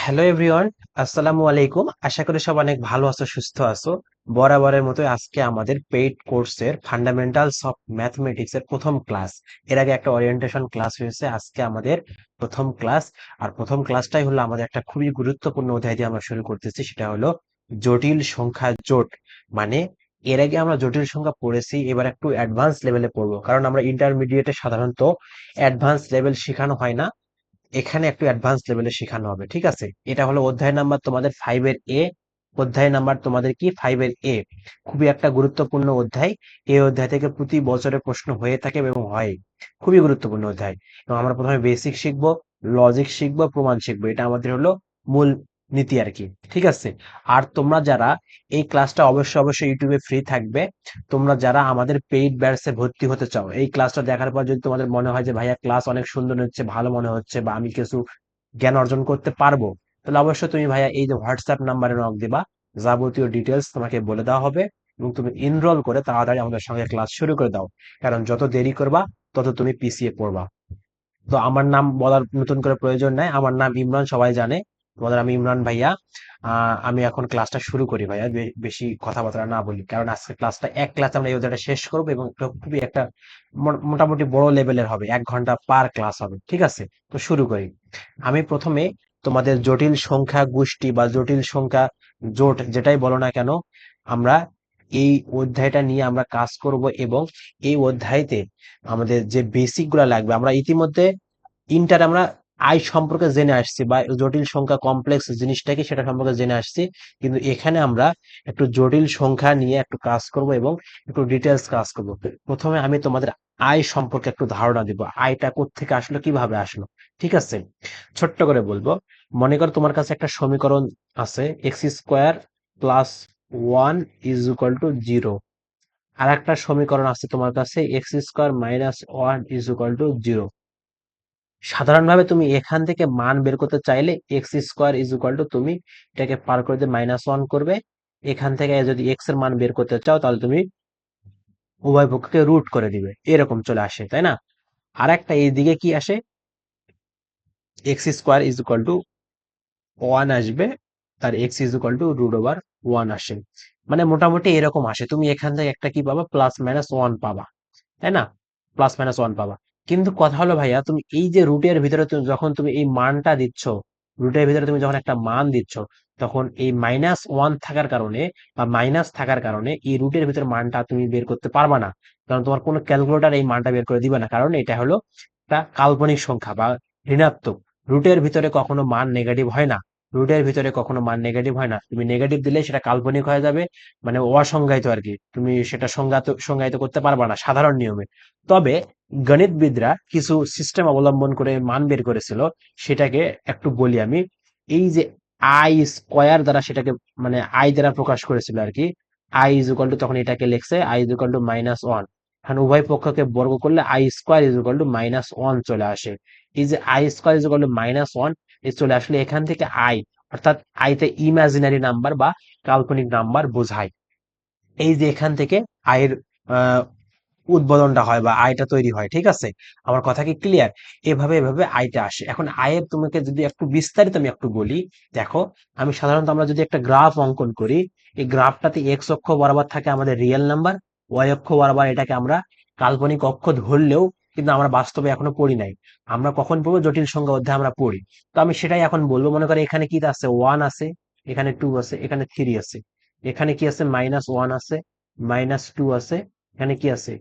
Hello everyone, আসসালামু আলাইকুম। আশা করি সব অনেক ভালো আছো, সুস্থ আছো। বরাবরের মতো আজকে আমাদের পেইড কোর্সের ফান্ডামেন্টালস অফ ম্যাথমেটিক্স এর প্রথম ক্লাস। এর আগে একটা ওরিয়েন্টেশন ক্লাস হয়েছে, আজকে আমাদের প্রথম ক্লাস। আর প্রথম ক্লাসটাই হলো আমাদের একটা খুবই গুরুত্বপূর্ণ অধ্যায় দিয়ে আমরা শুরু করতেছি, সেটা হলো জটিল সংখ্যা জোট। মানে এর আগে আমরা জটিল সংখ্যা পড়েছি, এবার একটু অ্যাডভান্স লেভেলে পড়বো, কারণ আমরা ইন্টারমিডিয়েটে সাধারণত অ্যাডভান্স লেভেল শেখানো হয় না, এখানে একটু অ্যাডভান্স লেভেলে শেখানো হবে। ঠিক আছে, এটা হলো অধ্যায় নাম্বার তোমাদের 5 এর এ। অধ্যায় নাম্বার তোমাদের কি 5 এর এ। খুবই একটা গুরুত্বপূর্ণ অধ্যায়। এই অধ্যায় থেকে প্রতি বছরে প্রশ্ন হয়ে থাকে এবং হয়। খুবই গুরুত্বপূর্ণ অধ্যায়। এবং আমরা প্রথমে বেসিক শিখবো, লজিক শিখবো, প্রমাণ শিখবো। এটা আমাদের হলো মূল নীতি আর কি। ঠিক আছে। আর তোমরা যারা এই ক্লাসটা অবশ্যই অবশ্যই ইউটিউবে ফ্রি থাকবে, তোমরা যারা আমাদের পেইড ব্যাচে ভর্তি হতে চাও, এই ক্লাসটা দেখার পর যদি তোমাদের মনে হয় যে ভাইয়া ক্লাস অনেক সুন্দর হচ্ছে, ভালো মনে হচ্ছে, বা আমি কিছু জ্ঞান অর্জন করতে পারবো, তাহলে অবশ্যই তুমি ভাইয়া এই যে হোয়াটসঅ্যাপ নাম্বারে নক দিবা। যাবতীয় ডিটেলস তোমাকে বলে দেওয়া হবে এবং তুমি এনরোল করে তাড়াতাড়ি আমাদের সঙ্গে ক্লাস শুরু করে দাও। কারণ যত দেরি করবা তত তুমি পিছিয়ে পড়বা। তো আমার নাম বলার নতুন করে প্রয়োজন নাই, আমার নাম ইমরান, সবাই জানে। তোমাদের আমি ইমরান ভাইয়া। আমি এখন ক্লাসটা শুরু করি ভাইয়া, বেশি কথাবার্তা না বলি, কারণ আজকে ক্লাসটা এক ক্লাস আমরা এই অধ্যায়টা শেষ করবো এবং এটা খুবই একটা মোটামুটি বড় লেভেলের হবে, 1 ঘন্টা পার ক্লাস হবে। ঠিক আছে, তো শুরু করি। আমি প্রথমে তোমাদের জটিল সংখ্যা গোষ্ঠী বা জটিল সংখ্যা জোট যেটাই বলো না কেন, আমরা এই অধ্যায়টা নিয়ে আমরা কাজ করব। এবং এই অধ্যায়তে আমাদের যে বেসিক গুলা লাগবে, আমরা ইতিমধ্যে ইন্টার আমরা আই সম্পর্কে জেনে আসছি, বা জটিল সংখ্যা কমপ্লেক্স জিনিসটা কি সেটা সম্পর্কে জেনে আসছি। কিন্তু এখানে আমরা একটু জটিল সংখ্যা নিয়ে একটু কাজ করব এবং একটু ডিটেলস কাজ করব। প্রথমে আমি তোমাদের আয় সম্পর্কে একটু ধারণা দিব, আয়টা কোত্থেকে আসলো, কিভাবে আসলো। ঠিক আছে, ছোট্ট করে বলবো। মনে করো তোমার কাছে একটা সমীকরণ আছে, এক্স স্কোয়ার প্লাস 1 = 0। আর একটা সমীকরণ আছে তোমার কাছে, এক্স স্কোয়ার মাইনাস 1 = 0। সাধারণভাবে তুমি এখান থেকে মান বের করতে চাইলে x² তুমি এটাকে পার করে দিয়ে -1 করবে। এখান থেকে যদি x এর মান বের করতে চাও তাহলে তুমি উভয় পক্ষকে রুট করে দিবে, এরকম চলে আসে, তাই না? আর একটা এইদিকে কি আসে, x² = 1 আসবে, তার x √1 আসে। মানে মোটামুটি এরকম আসে, তুমি এখান থেকে একটা কি পাবা, +-1 পাবা, তাই না? +-1 পাবা। কিন্তু কথা হলো ভাইয়া, তুমি এই যে রুটের ভিতরে যখন তুমি এই মানটা দিচ্ছ, রুটের ভিতরে তুমি যখন একটা মান দিচ্ছ, তখন এই -1 থাকার কারণে বা মাইনাস থাকার কারণে এই রুটের ভিতরে মানটা তুমি বের করতে পারবা না। কারণ তোমার কোনো ক্যালকুলেটর এই মানটা বের করে দিবে না, কারণ এটা হলো একটা কাল্পনিক সংখ্যা বা ঋণাত্মক। রুটের ভিতরে কখনো মান নেগেটিভ হয় না। রুটের ভিতরে কখনো মান নেগেটিভ হয় না, তুমি নেগেটিভ দিলে সেটা কাল্পনিক হয়ে যাবে, মানে অসংজ্ঞায়িত আর কি, তুমি সেটা সংজ্ঞায়িত করতে পারবা না সাধারণ নিয়মে। তবে গণিতবিদরা কিছু সিস্টেম অবলম্বন করে মান বের করেছিল, সেটাকে একটু বলি আমি। এই যে আই স্কোয়ার দ্বারা সেটাকে, মানে আই দ্বারা প্রকাশ করেছিল আর কি। I = তখন এটাকে লিখছে I = -1। এখন উভয় পক্ষকে বর্গ করলে I² = -1 চলে আসে। এই যে I² = -1 এ চলে আসলে এখান থেকে আই, অর্থাৎ আইতে ইমাজিনারি নাম্বার বা কাল্পনিক নাম্বার বোঝায়। এই যে এখান থেকে আয়ের আহ উদ্বোধনটা হয় বা আয়টা তৈরি হয়। ঠিক আছে, আমার কথা কি ক্লিয়ার? এভাবে এভাবে আয়টা আসে। এখন আয়ের তোমাকে যদি একটু বিস্তারিত আমি একটু বলি, দেখো, আমি সাধারণত আমরা যদি একটা গ্রাফ অঙ্কন করি, এই গ্রাফটাতে এক্স অক্ষ বরাবর থাকে আমাদের রিয়েল নাম্বার, ওয়াই অক্ষ বরাবর এটাকে আমরা কাল্পনিক অক্ষ ধরলেও কিন্তু আমরা বাস্তবে এখনো পড়ি নাই। আমরা কখন পড়বো, জটিল সংখ্যা অধ্যায়ে আমরা পড়ি। তো আমি সেটাই এখন বলবো। মনে করি এখানে কি আছে, 1 আছে, এখানে 2 আছে, এখানে 3 আছে, এখানে কি আছে, -1 আছে, -2 আছে, এখানে কি আছে,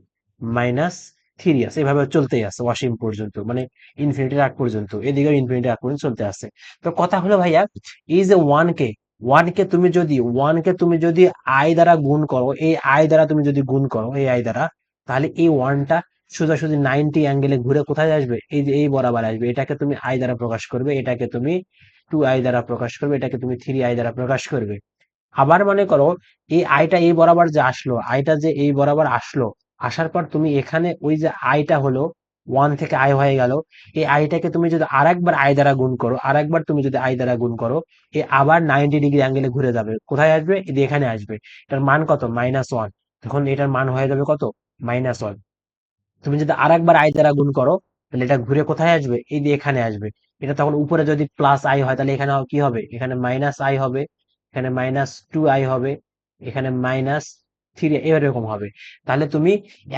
-3 আছে। এভাবে চলতেই আছে অসীম পর্যন্ত, মানে ইনফিনিটির আগ পর্যন্ত, এদিকেও ইনফিনিটির আগ পর্যন্ত চলতে আছে। তো কথা হলো ভাইয়া, এই যে ওয়ান কে তুমি যদি আই দ্বারা গুণ করো, এই আই দ্বারা তুমি যদি গুণ করো এই আই দ্বারা, তাহলে এই ওয়ানটা সোজাসুজি 90 অ্যাঙ্গেলে ঘুরে কোথায় আসবে, এই যে এই বরাবর আসবে। এটাকে তুমি আই দ্বারা প্রকাশ করবে, এটাকে তুমি 2i দ্বারা প্রকাশ করবে, এটাকে তুমি 3i দ্বারা প্রকাশ করবে। আবার মনে করো এই আইটা এই বরাবর যে আসলো, আইটা যে এই বরাবর আসলো, আসার পর তুমি এখানে ওই যে আইটা হলো 1 থেকে আই হয়ে গেল, এই আইটাকে তুমি যদি আরেকবার আই দ্বারা গুণ করো, আরেকবার তুমি যদি আই দ্বারা গুণ করো, এ আবার 90 ডিগ্রি অ্যাঙ্গেলে ঘুরে যাবে, কোথায় আসবে, এই যে এখানে আসবে। এটার মান কত, -1। তখন এটার মান হয়ে যাবে কত, -1। তুমি যদি আরেকবার আই দ্বারা গুণ করো, তাহলে এটা ঘুরে কোথায় আসবে, এই যে এখানে আসবে। এটা তখন উপরে যদি প্লাস আই হয় তাহলে এখানে কি হবে, এখানে মাইনাস আই হবে, এখানে -2i হবে, এখানে -3 এরকম হবে। তাহলে তুমি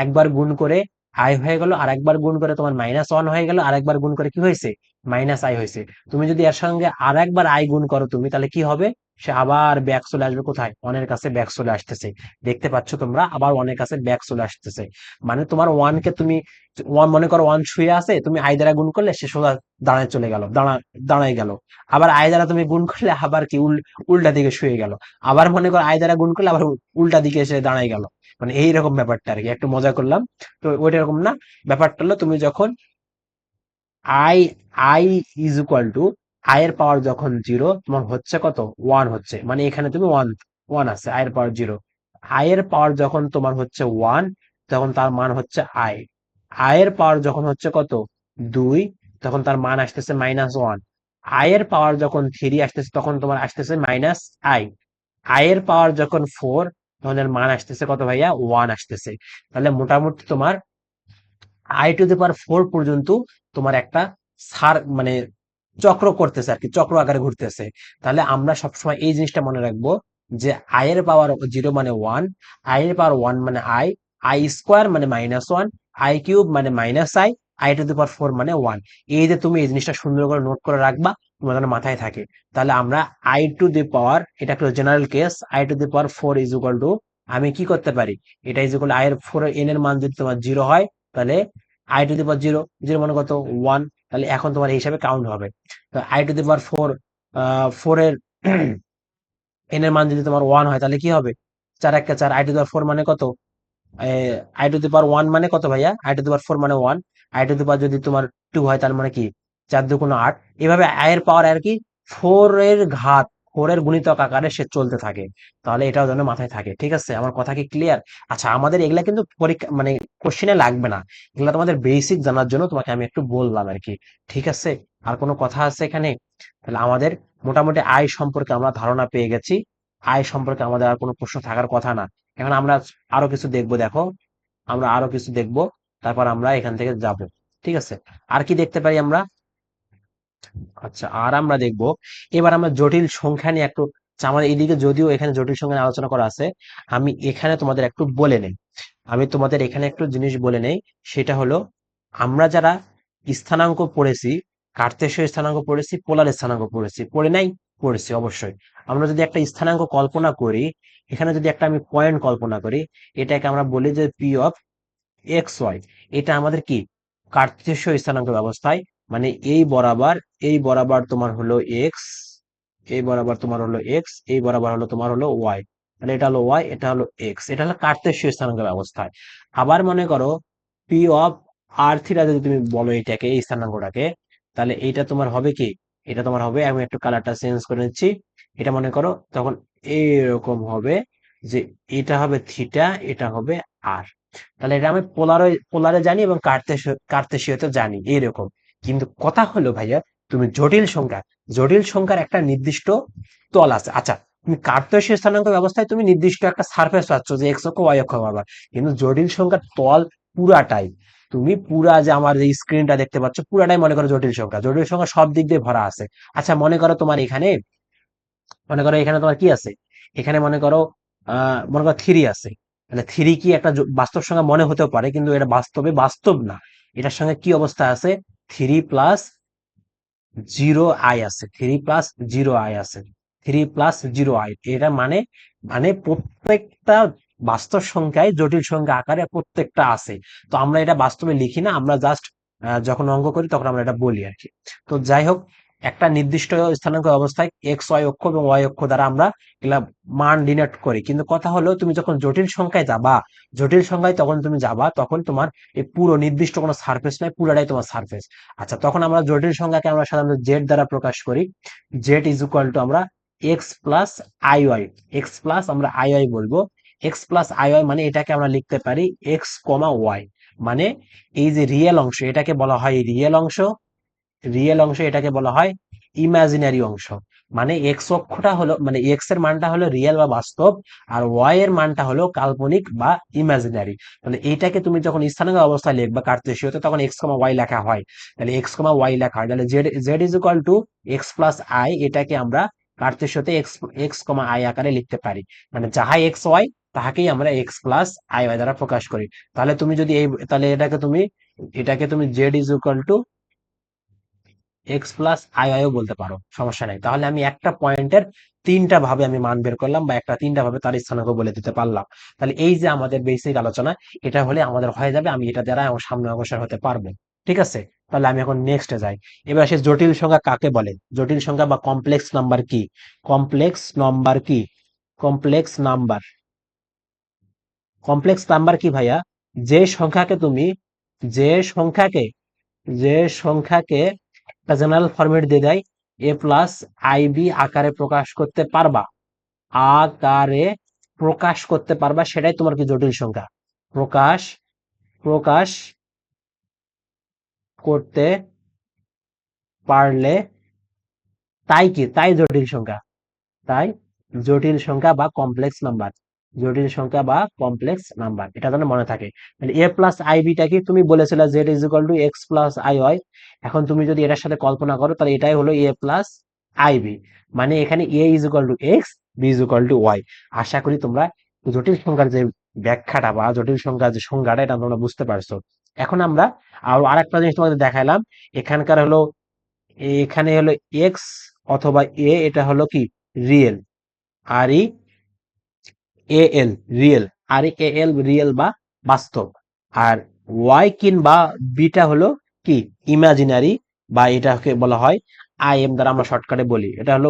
একবার গুণ করে আই হয়ে গেল, আর একবার গুণ করে তোমার -1 হয়ে গেল, আর একবার গুণ করে কি হয়েছে, -i হয়েছে। তুমি যদি এর সঙ্গে আর একবার আই গুণ করো তুমি, তাহলে কি হবে, সে আবার ব্যাক চলে আসবে কোথায়, ওয়ানের কাছে ব্যাক চলে আসতেছে। দেখতে পাচ্ছ তোমরা, আবার ওয়ানের কাছে ব্যাক চলে আসতেছে। মানে তোমার ওয়ানকে তুমি, ওয়ান মনে করো ওয়ান শুয়ে আছে, তুমি আই দ্বারা গুণ করলে সে সোজা দাঁড়ায় চলে গেল, দাঁড়ায় গেল। আবার আই দ্বারা তুমি গুণ করলে আবার কি উল্টা দিকে শুয়ে গেল। আবার মনে করো আই দ্বারা গুণ করলে আবার উল্টা দিকে এসে দাঁড়ায় গেল। মানে এইরকম ব্যাপারটা আর কি, একটু মজা করলাম। তো ওইটা এরকম না, ব্যাপারটা হলো তুমি যখন I I is equal two, I এর পাওয়ার যখন 0 তোমার হচ্ছে কত, 1 হচ্ছে, মানে এখানে তুমি ওয়ান ওয়ান আছে, আই এর পাওয়ার 0। আই এর পাওয়ার যখন তোমার হচ্ছে 1, তখন তার মান হচ্ছে আই। আই এর পাওয়ার যখন হচ্ছে কত, 2, তখন তার মান আসতেছে -1। আই এর পাওয়ার যখন 3 আসতেছে, তখন তোমার আসতেছে আই। আই এর পাওয়ার যখন 4, তখন এর মান আসতেছে কত ভাইয়া, 1 আসতেছে। তাহলে মোটামুটি তোমার I⁴ পর্যন্ত তোমার একটা সার মানে চক্র করতেছে আর কি, চক্র আকারে ঘুরতেছে। তাহলে আমরা সবসময় এই জিনিসটা মনে রাখবো যে আই এর পাওয়ার 0 মানে 1, আই এর পাওয়ার 1 মানে আই স্কোয়ার মানে -1, আই কিউব মানে -i, I⁴ মানে 1। এই যে তুমি এই জিনিসটা সুন্দর করে নোট করে রাখবা, তোমার যেন মাথায় থাকে। তাহলে আমরা এটা একটা general case, I⁴ is equal to, আমি কি করতে পারি, এটা ইজ ইকুয়াল আই এর 4 এন এর মান যদি তোমার 0 হয়, তাহলে I⁴ 0 মানে কত, 1। তাহলে এখন তোমার এই হিসাবে কাউন্ট হবে। তো I⁴ 4 এর এন এর মান যদি তোমার 1 হয়, তাহলে কি হবে, 4 1 4, I⁴ মানে কত, I⁴ 1 মানে কত ভাইয়া, I⁴ মানে 1। I⁴ যদি তোমার 2 হয়, তার মানে কি, 4 2 8। এভাবে আই এর পাওয়ার আর কি 4 এর ঘাত, 4 এর গুণিতক আকারে সে চলতে থাকে। তাহলে এটাও যেন মাথায় থাকে, ঠিক আছে, আমার কথা কি ক্লিয়ার? আচ্ছা, আমাদের এগুলা কিন্তু পরীক্ষা মানে কোশ্চেনে লাগবে না, এগুলা তোমাদের বেসিক জানার জন্য তোমাকে আমি একটু বললাম আর কি। ঠিক আছে, আর কোনো কথা আছে এখানে? তাহলে আমাদের মোটামুটি আয় সম্পর্কে আমরা ধারণা পেয়ে গেছি। আয় সম্পর্কে আমাদের আর কোনো প্রশ্ন থাকার কথা না। এখন আমরা আরো কিছু দেখবো, দেখো, আমরা আরো কিছু দেখবো, তারপর আমরা এখান থেকে যাব। ঠিক আছে, আর কি দেখতে পারি আমরা? আচ্ছা, আর আমরা দেখবো, এবার আমরা জটিল সংখ্যা নিয়ে একটু, আচ্ছা, আমাদের এদিকে যদিও এখানে জটিল সংখ্যা নিয়ে আলোচনা করা আছে, আমি এখানে তোমাদের একটু বলে নেই। আমি তোমাদের এখানে একটু জিনিস বলে নেই। সেটা হলো, আমরা যারা স্থানাঙ্ক পড়েছি, কার্তেশীয় স্থানাঙ্ক পড়েছি, পোলার স্থানাঙ্ক পড়েছি, পড়ে নাই, পড়েছি অবশ্যই। আমরা যদি একটা স্থানাঙ্ক কল্পনা করি, এখানে যদি একটা আমি পয়েন্ট কল্পনা করি, এটাকে আমরা বলি যে P(x, y), এটা আমাদের কি, কার্তেশীয় স্থানাঙ্ক ব্যবস্থায়, মানে এই বরাবর তোমার হলো এক্স, এই বরাবর তোমার হলো এক্স, এই বরাবর হলো তোমার হলো ওয়াই। মানে এটা হলো ওয়াই, এটা হলো এক্স, এটা হলো কার্তেশীয় স্থানাঙ্ক ব্যবস্থায়। আবার মনে করো P(r(θ) যদি তুমি বলো এটাকে, এই স্থানাঙ্কটাকে, তাহলে এইটা তোমার হবে কি, এটা তোমার হবে, আমি একটু কালারটা চেঞ্জ করে নিচ্ছি, এটা মনে করো তখন এইরকম হবে, যে এটা হবে থিটা, এটা হবে আর। তাহলে এটা আমি পোলারে জানি এবং কার্তেশীয়তে জানি এইরকম। কিন্তু কথা হলো ভাইয়া, তুমি জটিল সংখ্যার একটা নির্দিষ্ট তল আছে। আচ্ছা, তুমি কার্তেশীয় স্থানাঙ্ক ব্যবস্থায় তুমি নির্দিষ্ট একটা সারফেস পাচ্ছ, যে এক্স অক্ষ ওয়াই অক্ষ পাবা। কিন্তু জটিল সংখ্যার তল পুরাটাই, তুমি পুরা যে আমার যে স্ক্রিনটা দেখতে পাচ্ছ, পুরাটাই মনে করো জটিল সংখ্যা। জটিল সংখ্যা সব দিক দিয়ে ভরা আছে। আচ্ছা, মনে করো তোমার এখানে, মনে করো এখানে তোমার কি আছে, এখানে মনে করো 3 আছে। তাহলে 3 কি একটা বাস্তব সংখ্যা মনে হতেও পারে, কিন্তু এটা বাস্তবে বাস্তব না। এটার সঙ্গে কি অবস্থা আছে, 3+0i আছে, 3+0i আছে, 3+0i। এটা মানে, প্রত্যেকটা বাস্তব সংখ্যায় জটিল সংখ্যা আকারে প্রত্যেকটা আছে। তো আমরা এটা বাস্তবে লিখি না, আমরা জাস্ট যখন অঙ্ক করি তখন আমরা এটা বলি আর কি। তো যাই হোক, একটা নির্দিষ্ট স্থানাঙ্ক অবস্থায় এক্স ওয়াই অক্ষ এবং ওয়াই অক্ষ দ্বারা আমরা এগুলা মান ডিনোট করি। কিন্তু কথা হলো, তুমি যখন জটিল সংখ্যায় যাবা, তখন তুমি যাবা, তখন তোমার এই পুরো নির্দিষ্ট কোনো সারফেস নাই, পুরোটাই তোমার সারফেস। আচ্ছা, তখন আমরা জটিল সংখ্যাকে আমরা সাধারণত জেড দ্বারা প্রকাশ করি। জেড ইজ ইকুয়াল টু আমরা x plus I y, x plus আমরা আই ওয়াই বলবো। এক্স প্লাস আই ওয়াই মানে এটাকে আমরা লিখতে পারি এক্স কমা ওয়াই। মানে এই যে রিয়েল অংশ, এটাকে বলা হয় রিয়েল অংশ, এটাকে বলা হয় ইমাজিনারি অংশ। মানে এক্স অক্ষটা হলো, মানে এক্স এর মানটা হলো রিয়েল বা বাস্তব, আর ওয়াই এর মানটা হলো কাল্পনিক বা ইমাজিনারি। তাহলে এইটাকে তুমি যখন স্থানাঙ্ক অবস্থায় লিখবা কার্তেশীয়তে, তখন এক্স কমা ওয়াই লেখা হয়। তাহলে এক্স কমা ওয়াই লেখা হয়, তাহলে Z Z is equal to x plus I, এটাকে আমরা কার্তেশীয়তে এক্স এক্স কমা আই আকারে লিখতে পারি। মানে যাহাই এক্স ওয়াই তাহাকেই আমরা এক্স প্লাস আই ওয়াই দ্বারা প্রকাশ করি। তাহলে তুমি যদি এই, তাহলে এটাকে তুমি Z is equal to x plus I YO বলতে পারো, সমস্যা নাই। তাহলে আমি একটা পয়েন্টের তিনটা ভাবে আমি মান বের করলাম, বা একটা তিনটা ভাবে তার স্থানাঙ্ক বলে দিতে পারলাম। তাহলে এই যে আমাদের বেসিক আলোচনা, এটা হলে আমাদের হয়ে যাবে, আমি এটা দ্বারা আমার সামনে অগ্রসর হতে পারবো। ঠিক আছে, তাহলে আমি এখন নেক্সটে যাই। এবার আসে জটিল সংখ্যা কাকে বলে, জটিল সংখ্যা বা কমপ্লেক্স নাম্বার কি? কমপ্লেক্স নাম্বার কি? কমপ্লেক্স নাম্বার, কমপ্লেক্স নাম্বার কি ভাইয়া? যে সংখ্যাকে তুমি, যে সংখ্যাকে যে সংখ্যাকে একটা জেনারেল ফরম্যাট দিয়ে দেয়, এ প্লাস আই বি আকারে প্রকাশ করতে পারবা, আকারে প্রকাশ করতে পারবা, সেটাই তোমার কি জটিল সংখ্যা। প্রকাশ প্রকাশ করতে পারলে তাই কি, তাই জটিল সংখ্যা, তাই জটিল সংখ্যা বা কমপ্লেক্স নাম্বার। জটিল সংখ্যা বা কমপ্লেক্স নাম্বার, এটা যেন মনে থাকে। মানে এ প্লাস আই বিটা কি তুমি বলেছিলে, z is equal to x plus I y. এখন তুমি যদি এটার সাথে কল্পনা করো, তাহলে এটাই হলো এ প্লাস আই বি। মানে এখানে A is equal to X, B is equal to Y. আশা করি তোমরা জটিল সংখ্যার যে ব্যাখ্যাটা বা জটিল সংখ্যার যে সংজ্ঞাটা, এটা তোমরা বুঝতে পারছো। এখন আমরা আরেকটা জিনিস তোমাদের দেখাইলাম। এখানকার হলো, এখানে হলো এক্স অথবা এ, এটা হলো কি রিয়েল, আর ই এ এল রিয়েল, আর এ এল রিয়েল বা বাস্তব। আর ওয়াই কিংবা বিটা হলো কি ইমাজিনারি, বা এটাকে বলা হয় আই এম দ্বারা আমরা শর্টকাটে বলি। এটা হলো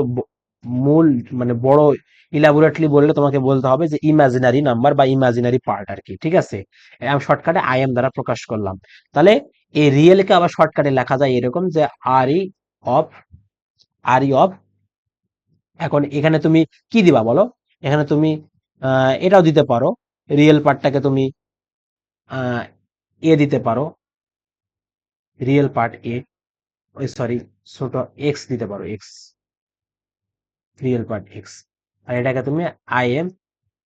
মূল, মানে বড় ইলাবোরেটলি বললে তোমাকে বলতে হবে যে ইমাজিনারি নাম্বার বা ইমাজিনারি পার্ট আর কি। ঠিক আছে, আমি শর্টকাটে আই এম দ্বারা প্রকাশ করলাম। তাহলে এই রিয়েলকে আবার শর্টকাটে লেখা যায় এরকম যে আর ই অফ, আর ই অফ। এখন এখানে তুমি কি দিবা বলো? এখানে তুমি এটাও দিতে পারো, রিয়েল পার্টটাকে তুমি আহ, এ দিতে পারো, রিয়েল পার্ট এ, ওই সরি, ছোট এক্স দিতে পারো, এক্স, রিয়েল পার্ট এক্স। আর এটাকে তুমি আই এম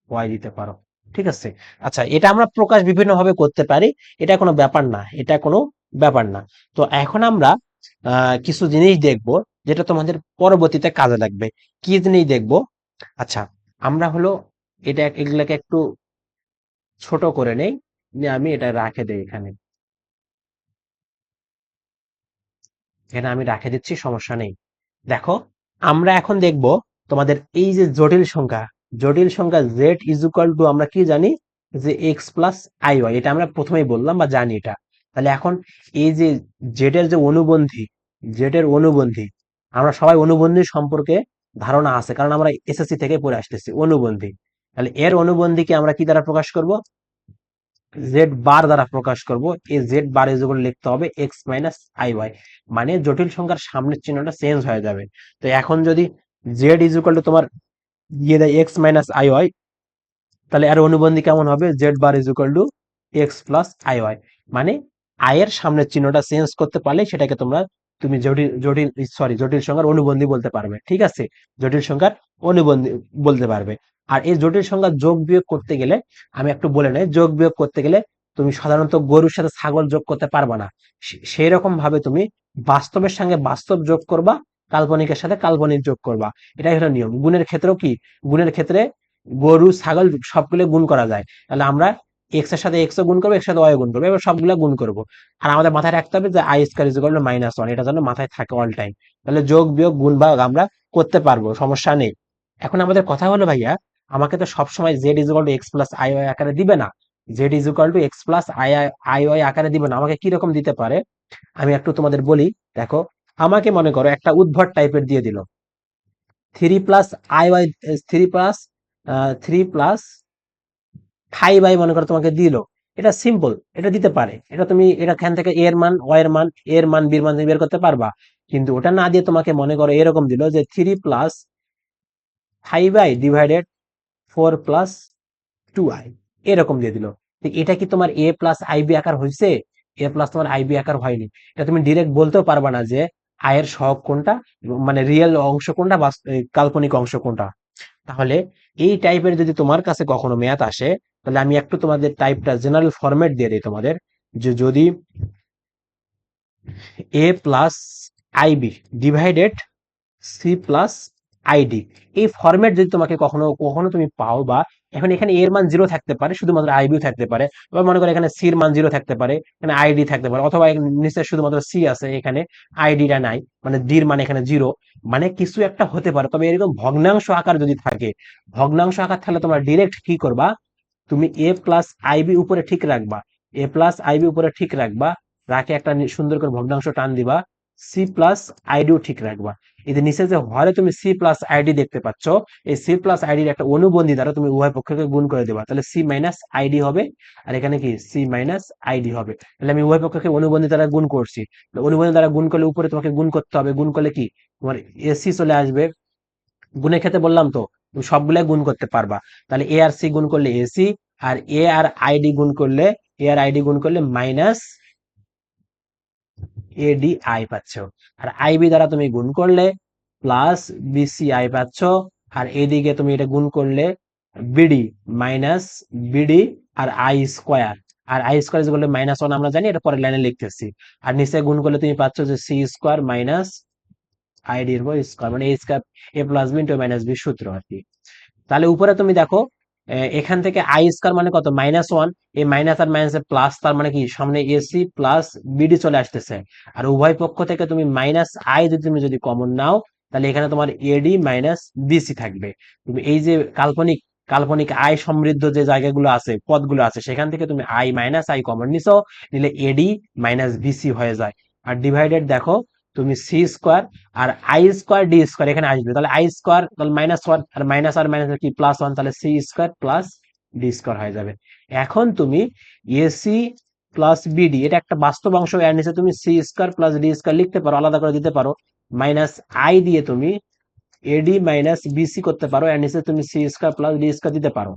ওয়াই দিতে পারো। ঠিক আছে, আচ্ছা, এটা আমরা প্রকাশ বিভিন্ন ভাবে করতে পারি, এটা কোনো ব্যাপার না, এটা কোনো ব্যাপার না। তো এখন আমরা কিছু জিনিস দেখব, যেটা তোমাদের পরবর্তীতে কাজে লাগবে। কি জিনিস দেখবো? আচ্ছা, আমরা হলো এটা এগুলাকে একটু ছোট করে নেই, নিয়ে আমি এটা রাখে দেই এখানে, এখানে আমি রাখে দিচ্ছি, সমস্যা নেই। দেখো, আমরা এখন দেখব তোমাদের এই যে জটিল সংখ্যা, জটিল সংখ্যা জেড ইজ ইকুয়াল টু আমরা কি জানি, যে এক্স প্লাস আই ওয়াই, এটা আমরা প্রথমেই বললাম বা জানি এটা। তাহলে এখন এই যে জেড এর যে অনুবন্ধী, জেড এর অনুবন্ধী, আমরা সবাই অনুবন্ধী সম্পর্কে ধারণা আছে, কারণ আমরা এসএসসি থেকে পড়ে আসতেছি অনুবন্ধী। তাহলে এর অনুবন্ধীকে আমরা কি দ্বারা প্রকাশ করব? জেড বার দ্বারা প্রকাশ করব। এই জেড বার ইজ ইকুয়াল লিখতে হবে এক্স মাইনাস আই ওয়াই, মানে জটিল সংখ্যার সামনের চিহ্নটা চেঞ্জ হয়ে যাবে। তো এখন যদি জেড ইজ ইকুয়াল টু তোমার দিয়ে দেয় এক্স মাইনাস আই ওয়াই, তাহলে এর অনুবন্ধী কেমন হবে? Z bar is equal to x plus I y. মানে আই এর সামনের চিহ্নটা চেঞ্জ করতে পারলে সেটাকে তুমি জটিল জটিল সরি জটিল সংখ্যার অনুবন্ধী বলতে পারবে। ঠিক আছে, জটিল সংখ্যার অনুবন্ধী বলতে পারবে। আর এই জটিল সংখ্যা যোগ বিয়োগ করতে গেলে, আমি একটু বলে নেই, যোগ বিয়োগ করতে গেলে তুমি সাধারণত গরুর সাথে ছাগল যোগ করতে পারবা না। সেই রকম ভাবে তুমি বাস্তবের সঙ্গে বাস্তব যোগ করবা, কাল্পনিকের সাথে কাল্পনিক যোগ করবা। এটাই হলো নিয়ম। গুণের ক্ষেত্রেও কি, গুণের ক্ষেত্রে গরু ছাগল সবগুলো গুণ করা যায়। তাহলে আমরা এক্স এর সাথে এক্স গুণ করবো, এর সাথে ওয়াই গুণ করবো, এবার সবগুলা গুণ করবো। আর আমাদের মাথায় রাখতে হবে যে I square is equal to minus one, এটা যেন মাথায় থাকে অল টাইম। তাহলে যোগ বিয়োগ গুণ ভাগ আমরা করতে পারবো, সমস্যা নেই। এখন আমাদের কথা হলো ভাইয়া, আমাকে তো সবসময় z is equal to x plus I y আকারে দিবে না, z is equal to x plus I y আকারে দিবে না। আমাকে কি রকম দিতে পারে আমি একটু তোমাদের বলি। দেখো, আমাকে মনে করো একটা উদ্ভট টাইপের দিয়ে দিল, three plus I y, three plus three plus five i মনে করো তোমাকে দিল। এটা সিম্পল, এটা দিতে পারে, এটা তুমি এটা এখান থেকে এর মান, এর মান, এর মান, বির মান তুমি বের করতে পারবা। কিন্তু ওটা না দিয়ে তোমাকে মনে করো এরকম দিল যে three plus five i divided four plus two i, এরকম দিয়ে দিল। এটা কি তোমার এ প্লাস আইবি আকার হয়েছে? এ প্লাস তোমার আইবি আকার হয়নি। এটা তুমি ডিরেক্ট বলতেও পারবা না যে আয়ের সহগ কোনটা, মানে রিয়েল অংশ কোনটা, কাল্পনিক অংশ কোনটা। তাহলে এই টাইপের যদি তোমার কাছে কখনো ম্যাথ আসে, তাহলে আমি একটু তোমাদের টাইপটা জেনারেল ফরম্যাট দিয়ে দিই তোমাদের, যে যদি A plus IB divided C plus ID, এই ফরম্যাট যদি তোমাকে কখনো কখনো তুমি পাও, বা এখন এখানে এর মান জিরো থাকতে পারে, শুধুমাত্র আইবিও থাকতে পারে, বা মনে করো এখানে সির মান জিরো থাকতে পারে, এখানে আইডি থাকতে পারে, অথবা নিচে শুধুমাত্র সি আছে, এখানে আইডিটা নাই, মানে ডির মানে এখানে জিরো, মানে কিছু একটা হতে পারে। তবে এরকম ভগ্নাংশ আকার যদি থাকে, ভগ্নাংশ আকার থাকলে তোমরা ডিরেক্ট কি করবা, তুমি এ প্লাস আইবি উপরে ঠিক রাখবা, এ প্লাস আইবি উপরে ঠিক রাখবা, রাখে একটা সুন্দর করে ভগ্নাংশ টান দিবা, সি প্লাস আইডিও ঠিক রাখবা। এই যে নিচে যে হরে তুমি সি প্লাস আইডি দেখতে পাচ্ছ, এই সি প্লাস আইডির একটা অনুবন্ধী দ্বারা তুমি উভয় পক্ষকে গুণ করে দেবা, তাহলে সি মাইনাস আইডি হবে, আর এখানে কি সি মাইনাস আইডি হবে। তাহলে আমি উভয় পক্ষকে অনুবন্ধী দ্বারা গুণ করছি, অনুবন্ধী দ্বারা গুণ করলে উপরে তোমাকে গুণ করতে হবে, গুণ করলে কি তোমার এসি চলে আসবে, গুণের ক্ষেত্রে বললাম তো তুমি সবগুলাই গুণ করতে পারবা। তাহলে এ আর সি গুণ করলে এসি, আর এ আর আইডি গুণ করলে, এ আর আইডি গুণ করলে মাইনাস এডি আই পাচ্ছ, আর আইবি দ্বারা তুমি গুণ করলে প্লাস বিসি আই পাচ্ছ, আর এদিকে তুমি এটা গুণ করলে বিডি মাইনাস বিডি আর আই স্কোয়ার, আর আই স্কোয়ার করলে মাইনাস ওয়ান আমরা জানি, এটা পরের লাইনে লিখতেছি, আর নিচে গুণ করলে তুমি পাচ্ছ যে সি স্কোয়ার মাইনাস আইডির স্কোয়ার, মানে A square, A plus B into minus B সূত্র আর কি। তাহলে উপরে তুমি দেখো, এখান থেকে আই স্কয়ার মানে কত, মাইনাস ওয়ান, এই মাইনাস আর মাইনাস প্লাস, তার মানে কি সামনে এসি প্লাস বিডি চলে আসতেছে, আর উভয় পক্ষ থেকে তুমি মাইনাস আই যদি তুমি যদি কমন নাও, তাহলে এখানে তোমার এডি মাইনাস বিসি থাকবে। তুমি এই যে কাল্পনিক কাল্পনিক আই সমৃদ্ধ যে জায়গাগুলো আছে, পদগুলো আছে, সেখান থেকে তুমি আই মাইনাস আই কমন নিছো, নিলে এডি মাইনাস বিসি হয়ে যায়। আর ডিভাইডেড দেখো, তুমি সি স্কোয়ার আর আই স্কোয়ার ডি স্কোয়ার এখানে আসবে, তাহলে আই স্কোয়ার তাহলে মাইনাস ওয়ান, আর মাইনাস কি প্লাস ওয়ান, তাহলে c square plus d square হয়ে যাবে। এখন তুমি এসি প্লাস বিডি, এটা একটা বাস্তব অংশ, এর নিচে তুমি c square plus d square লিখতে পারো, আলাদা করে দিতে পারো, মাইনাস আই দিয়ে তুমি এডি মাইনাস বিসি করতে পারো, এর নিচে তুমি c square plus d square দিতে পারো।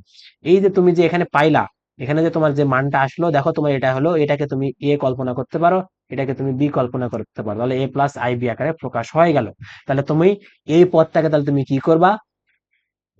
এই যে তুমি যে এখানে পাইলা, এখানে যে তোমার যে মানটা আসলো, দেখো তোমার এটা হলো, এটাকে তুমি এ কল্পনা করতে পারো, এটাকে তুমি বি কল্পনা করতে পারো, তাহলে এ প্লাস আই বি আকারে প্রকাশ হয়ে গেল। তাহলে তুমি এই পদটাকে তাহলে তুমি কি করবা,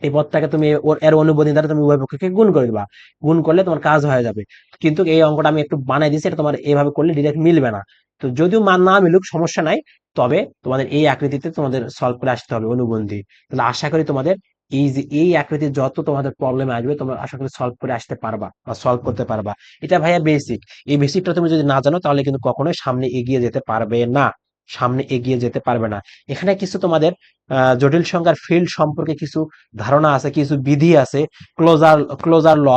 এই পদটাকে তুমি এর অনুবন্ধী দ্বারা তুমি উভয় পক্ষকে গুণ করে দিবা, গুণ করলে তোমার কাজ হয়ে যাবে। কিন্তু এই অঙ্কটা আমি একটু বানাই দিচ্ছি, এটা তোমার এইভাবে করলে ডিরেক্ট মিলবে না। তো যদিও মান না মিলুক সমস্যা নাই, তবে তোমাদের এই আকৃতিতে তোমাদের সলভ করে আসতে হবে অনুবন্ধী। তাহলে আশা করি তোমাদের এই যে এই আকৃতির যত তোমাদের প্রবলেম আসবে, তোমরা আশা করি সলভ করে আসতে পারবা বা সলভ করতে পারবা। এটা ভাইয়া বেসিক, এই বেসিকটা তুমি যদি না জানো, তাহলে কিন্তু কখনোই সামনে এগিয়ে যেতে পারবে না, সামনে এগিয়ে যেতে পারবে না। এখানে কিছু তোমাদের জটিল সংখ্যার ফিল্ড সম্পর্কে কিছু ধারণা আছে, কিছু বিধি আছে, ক্লোজার ক্লোজার ল,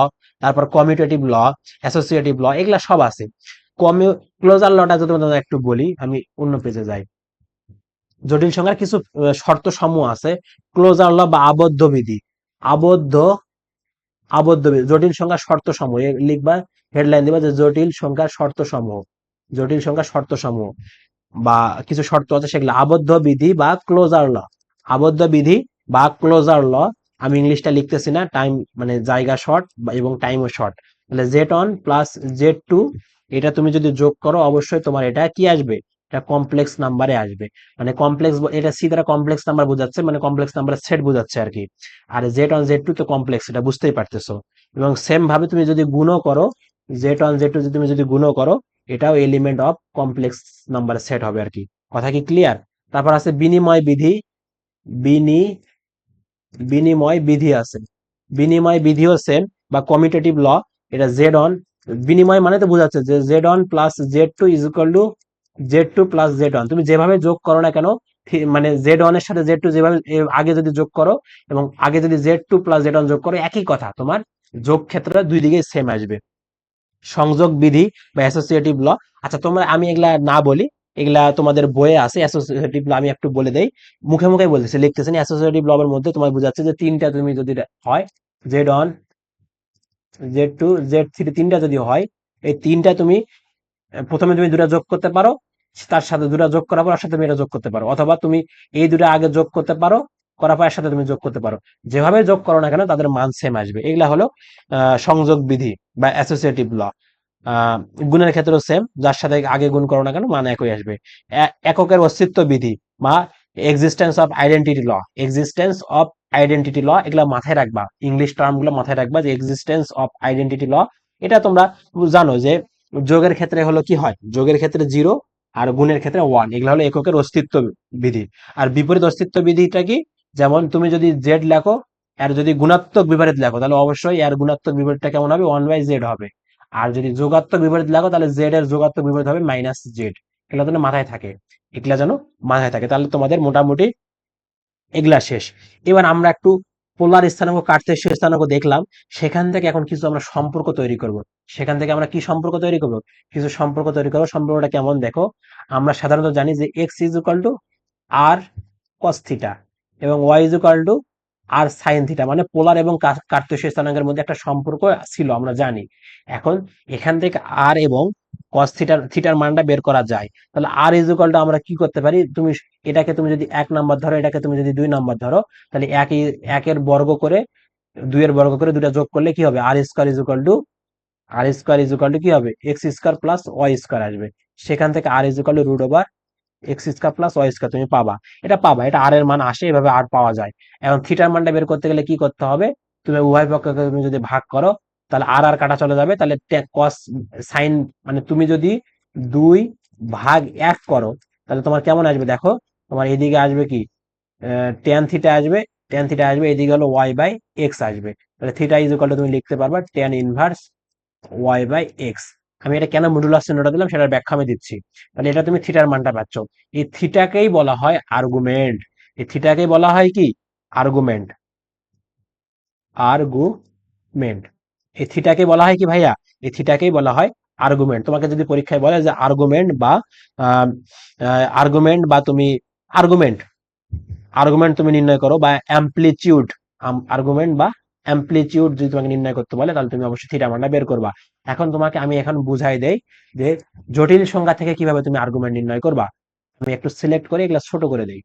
তারপর কমিউটেটিভ ল, অ্যাসোসিয়েটিভ ল, এগুলা সব আছে। ক্লোজার লটা যদি তোমাদের একটু বলি, আমি অন্য পেজে যাই। জটিল সংখ্যার কিছু শর্ত সমূহ আছে, ক্লোজার ল বা আবদ্ধ বিধি, আবদ্ধ আবদ্ধ বিধি, জটিল সংখ্যার শর্ত সমূহ লিখবা, হেডলাইন দিবা যে জটিল সংখ্যার শর্ত সমূহ, জটিল সংখ্যার শর্ত সমূহ বা কিছু শর্ত আছে, সেগুলো আবদ্ধ বিধি বা ক্লোজার ল, আবদ্ধ বিধি বা ক্লোজার ল। আমি ইংলিশটা লিখতেছি না, টাইম মানে জায়গা শর্ট এবং টাইমও শর্ট। তাহলে z one plus Z two, এটা তুমি যদি যোগ করো, অবশ্যই তোমার এটা কি আসবে, এটা কমপ্লেক্স নাম্বারে আসবে। মানে কমপ্লেক্স, এটা সি দ্বারা কমপ্লেক্স নাম্বার বোঝাচ্ছে, মানে কমপ্লেক্স নাম্বারের সেট বোঝাচ্ছে আর কি। আর জেড অন জেড টু তো কমপ্লেক্স, এটা বুঝতেই পারতেছো। এবং সেম ভাবে তুমি যদি গুণও করো, জেড অন জেড টু তুমি যদি গুণও করো, এটাও এলিমেন্ট অফ কমপ্লেক্স নাম্বারের সেট হবে আর কি। কথা কি ক্লিয়ার? তারপর আছে বিনিময় বিধি, বিনি বিনিময় বিধি আছে, বিনিময় বিধিও সেম বা কমিউটেটিভ ল। এটা জেড অন, বিনিময় মানে তো বোঝাচ্ছে যে z one plus Z two is equal to z two plus z one, তুমি যেভাবে যোগ করো না কেন, মানে জেড অন এর সাথে জেড টু যেভাবে আগে যদি যোগ করো, এবং আগে যদি z two plus z one যোগ করো, একই কথা, তোমার যোগ ক্ষেত্রে দুই দিকে সেম আসবে। সংযোগ বিধি বা অ্যাসোসিয়েটিভ ল, আচ্ছা তোমরা আমি এগুলা না বলি, এগুলা তোমাদের বইয়ে আছে অ্যাসোসিয়েটিভ ল, আমি একটু বলে দেই, মুখে মুখে বলতেছি, লিখতেছি না। অ্যাসোসিয়েটিভ ল এর মধ্যে তোমার বোঝাচ্ছে যে তিনটা তুমি যদি হয়, z one z two z three, তিনটা যদি হয়, এই তিনটা তুমি প্রথমে তুমি দুটা যোগ করতে পারো, তার সাথে দুটা যোগ করার পর তার সাথে তুমি এটা যোগ করতে পারো, অথবা তুমি এই দুটা আগে যোগ করতে পারো, করার পর এর সাথে তুমি যোগ করতে পারো, যেভাবে যোগ করো না কেন তাদের মান সেম আসবে। এগুলা হলো সংযোগ বিধি বা অ্যাসোসিয়েটিভ ল। আহ গুণের ক্ষেত্রেও সেম, যার সাথে আগে গুণ করো না কেন মান একই আসবে। এককের অস্তিত্ব বিধি বা existence of identity law, existence of identity law, এগুলা মাথায় রাখবা, ইংলিশ টার্ম গুলো মাথায় রাখবা যে এক্সিস্টেন্স অফ আইডেন্টিটি ল। এটা তোমরা জানো যে যোগের ক্ষেত্রে হলো কি হয়, যোগের ক্ষেত্রে জিরো আর গুণের ক্ষেত্রে ওয়ান, এগুলো হলো এককের অস্তিত্ব বিধি। আর বিপরীত অস্তিত্ব বিধিটা কি, যেমন তুমি যদি জেড লেখো, আর যদি গুণাত্মক বিপরীত লেখো তাহলে অবশ্যই এর গুণাত্মক বিপরীতটা কেমন হবে, ওয়ান বাই জেড হবে। আর যদি যোগাত্মক বিপরীত লাগো তাহলে জেড এর যোগাত্মক বিপরীত হবে মাইনাস জেড। এগুলো যেন মাথায় থাকে, এগুলা যেন মাথায় থাকে, তাহলে তোমাদের মোটামুটি এগুলা শেষ। এবার আমরা একটু পোলার স্থানাঙ্ক কার্তেশীয় স্থানাঙ্ক দেখলাম, সেখান থেকে এখন কিছু আমরা সম্পর্ক তৈরি করব। সেখান থেকে আমরা কি সম্পর্ক তৈরি করব, কিছু সম্পর্ক তৈরি করবো। সম্পর্কটা কেমন দেখো, আমরা সাধারণত জানি যে X is equal to R cos theta এবং Y is equal to R sine theta, মানে পোলার এবং কার্তেশীয় স্থানাঙ্কের মধ্যে একটা সম্পর্ক ছিল আমরা জানি। এখন এখান থেকে আর এবং কস থিটার থিটার মানটা বের করা যায়। তাহলে আর ইজ ইকুয়াল টু আমরা কি করতে পারি, তুমি এটাকে তুমি যদি 1 নাম্বার ধরো, এটাকে তুমি যদি 2 নাম্বার ধরো, তাহলে একের বর্গ করে 2 এর বর্গ করে দুটা যোগ করলে কি হবে, R square is equal to কি হবে, X square plus Y square আসবে। সেখান থেকে R is equal to root over X square plus Y square তুমি পাবা। এটা পাবা, এটা আর এর মান আসে, এভাবে আর পাওয়া যায়। এখন থিটার মানটা বের করতে গেলে কি করতে হবে, তুমি উভয় পক্ষকে তুমি যদি ভাগ করো তাহলে আর আর কাটা চলে যাবে, তাহলে কস সাইন, মানে তুমি যদি 2/1 করো তাহলে তোমার কেমন আসবে দেখো, তোমার এদিকে আসবে কি, ট্যান থিটা আসবে, ট্যান থিটা আসবে, এদিকে হলো ওয়াই বাই এক্স আসবে। তাহলে থিটা ইজ ইকুয়াল টু তুমি লিখতে পারবা tan inverse Y by x. আমি এটা কেন মডুলাস চিহ্নটা দিলাম সেটার ব্যাখ্যা আমি দিচ্ছি। তাহলে এটা তুমি থিটার মানটা পাচ্ছ। এই থিটাকেই বলা হয় আর্গুমেন্ট, এই থিটাকেই বলা হয় কি, আর্গুমেন্ট, আর্গুমেন্ট। এই থিটাকে বলা হয় কি ভাইয়া, এই থিটাকেই বলা হয় আর্গুমেন্ট। তোমাকে যদি পরীক্ষায় বলে যে আর্গুমেন্ট বা তুমি আর্গুমেন্ট আর্গুমেন্ট তুমি নির্ণয় করো, বা অ্যাম্পলিটিউড, আর্গুমেন্ট বা অ্যাম্পলিটিউড যদি তোমাকে নির্ণয় করতে বলে তাহলে তুমি অবশ্যই থিটা মানটা বের করবা। এখন তোমাকে আমি এখন বুঝাই দেই যে জটিল সংখ্যা থেকে কিভাবে তুমি আর্গুমেন্ট নির্ণয় করবা। আমি একটু সিলেক্ট করে এগুলা ছোট করে দেই,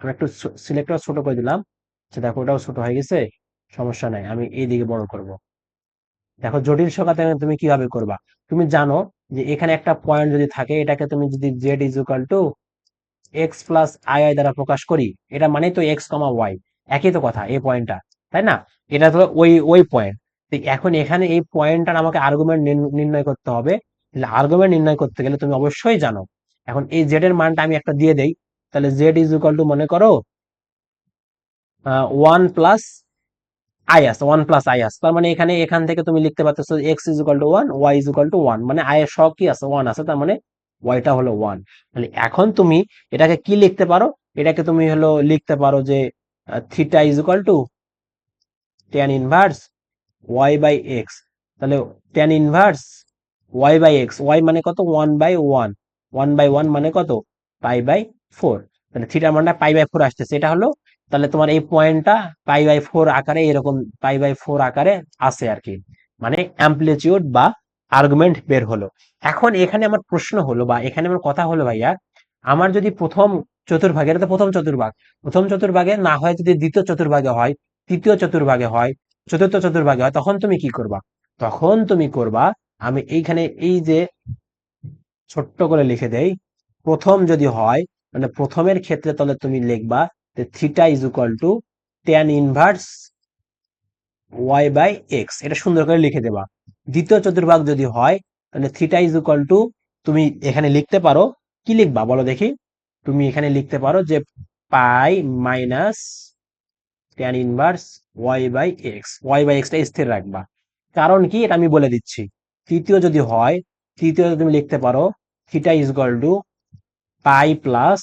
আমি একটু সিলেক্ট করে ছোট করে দিলাম। আচ্ছা দেখো ওটাও ছোট হয়ে গেছে, সমস্যা নাই, আমি এইদিকে বড় করব। দেখো জটিল সংখ্যা থেকে তুমি কিভাবে করবা, তুমি জানো যে এখানে একটা পয়েন্ট যদি থাকে, এটাকে তুমি যদি Z is equal to x plus I Y দ্বারা প্রকাশ করি, এটা মানে তো এক্স কমা ওয়াই, একই তো কথা এই পয়েন্টটা, তাই না? এটা তো ওই ওই পয়েন্ট। এখন এখানে এই পয়েন্টটার আমাকে আর্গুমেন্ট নির্ণয় করতে হবে। আর্গুমেন্ট নির্ণয় করতে গেলে তুমি অবশ্যই জানো, এখন এই জেড এর মানটা আমি একটা দিয়ে দেই। তাহলে জেড ইজ ইকুয়াল টু মনে করো 1 প্লাস আই আছে, 1 প্লাস আই আছে, তার মানে এখানে এখান থেকে তুমি লিখতে পারতেছো X is equal to 1, Y is equal to 1, মানে আই এর সব কি আছে, 1 আছে, তার মানে ওয়াইটা হলো 1। তাহলে এখন তুমি এটাকে কি লিখতে পারো, এটাকে তুমি হলো লিখতে পারো যে theta is equal to tan inverse Y by X. তাহলে tan inverse Y by X, Y মানে কত, 1/1, 1/1 মানে কত, পাই বাই 4। তাহলে থিটার মানটা পাই বাই 4 আসতেছে, এটা হলো, তাহলে তোমার এই পয়েন্টটা পাই বাই 4 আকারে, এরকম পাই বাই 4 আকারে আছে আর কি, মানে অ্যাম্পলিটিউড বা আর্গুমেন্ট বের হলো। এখন এখানে আমার প্রশ্ন হলো বা এখানে আমার কথা হলো ভাইয়া, আমার যদি প্রথম চতুর্ভাগে, এটা তো প্রথম চতুর্ভাগ, প্রথম চতুর্ভাগে না হয় যদি দ্বিতীয় চতুর্ভাগে হয়, তৃতীয় চতুর্ভাগে হয়, চতুর্থ চতুর্ভাগে হয়, তখন তুমি কি করবা, তখন তুমি করবা, আমি এইখানে এই যে ছোট্ট করে লিখে দেই, প্রথম যদি হয়, মানে প্রথমের ক্ষেত্রে তাহলে তুমি লিখবা যে theta is equal to tan inverse Y by X, এটা সুন্দর করে লিখে দেবা। দ্বিতীয় চতুর্ভাগ যদি হয় তাহলে থিটা ইজ ইকুয়াল টু, তুমি এখানে লিখতে পারো, কি লিখবা বলো দেখি, তুমি এখানে লিখতে পারো যে pi minus tan inverse Y by এক্সটা স্থির রাখবা। কারণ কি এটা আমি বলে দিচ্ছি। তৃতীয় যদি হয়, তৃতীয় তুমি লিখতে পারো theta is equal to pi plus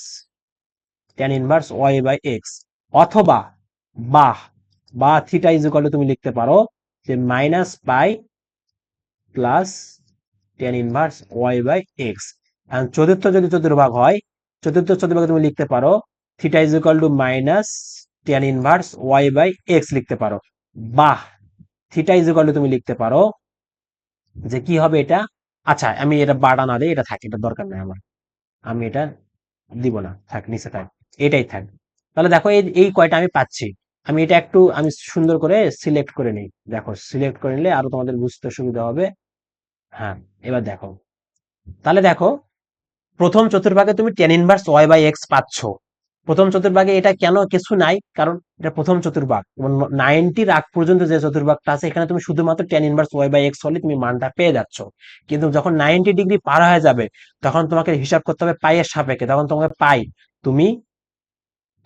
tan inverse Y by X, অথবা বা বা থিটা ইজ ইকুয়াল টু তুমি লিখতে পারো যে minus pi plus tan inverse Y by X. চতুর্থ যদি চতুর্ভাগ হয়, চতুর্থ চতুর্ভাগে তুমি লিখতে পারো theta is equal to minus tan inverse Y by X লিখতে পারো, বা থিটা ইজ ইকুয়াল টু তুমি লিখতে পারো যে কি হবে এটা, আচ্ছা আমি এটা বাড়া না দিই, এটা থাকে, এটা দরকার নেই আমার, আমি এটা দিব না, থাক নিচে থাক, এটাই থাক। তাহলে দেখো এই এই কয়টা আমি পাচ্ছি, আমি এটা একটু আমি সুন্দর করে সিলেক্ট করে নিই। দেখো সিলেক্ট করে নিলে আরো তোমাদের বুঝতে সুবিধা হবে। হ্যাঁ, এবার দেখো, তাহলে দেখো প্রথম চতুর্ভাগে তুমি tan inverse Y by X পাচ্ছ। প্রথম চতুর্ভাগে এটা কেন কিছু নাই, কারণ এটা প্রথম চতুর্ভাগ। 90 আগ পর্যন্ত যে চতুর্ভাগটা আছে এখানে তুমি শুধুমাত্র tan inverse Y by X হলে তুমি মানটা পেয়ে যাচ্ছ। কিন্তু যখন 90 ডিগ্রি পার হয়ে যাবে তখন তোমাকে হিসাব করতে হবে পাই এর সাপেক্ষে। তখন তোমাকে পাই, তুমি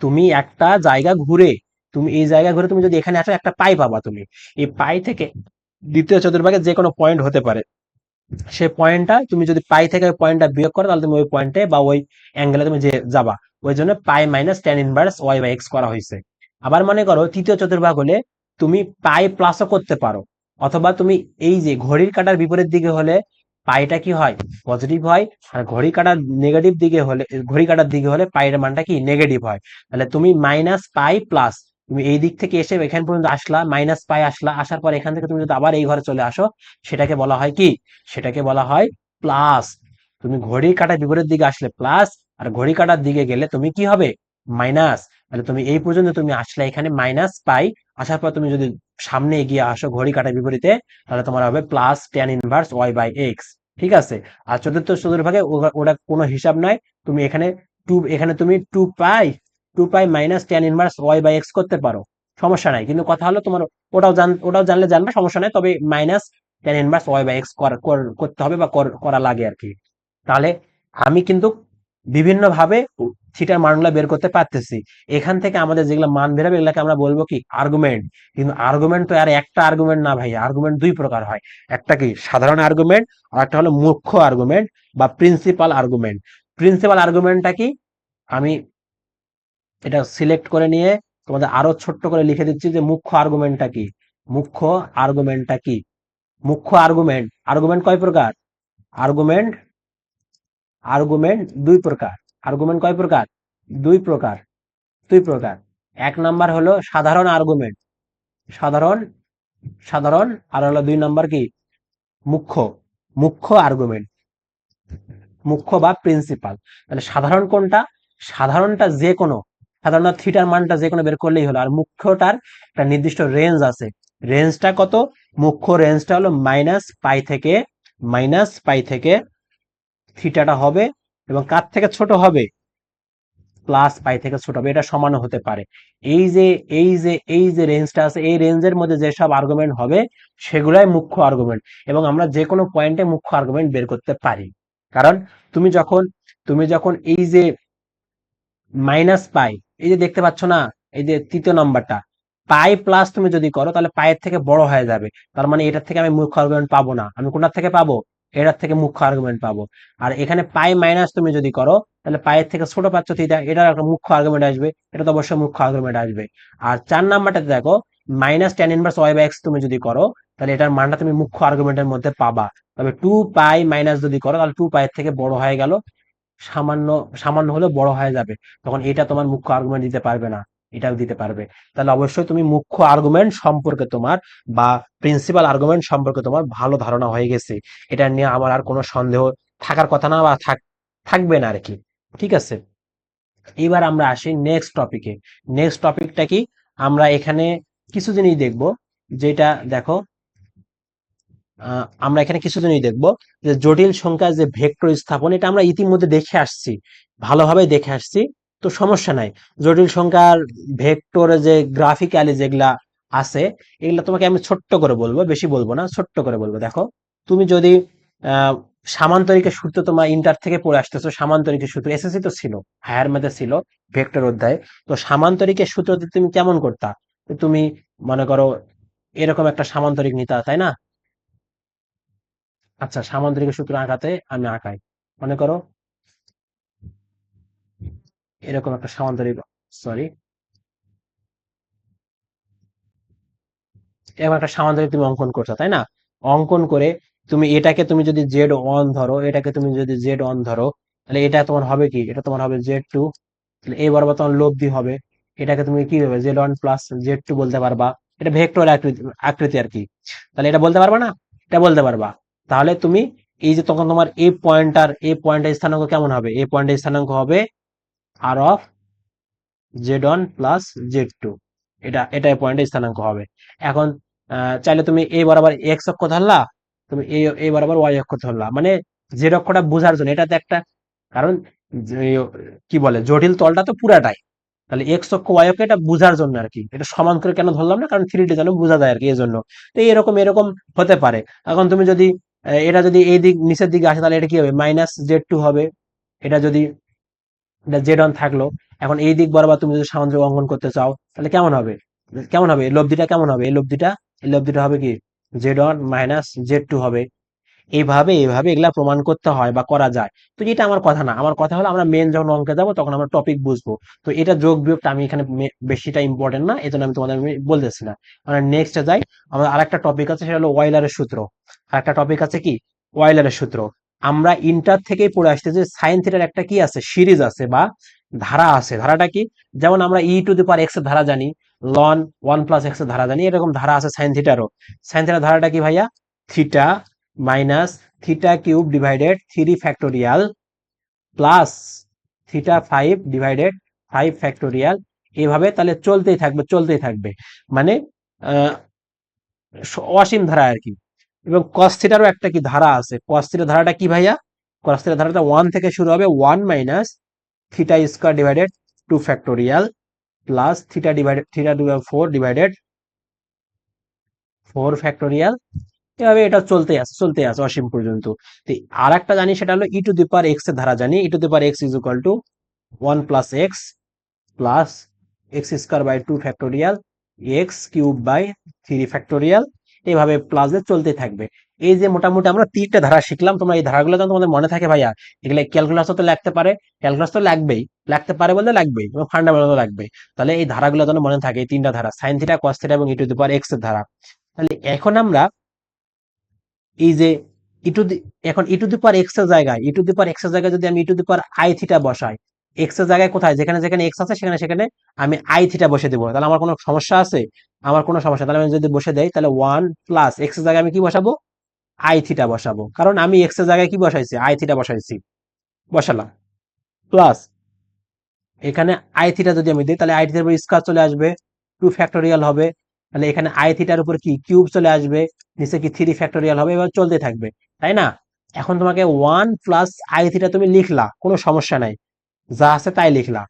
তুমি একটা জায়গা ঘুরে, তুমি এই জায়গা ঘুরে তুমি যদি এখানে আসো একটা পাই পাবা তুমি। এই পাই থেকে দ্বিতীয় চতুর্ভাগে যে কোনো পয়েন্ট হতে পারে, সে পয়েন্টটা তুমি যদি পাই থেকে ওই পয়েন্টটা বিয়োগ করো তাহলে তুমি ওই পয়েন্টে বা ওই অ্যাঙ্গেলে তুমি যে যাবা। ওই জন্য pi minus tan inverse Y by X করা হয়েছে। আবার মনে করো তৃতীয় চতুর্ভাগ হলে তুমি পাই প্লাসও করতে পারো, অথবা তুমি এই যে ঘড়ির কাঁটার বিপরীত দিকে হলে পাইটা কি হয়, পজিটিভ হয়। আর ঘড়ি কাঁটার নেগেটিভ দিকে হলে, ঘড়ি কাঁটার দিকে হলে পাইয়ের মানটা কি নেগেটিভ হয়। তাহলে তুমি মাইনাস পাই প্লাস, তুমি এই দিক থেকে এসে এখান পর্যন্ত আসলা, মাইনাস পাই আসলা, আসার পর এখান থেকে তুমি যদি আবার এই ঘরে চলে আসো, সেটাকে বলা হয় কি, সেটাকে বলা হয় প্লাস। তুমি ঘড়ির কাঁটার বিপরীত দিকে আসলে প্লাস, আর ঘড়ি কাঁটার দিকে গেলে তুমি কি হবে, মাইনাস। তাহলে তুমি এই পর্যন্ত তুমি আসলে এখানে মাইনাস পাই, আসার পর তুমি যদি সামনে এগিয়ে আসো ঘড়ি কাঁটার বিপরীতে, তাহলে তোমার হবে plus tan inverse Y by X. ঠিক আছে। আর চতুর্থ চতুর্ভাগে ওটা কোনো হিসাব নাই। তুমি এখানে এখানে তুমি two pi minus tan inverse Y by X করতে পারো, সমস্যা নাই। কিন্তু কথা হলো তোমার ওটাও জানলে জানবে, সমস্যা নাই। তবে minus tan inverse Y by X করতে হবে বা করা লাগে আর কি। তাহলে আমি কিন্তু বিভিন্ন ভাবে থিটার মানগুলো বের করতে পারতেছি। এখান থেকে আমাদের যেগুলো মান বের হবে এগুলাকে আমরা বলবো কি, আর্গুমেন্ট। কিন্তু আর্গুমেন্ট তো আর একটা আর্গুমেন্ট না ভাই, আর্গুমেন্ট দুই প্রকার হয়। একটা কি সাধারণ আর্গুমেন্ট, আর একটা হলো মুখ্য আর্গুমেন্ট বা প্রিন্সিপাল আর্গুমেন্ট। প্রিন্সিপাল আর্গুমেন্টটা কি, আমি এটা সিলেক্ট করে নিয়ে তোমাদের আরো ছোট্ট করে লিখে দিচ্ছি যে মুখ্য আর্গুমেন্টটা কি। মুখ্য আর্গুমেন্টটা কি, মুখ্য আর্গুমেন্ট, আর্গুমেন্ট কয় প্রকার, আর্গুমেন্ট আর্গুমেন্ট দুই প্রকার। আর্গুমেন্ট কয় প্রকার, দুই প্রকার, দুই প্রকার। এক নাম্বার হলো সাধারণ আর্গুমেন্ট, সাধারণ সাধারণ আর হলো দুই নাম্বার কি, মুখ্য, মুখ্য আর্গুমেন্ট, মুখ্য বা প্রিন্সিপাল। তাহলে সাধারণ কোনটা, সাধারণটা যে কোনো, সাধারণত থিটার মানটা যে কোনো বের করলেই হলো। আর মুখ্যটার একটা নির্দিষ্ট রেঞ্জ আছে। রেঞ্জটা কত, মুখ্য রেঞ্জটা হলো মাইনাস পাই থেকে থিটাটা হবে, এবং কার থেকে ছোট হবে, প্লাস পাই থেকে ছোট হবে। এটা সমানও হতে পারে। এই যে এই যে রেঞ্জটা আছে, এই রেঞ্জের মধ্যে যেসব আর্গুমেন্ট হবে সেগুলাই মুখ্য আর্গুমেন্ট। এবং আমরা যে কোনো পয়েন্টে মুখ্য আর্গুমেন্ট বের করতে পারি। কারণ তুমি যখন এই যে মাইনাস পাই, এই যে দেখতে পাচ্ছ না, এই যে তৃতীয় নাম্বারটা, পাই প্লাস তুমি যদি করো তাহলে পায়ের থেকে বড় হয়ে যাবে। তার মানে এটার থেকে আমি মুখ্য আর্গুমেন্ট পাবো না। আমি কোনটার থেকে পাবো, এটার থেকে মুখ্য আর্গুমেন্ট পাবো। আর এখানে পাই মাইনাস তুমি যদি করো তাহলে পায়ের থেকে ছোট পাচ্ছ থিটা, এটার একটা মুখ্য আর্গুমেন্ট আসবে, এটা তো অবশ্যই মুখ্য আর্গুমেন্ট আসবে। আর চার নাম্বারটাতে দেখো minus tan inverse Y by X তুমি যদি করো, তাহলে এটার মানটা তুমি মুখ্য আর্গুমেন্টের মধ্যে পাবা। তবে টু পাই মাইনাস যদি করো তাহলে টু পায়ের থেকে বড় হয়ে গেল, সামান্য সামান্য হলে বড় হয়ে যাবে, তখন এটা তোমার মুখ্য আর্গুমেন্ট দিতে পারবে না, এটাও দিতে পারবে। তাহলে অবশ্যই তুমি মুখ্য আর্গুমেন্ট সম্পর্কে তোমার বা প্রিন্সিপাল আর্গুমেন্ট সম্পর্কে তোমার ভালো ধারণা হয়ে গেছে। এটা নিয়ে আমার আর কোনো সন্দেহ থাকার কথা না, বা থাকবে না আর কি। ঠিক আছে। এবার আমরা আসি নেক্সট টপিকে। নেক্সট টপিকটা কি, আমরা এখানে কিছু জিনিস দেখব, যেটা দেখো আমরা এখানে কিছু জিনিস দেখবো, যে জটিল সংখ্যার যে ভেক্টর স্থাপন, এটা আমরা ইতিমধ্যে দেখে আসছি, ভালোভাবে দেখে আসছি। তো সমস্যা নাই। জটিল সংখ্যার ভেক্টর যে গ্রাফিক্যালি যেগুলা আছে, এগুলা তোমাকে আমি ছোট্ট করে বলবো, বেশি বলবো না, ছোট্ট করে বলবো। দেখো তুমি যদি আহ সামান্তরিকের সূত্র তোমার ইন্টার থেকে পড়ে আসতেছো, সামান্তরিকের সূত্র এসএসসি তো ছিল, হায়ার ম্যাথে ছিল ভেক্টর অধ্যায়। তো সামান্তরিকের সূত্র তুমি কেমন করতা, তো তুমি মনে করো এরকম একটা সামান্তরিক নিতা, তাই না। আচ্ছা, সামান্তরিকের সূত্র আঁকাতে আমি আঁকাই। মনে করো এরকম একটা সামান্তরিক, সরি, এরকম একটা সামান্তরিক তুমি অঙ্কন করছো, তাই না। অঙ্কন করে তুমি এটাকে তুমি যদি জেড ওয়ান ধরো, এটাকে তুমি যদি জেড ওয়ান ধরো, তাহলে এটা তোমার হবে কি, এটা তোমার হবে জেড টু। তাহলে এই বরাবর তোমার লব্ধি হবে, এটাকে তুমি কি হবে, Z one plus Z two বলতে পারবা। এটা ভেক্টর আকৃতি আকৃতি আর কি। তাহলে এটা বলতে পারবা না, এটা বলতে পারবা। তাহলে তুমি এই যে তখন তোমার এই পয়েন্টের স্থানাঙ্ক কেমন হবে, এই পয়েন্টের স্থানাঙ্ক হবে R of Z one plus Z two. এটা পয়েন্টে স্থানাঙ্ক হবে। এখন চাইলে তুমি এই বরাবর এক্স অক্ষ ধরলা, তুমি এই বরাবর ওয়াই অক্ষ ধরলা, মানে জেড অক্ষটা বোঝার জন্য, এটাতে একটা কারণ কি বলে জটিল তলটা তো পুরাটাই, তাহলে এক্স অক্ষ ওয়াই অক্ষ এটা বোঝার জন্য আর কি, এটা সমান করে কেন ধরলাম না, কারণ থ্রি ডি যেন বোঝা যায় আর কি, এই জন্য। তো এরকম এরকম হতে পারে। এখন তুমি যদি এটা যদি এই দিক নিচের দিকে আসে, তাহলে এটা কি হবে, -z2 হবে। এটা যদি এটা জেড অন থাকলো, এখন এই দিক বরাবর তুমি যদি সামঞ্জস্য অঙ্কন করতে চাও, তাহলে কেমন হবে, কেমন হবে এই লব্ধিটা, কেমন হবে এই লব্ধিটা হবে কি z1 - z2 হবে। এইভাবে এগুলা প্রমাণ করতে হয় বা করা যায়। তো এটা আমার কথা না, আমার কথা হলো আমরা মেন যখন অঙ্কে যাবো তখন আমরা টপিক বুঝবো। তো এটা যোগ বিয়োগটা আমি এখানে বেশিটা ইম্পর্টেন্ট না, এই জন্য আমি তোমাদের আমি বলতেছি না। আমরা নেক্সটে যাই। আমরা আরেকটা টপিক আছে, সেটা হলো ওয়াইলারের সূত্র। আরেকটা টপিক আছে কি, ওয়াইলারের সূত্র। আমরা ইন্টার থেকেই পড়ে আসতে যে সাইন থিটার একটা কি আছে, সিরিজ আছে বা ধারা আছে। ধারাটা কি, যেমন আমরা e two the power x এর ধারা জানি, লন 1 + x এর ধারা জানি, এরকম ধারা আছে সাইন থিটারও। সাইন থিটার ধারাটা কি ভাইয়া, theta minus theta cube divided 3 factorial plus theta 5 divided 5 factorial. এভাবে তাহলে চলতেই থাকবে চলতেই থাকবে, মানে আহ, অসীম ধারা আর কি। এবং কস থিটারও একটা কি ধারা আছে, কস থিটার ধারাটা কি ভাইয়া, কস থিটার ধারাটা 1 থেকে শুরু হবে, 1 - theta square divided 2 factorial plus theta divided 4 factorial. এভাবে এটা চলতে আছে অসীম পর্যন্ত। তো আর একটা জানি, সেটা হলো e two the power x এর ধারা জানি, e two the power x = 1 + x plus x² / 2 factorial x³ / 3 factorial. এইভাবে প্লাস দিয়ে চলতে থাকবে। এই যে মোটামুটি আমরা 3টে ধারা শিখলাম, তোমরা এই ধারাগুলো যেন তোমাদের মনে থাকে ভাইয়া। এগুলো ক্যালকুলাস তো লাগতে পারে, ক্যালকুলাস তো লাগবেই, লাগতে পারে বলতে লাগবেই, এবং ফান্ডামেন্টাল লাগবে। তাহলে এই ধারাগুলো যেন মনে থাকে, এই 3টা ধারা, সাইন থিটা, কস থিটা এবং e two the power x এর ধারা। তাহলে এখন আমরা এই যে ই টু দি এখন E to the power x এর জায়গায় যদি আমি E to the power I theta বসাই, এক্স এর জায়গায় কোথায়, যেখানে যেখানে এক্স আছে সেখানে সেখানে আমি আই থিটা বসে দেবো, তাহলে আমার কোনো সমস্যা আছে, আমার কোনো সমস্যা, তাহলে আমি যদি বসে দেই, তাহলে 1 + এক্স এর জায়গায় আমি কি বসাবো, আই থিটা বসাবো, কারণ আমি এক্স এর জায়গায় কি বসাইছি, আই থিটা বসাইছি, বসালাম। প্লাস এখানে আই থিটা যদি আমি দিই, তাহলে আই থিটার উপর স্কয়ার চলে আসবে, 2 ফ্যাক্টোরিয়াল হবে। তাহলে এখানে আই থিটার উপর কি কিউব চলে আসবে, নিচে কি 3 ফ্যাক্টোরিয়াল হবে, এবার চলতে থাকবে, তাই না? এখন তোমাকে 1 + আই থিটা তুমি লিখলা, কোনো সমস্যা নাই, যা আছে তাই লিখলা।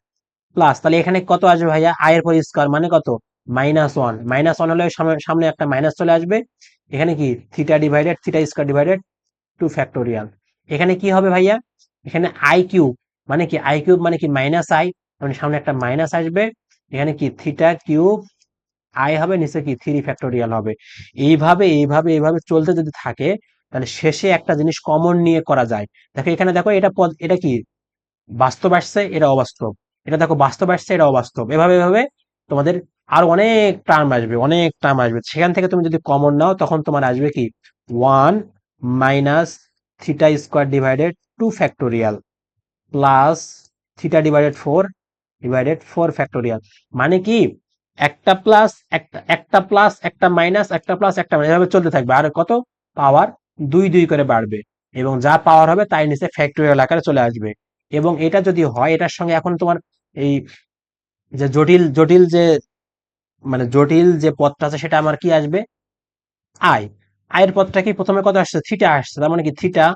প্লাস তাহলে এখানে কত আসবে ভাইয়া, আই এর পর স্কয়ার মানে কত, -1, -1 হলে সামনে একটা মাইনাস চলে আসবে। এখানে কি থিটা/2 ফ্যাক্টোরিয়াল। এখানে কি হবে ভাইয়া, এখানে আই কিউব মানে কি -i, মানে সামনে একটা মাইনাস আসবে। এখানে কি থিটা কিউব হবে, নিচে কি 3 ফ্যাক্টোরিয়াল হবে। এইভাবে চলতে যদি থাকে, তাহলে শেষে একটা জিনিস কমন নিয়ে করা যায়। দেখো এখানে, দেখো এটা কি বাস্তব আসছে, এটা অবাস্তব, এটা দেখো বাস্তব আসছে, এটা অবাস্তব, এভাবে তোমাদের আর অনেক টার্ম আসবে, সেখান থেকে তুমি যদি কমন নাও, তখন তোমার আসবে কি 1 - theta square divided 2 factorial plus theta মানে কি, একটা মাইনাস, একটা প্লাস, একটা মাইনাস, এভাবে চলতে থাকবে, আর কত পাওয়ার, দুই দুই করে বাড়বে, এবং যা পাওয়ার হবে তাই নিচে ফ্যাক্টোরিয়াল আকারে চলে আসবে। এবং এটা যদি হয়, এটার সঙ্গে এখন তোমার এই যে জটিল যে পদটা আছে, সেটা আমার কি আসবে, আই। আয়ের পদটা কি, প্রথমে কত আসছে, থিটা আসছে, তার মানে কি theta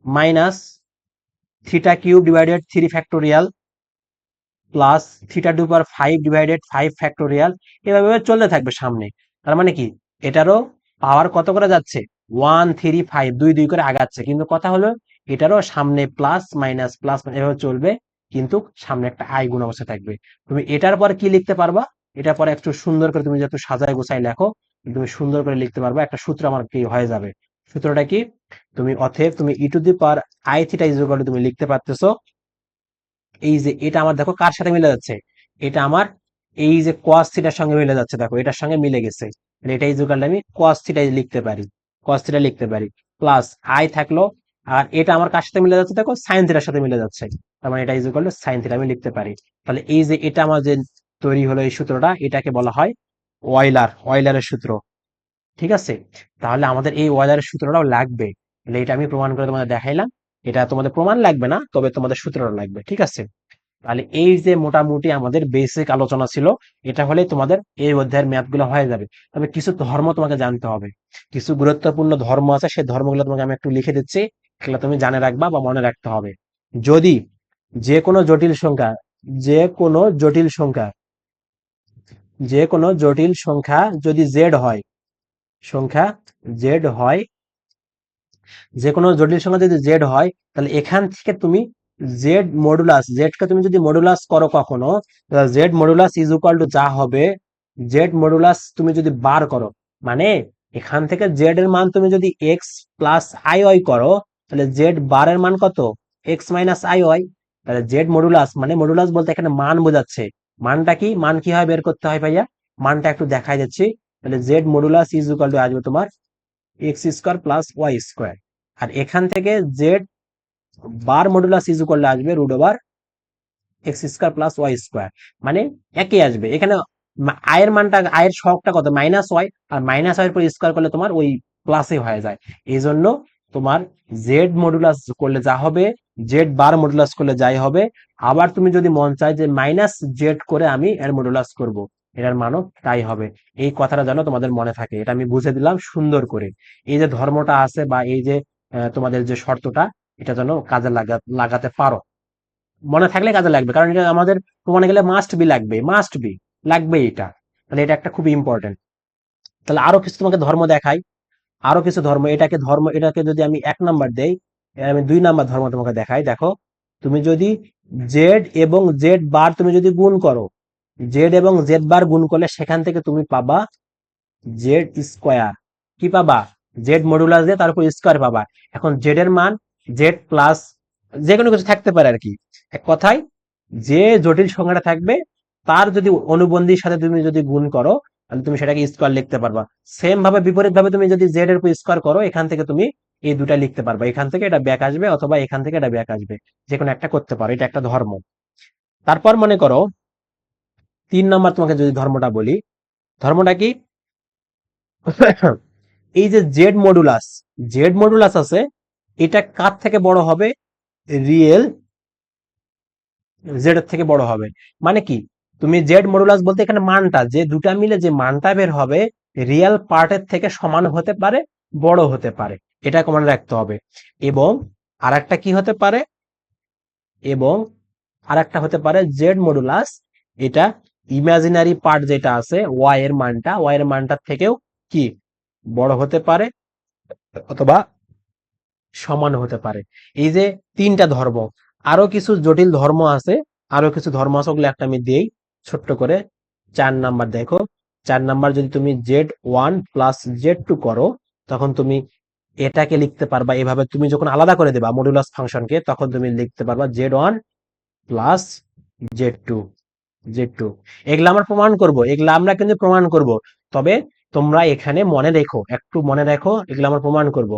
minus theta cube factorial plus theta to power 5/5 factorial. এভাবে চলতে থাকবে সামনে। তার মানে কি, এটারও পাওয়ার কত করে যাচ্ছে, 1 3 5, দুই দুই করে আগাচ্ছে, কিন্তু কথা হলো এটারও সামনে প্লাস মাইনাস প্লাস এভাবে চলবে, কিন্তু সামনে একটা আই গুণ অবস্থা থাকবে। তুমি এটার পর কি লিখতে পারবা, এটার পরে একটু সুন্দর করে তুমি যত সাজায় গোছায় লেখো, তুমি সুন্দর করে লিখতে পারবা, একটা সূত্র আমার কি হয়ে যাবে। সূত্রটা কি, তুমি e two the power I theta তুমি লিখতে পারতেছো, এই যে এটা আমার দেখো কার সাথে মিলে যাচ্ছে, এটা আমার এই যে cos থিটার সঙ্গে মিলে যাচ্ছে, দেখো এটার সঙ্গে মিলে গেছে, তাহলে এটা ইকুয়াল আমি cos থিটা লিখতে পারি প্লাস আই থাকলো। আর এটা আমার কার সাথে মিলে যাচ্ছে, দেখো সাইন থিটার সাথে মিলে যাচ্ছে, তার মানে এটা ইকুয়াল সাইন থিটা আমি লিখতে পারি। তাহলে এই যে এটা আমার যে তৈরি হলো এই সূত্রটা, এটাকে বলা হয় ওয়লারের সূত্র। ঠিক আছে, তাহলে আমাদের এই ওয়লারের সূত্রটাও লাগবে, তাহলে এটা আমি প্রমাণ করে তোমাদের দেখাইলাম। এটা তোমাদের প্রমাণ লাগবে না, তবে তোমাদের সূত্রটা লাগবে, ঠিক আছে। তাহলে এই যে মোটামুটি আমাদের বেসিক আলোচনা ছিল, এটা হলে তোমাদের এই অধ্যায়ের ম্যাথ গুলো হয়ে যাবে। তবে কিছু ধর্ম তোমাকে জানতে হবে, কিছু গুরুত্বপূর্ণ ধর্ম আছে, সেই ধর্মগুলো তোমাকে আমি একটু লিখে দিচ্ছি, এগুলো তুমি জানে রাখবা বা মনে রাখতে হবে। যদি যে কোনো জটিল সংখ্যা, যে কোনো জটিল সংখ্যা, যে কোনো জটিল সংখ্যা যদি জেড হয়, সংখ্যা জেড হয়, যে কোনো জটিল সংখ্যা যদি জেড হয়, তাহলে এখান থেকে তুমি জেড মডুলাস, জেড কে তুমি যদি মডুলাস করো কখনো, Z modulus is equal two যা হবে, জেড মডুলাস তুমি যদি বার করো, মানে এখান থেকে জেড এর মান তুমি যদি এক্স প্লাস আই ওয়াই করো, তাহলে জেড বার এর মান কত, এক্স মাইনাস আই ওয়াই। তাহলে জেড মডুলাস মানে মডুলাস বলতে এখানে মান বোঝাচ্ছে। মানটা কি, মান কি হয় বের করতে হয় ভাইয়া, মানটা একটু দেখাই যাচ্ছি। তাহলে Z modulus is equal to আসবে তোমার X square plus Y square. আর এখান থেকে Z bar modulus is equal to আসবে root over X square plus Y square, মানে একই আসবে। এখানে আয়ের মানটা, আয়ের সহগটা কত, মাইনাস ওয়াই, আর মাইনাস ওয়াই এর পর স্কোয়ার করলে তোমার ওই প্লাসে হয়ে যায়। এই জন্য তোমার জেড মডুলাস করলে যা হবে, জেড বার মডুলাস করলে যাই হবে। আবার তুমি যদি মন চায় যে মাইনাস জেড করে আমি এর মডুলাস করব, এটার মানও তাই হবে। এই কথাটা যেন তোমাদের মনে থাকে, এটা আমি বুঝে দিলাম সুন্দর করে। এই যে ধর্মটা আছে বা এই যে তোমাদের যে শর্তটা, এটা যেন কাজে লাগাতে পারো, মনে থাকলে কাজে লাগবে, কারণ এটা আমাদের প্রমাণে গেলে মাস্ট বি লাগবে, মাস্ট বি লাগবে এটা। তাহলে এটা একটা খুবই ইম্পর্টেন্ট। তাহলে আরো কিছু তোমাকে ধর্ম দেখাই, আরো কিছু ধর্ম, এটাকে ধর্ম, এটাকে যদি আমি 1 নাম্বার দেই, আমি 2 নাম্বার ধর্ম তোমাকে দেখাই। দেখো, তুমি যদি জেড এবং জেড বার তুমি যদি গুণ করো, জেড এবং জেড বার গুণ করলে সেখান থেকে তুমি পাবা জেড স্কোয়ার। কি পাবা, জেড মডুলাস দিয়ে তারপর স্কোয়ার পাবা। এখন জেড এর মান জেড প্লাস যে কোনো কিছু থাকতে পারে আর কি। এক কথায় যে জটিল সংখ্যাটা থাকবে তার যদি অনুবন্ধীর সাথে তুমি যদি গুণ করো, তাহলে তুমি সেটাকে স্কোয়ার লিখতে পারবা। সেম ভাবে বিপরীত ভাবে তুমি যদি জেড এর উপর স্কোয়ার করো, এখান থেকে তুমি এই দুটা লিখতে পারবা, এখান থেকে এটা ব্যাক আসবে অথবা এখান থেকে এটা ব্যাক আসবে, যে কোনো একটা করতে পারো, এটা একটা ধর্ম। তারপর মনে করো 3 নাম্বার তোমাকে যদি ধর্মটা বলি, ধর্মটা কি, এই যে জেড মডুলাস, জেড মডুলাস আছে, এটা কার থেকে বড় হবে, রিয়েল জেড এর থেকে বড় হবে। মানে কি, তুমি জেড মডুলাস বলতে এখানে মানটা, যে দুটা মিলে যে মানটা বের হবে, রিয়েল পার্টের থেকে সমান হতে পারে, বড় হতে পারে, এটা মনে রাখতে হবে। এবং আরেকটা কি হতে পারে, এবং আরেকটা হতে পারে জেড মডুলাস, এটা ইমাজিনারি পার্ট যেটা আছে ওয়াই এর মানটা, ওয়াই এর মানটার থেকেও কি বড় হতে পারে অথবা সমান হতে পারে। এই যে 3টা ধর্ম। আরো কিছু জটিল ধর্ম আছে, আরো কিছু ধর্ম আছে, ওগুলো একটা আমি দিই ছোট্ট করে। 4 নাম্বার দেখো, 4 নাম্বার যদি তুমি Z1 প্লাস Z2 করো, তখন তুমি এটাকে লিখতে পারবা এভাবে। তুমি যখন আলাদা করে দেবা মডুলাস ফাংশনকে, তখন তুমি লিখতে পারবা Z1 প্লাস Z2, Z2। এগুলা আমরা প্রমাণ করব, এগুলা আমরা কিন্তু প্রমাণ করব। তবে তোমরা এখানে মনে রেখো, একটু মনে রেখো, এগুলা আমরা প্রমাণ করব।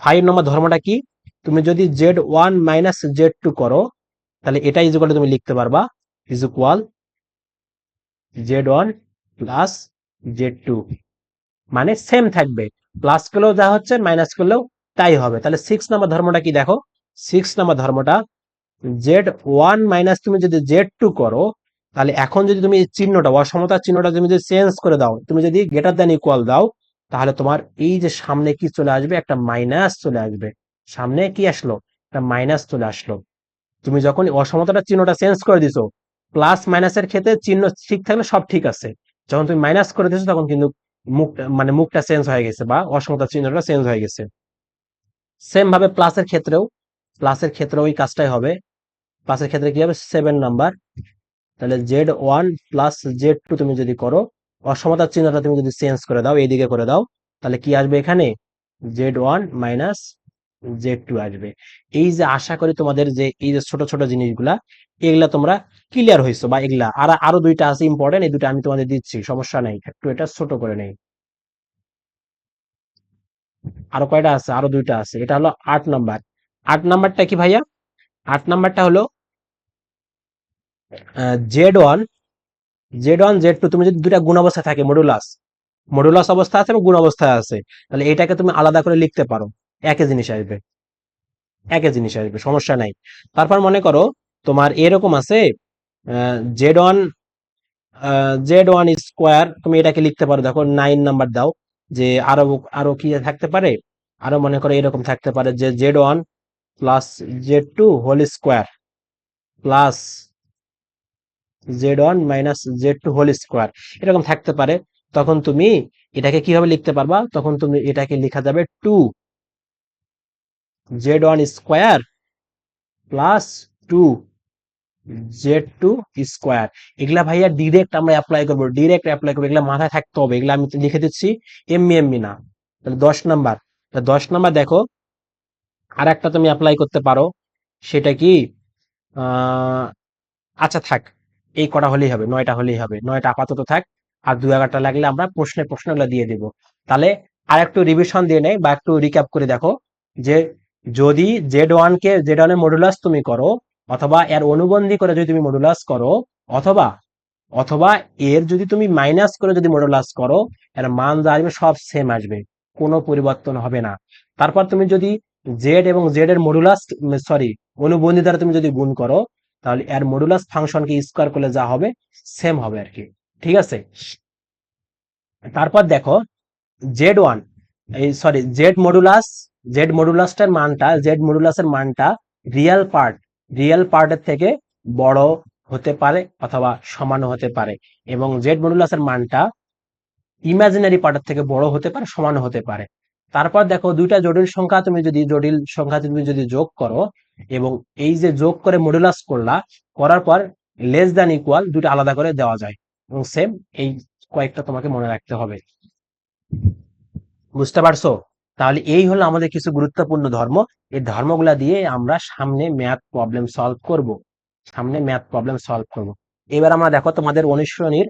5 নম্বর ধর্মটা কি, তুমি যদি Z1 মাইনাস Z2 করো, তাহলে এটা ইজ ইকুয়াল তুমি লিখতে পারবা is equal Z1 plus Z2, মানে সেম থাকবে, প্লাস করলেও যা হচ্ছে মাইনাস করলেও তাই হবে। তাহলে 6 নম্বর ধর্মটা কি দেখো, 6 নম্বর ধর্মটা Z1 মাইনাস তুমি যদি Z2 করো, তাহলে এখন যদি তুমি এই চিহ্নটা, অসমতার চিহ্নটা তুমি যদি চেঞ্জ করে দাও, তুমি যদি গ্রেটার দ্যান ইকুয়াল দাও, তাহলে তোমার এই যে সামনে কি চলে আসবে, একটা মাইনাস চলে আসবে। সামনে কি আসলো, একটা মাইনাস চলে আসলো। তুমি যখন অসমতাটা চিহ্নটা চেঞ্জ করে দিছো, প্লাস মাইনাসের ক্ষেত্রে চিহ্ন ঠিক থাকলে সব ঠিক আছে, যখন তুমি মাইনাস করে দিছো তখন কিন্তু মুখটা, মানে মুখটা চেঞ্জ হয়ে গেছে বা অসমতার চিহ্নটা চেঞ্জ হয়ে গেছে। সেম ভাবে প্লাসের ক্ষেত্রেও, প্লাসের ক্ষেত্রেও ওই কাজটাই হবে। প্লাসের ক্ষেত্রে কি হবে, 7 নাম্বার, তাহলে Z1 প্লাস Z2 তুমি যদি করো, অসমতার চিহ্নটা তুমি যদি চেঞ্জ করে দাও, এইদিকে করে দাও, তাহলে কি আসবে এখানে, Z1 মাইনাস Z2 আসবে। এই যে আশা করি তোমাদের যে এই যে ছোট ছোট জিনিসগুলা, এগুলা তোমরা ক্লিয়ার হয়েছো, বা এগুলা আর আরো 2টা আছে ইম্পর্টেন্ট, এই 2টা আমি তোমাদের দিচ্ছি, সমস্যা নাই, একটু এটা ছোট করে নেই। আরো কয়টা আছে, আরো 2টা আছে, এটা হলো 8 নাম্বার। 8 নাম্বারটা কি ভাইয়া, 8 নাম্বারটা হলো Z1, Z1 Z2 তুমি যদি 2টা গুণ অবস্থা থাকে, মডুলাস, মডুলাস অবস্থা আছে এবং গুণ অবস্থায় আছে, তাহলে এটাকে তুমি আলাদা করে লিখতে পারো, একই জিনিস আসবে, একই জিনিস আসবে, সমস্যা নাই। তারপর মনে করো তোমার এরকম আছে জেড ওয়ান Z1 স্কোয়ার, তুমি এটাকে লিখতে পারো, দেখো 9 নাম্বার দাও, যে আরো আরো কি থাকতে পারে, আরো মনে করো এরকম থাকতে পারে যে Z1 + Z2 whole square plus Z1 - Z2 whole square, এরকম থাকতে পারে। তখন তুমি এটাকে কিভাবে লিখতে পারবা, তখন তুমি এটাকে লেখা যাবে 2Z1 square plus 2Z2 square. এগুলা ভাইয়া ডিরেক্ট আমরা অ্যাপ্লাই করবো, ডিরেক্ট অ্যাপ্লাই করবো, এগুলা মাথায় থাকতে হবে, এগুলা আমি লিখে দিচ্ছি এমনি এমনি না। তাহলে 10 নাম্বার, 10 নাম্বার দেখো, আর একটা তুমি অ্যাপ্লাই করতে পারো, সেটা কি, আহ আচ্ছা থাক, এই কটা হলেই হবে, 9টা হলেই হবে, 9টা আপাতত থাক, আর 2-11টা লাগলে আমরা প্রশ্নে প্রশ্নগুলো দিয়ে দিব। তাহলে আর একটু রিভিশন দিয়ে নেই বা একটু রিক্যাপ করে দেখো, যে যদি জেড ওয়ানের মডুলাস তুমি করো, অথবা এর অনুবন্ধী করে যদি তুমি মডুলাস করো, অথবা অথবা এর যদি তুমি মাইনাস করে যদি মডুলাস করো, এর মান যা আসবে সব সেম আসবে, কোনো পরিবর্তন হবে না। তারপর তুমি যদি জেড এবং জেড এর মডুলাস, সরি, অনুবন্ধী দ্বারা তুমি যদি গুণ করো, তাহলে এর মডুলাস ফাংশনকে স্কোয়ার করলে যা হবে সেম হবে আর কি। ঠিক আছে, তারপর দেখো জেড ওয়ান, এই সরি জেড মডুলাসের মানটা রিয়েল পার্টের থেকে বড় হতে পারে অথবা সমানও হতে পারে, এবং জেড মডুলাসের মানটা ইমাজিনারি পার্টের থেকে বড় হতে পারে, সমানও হতে পারে। তারপর দেখো দুইটা জটিল সংখ্যা তুমি যদি যোগ করো, এবং এই যে যোগ করে মডুলাস করলা, করার পর লেস দ্যান ইকুয়াল দুটো আলাদা করে দেওয়া যায়, এবং সেম এই কয়েকটা তোমাকে মনে রাখতে হবে। বুঝতে পারছো? তাহলে এই হলো আমাদের কিছু গুরুত্বপূর্ণ ধর্ম। এই ধর্মগুলা দিয়ে আমরা সামনে ম্যাথ প্রবলেম সলভ করব। এবার আমরা দেখো তোমাদের অনুশীলনীর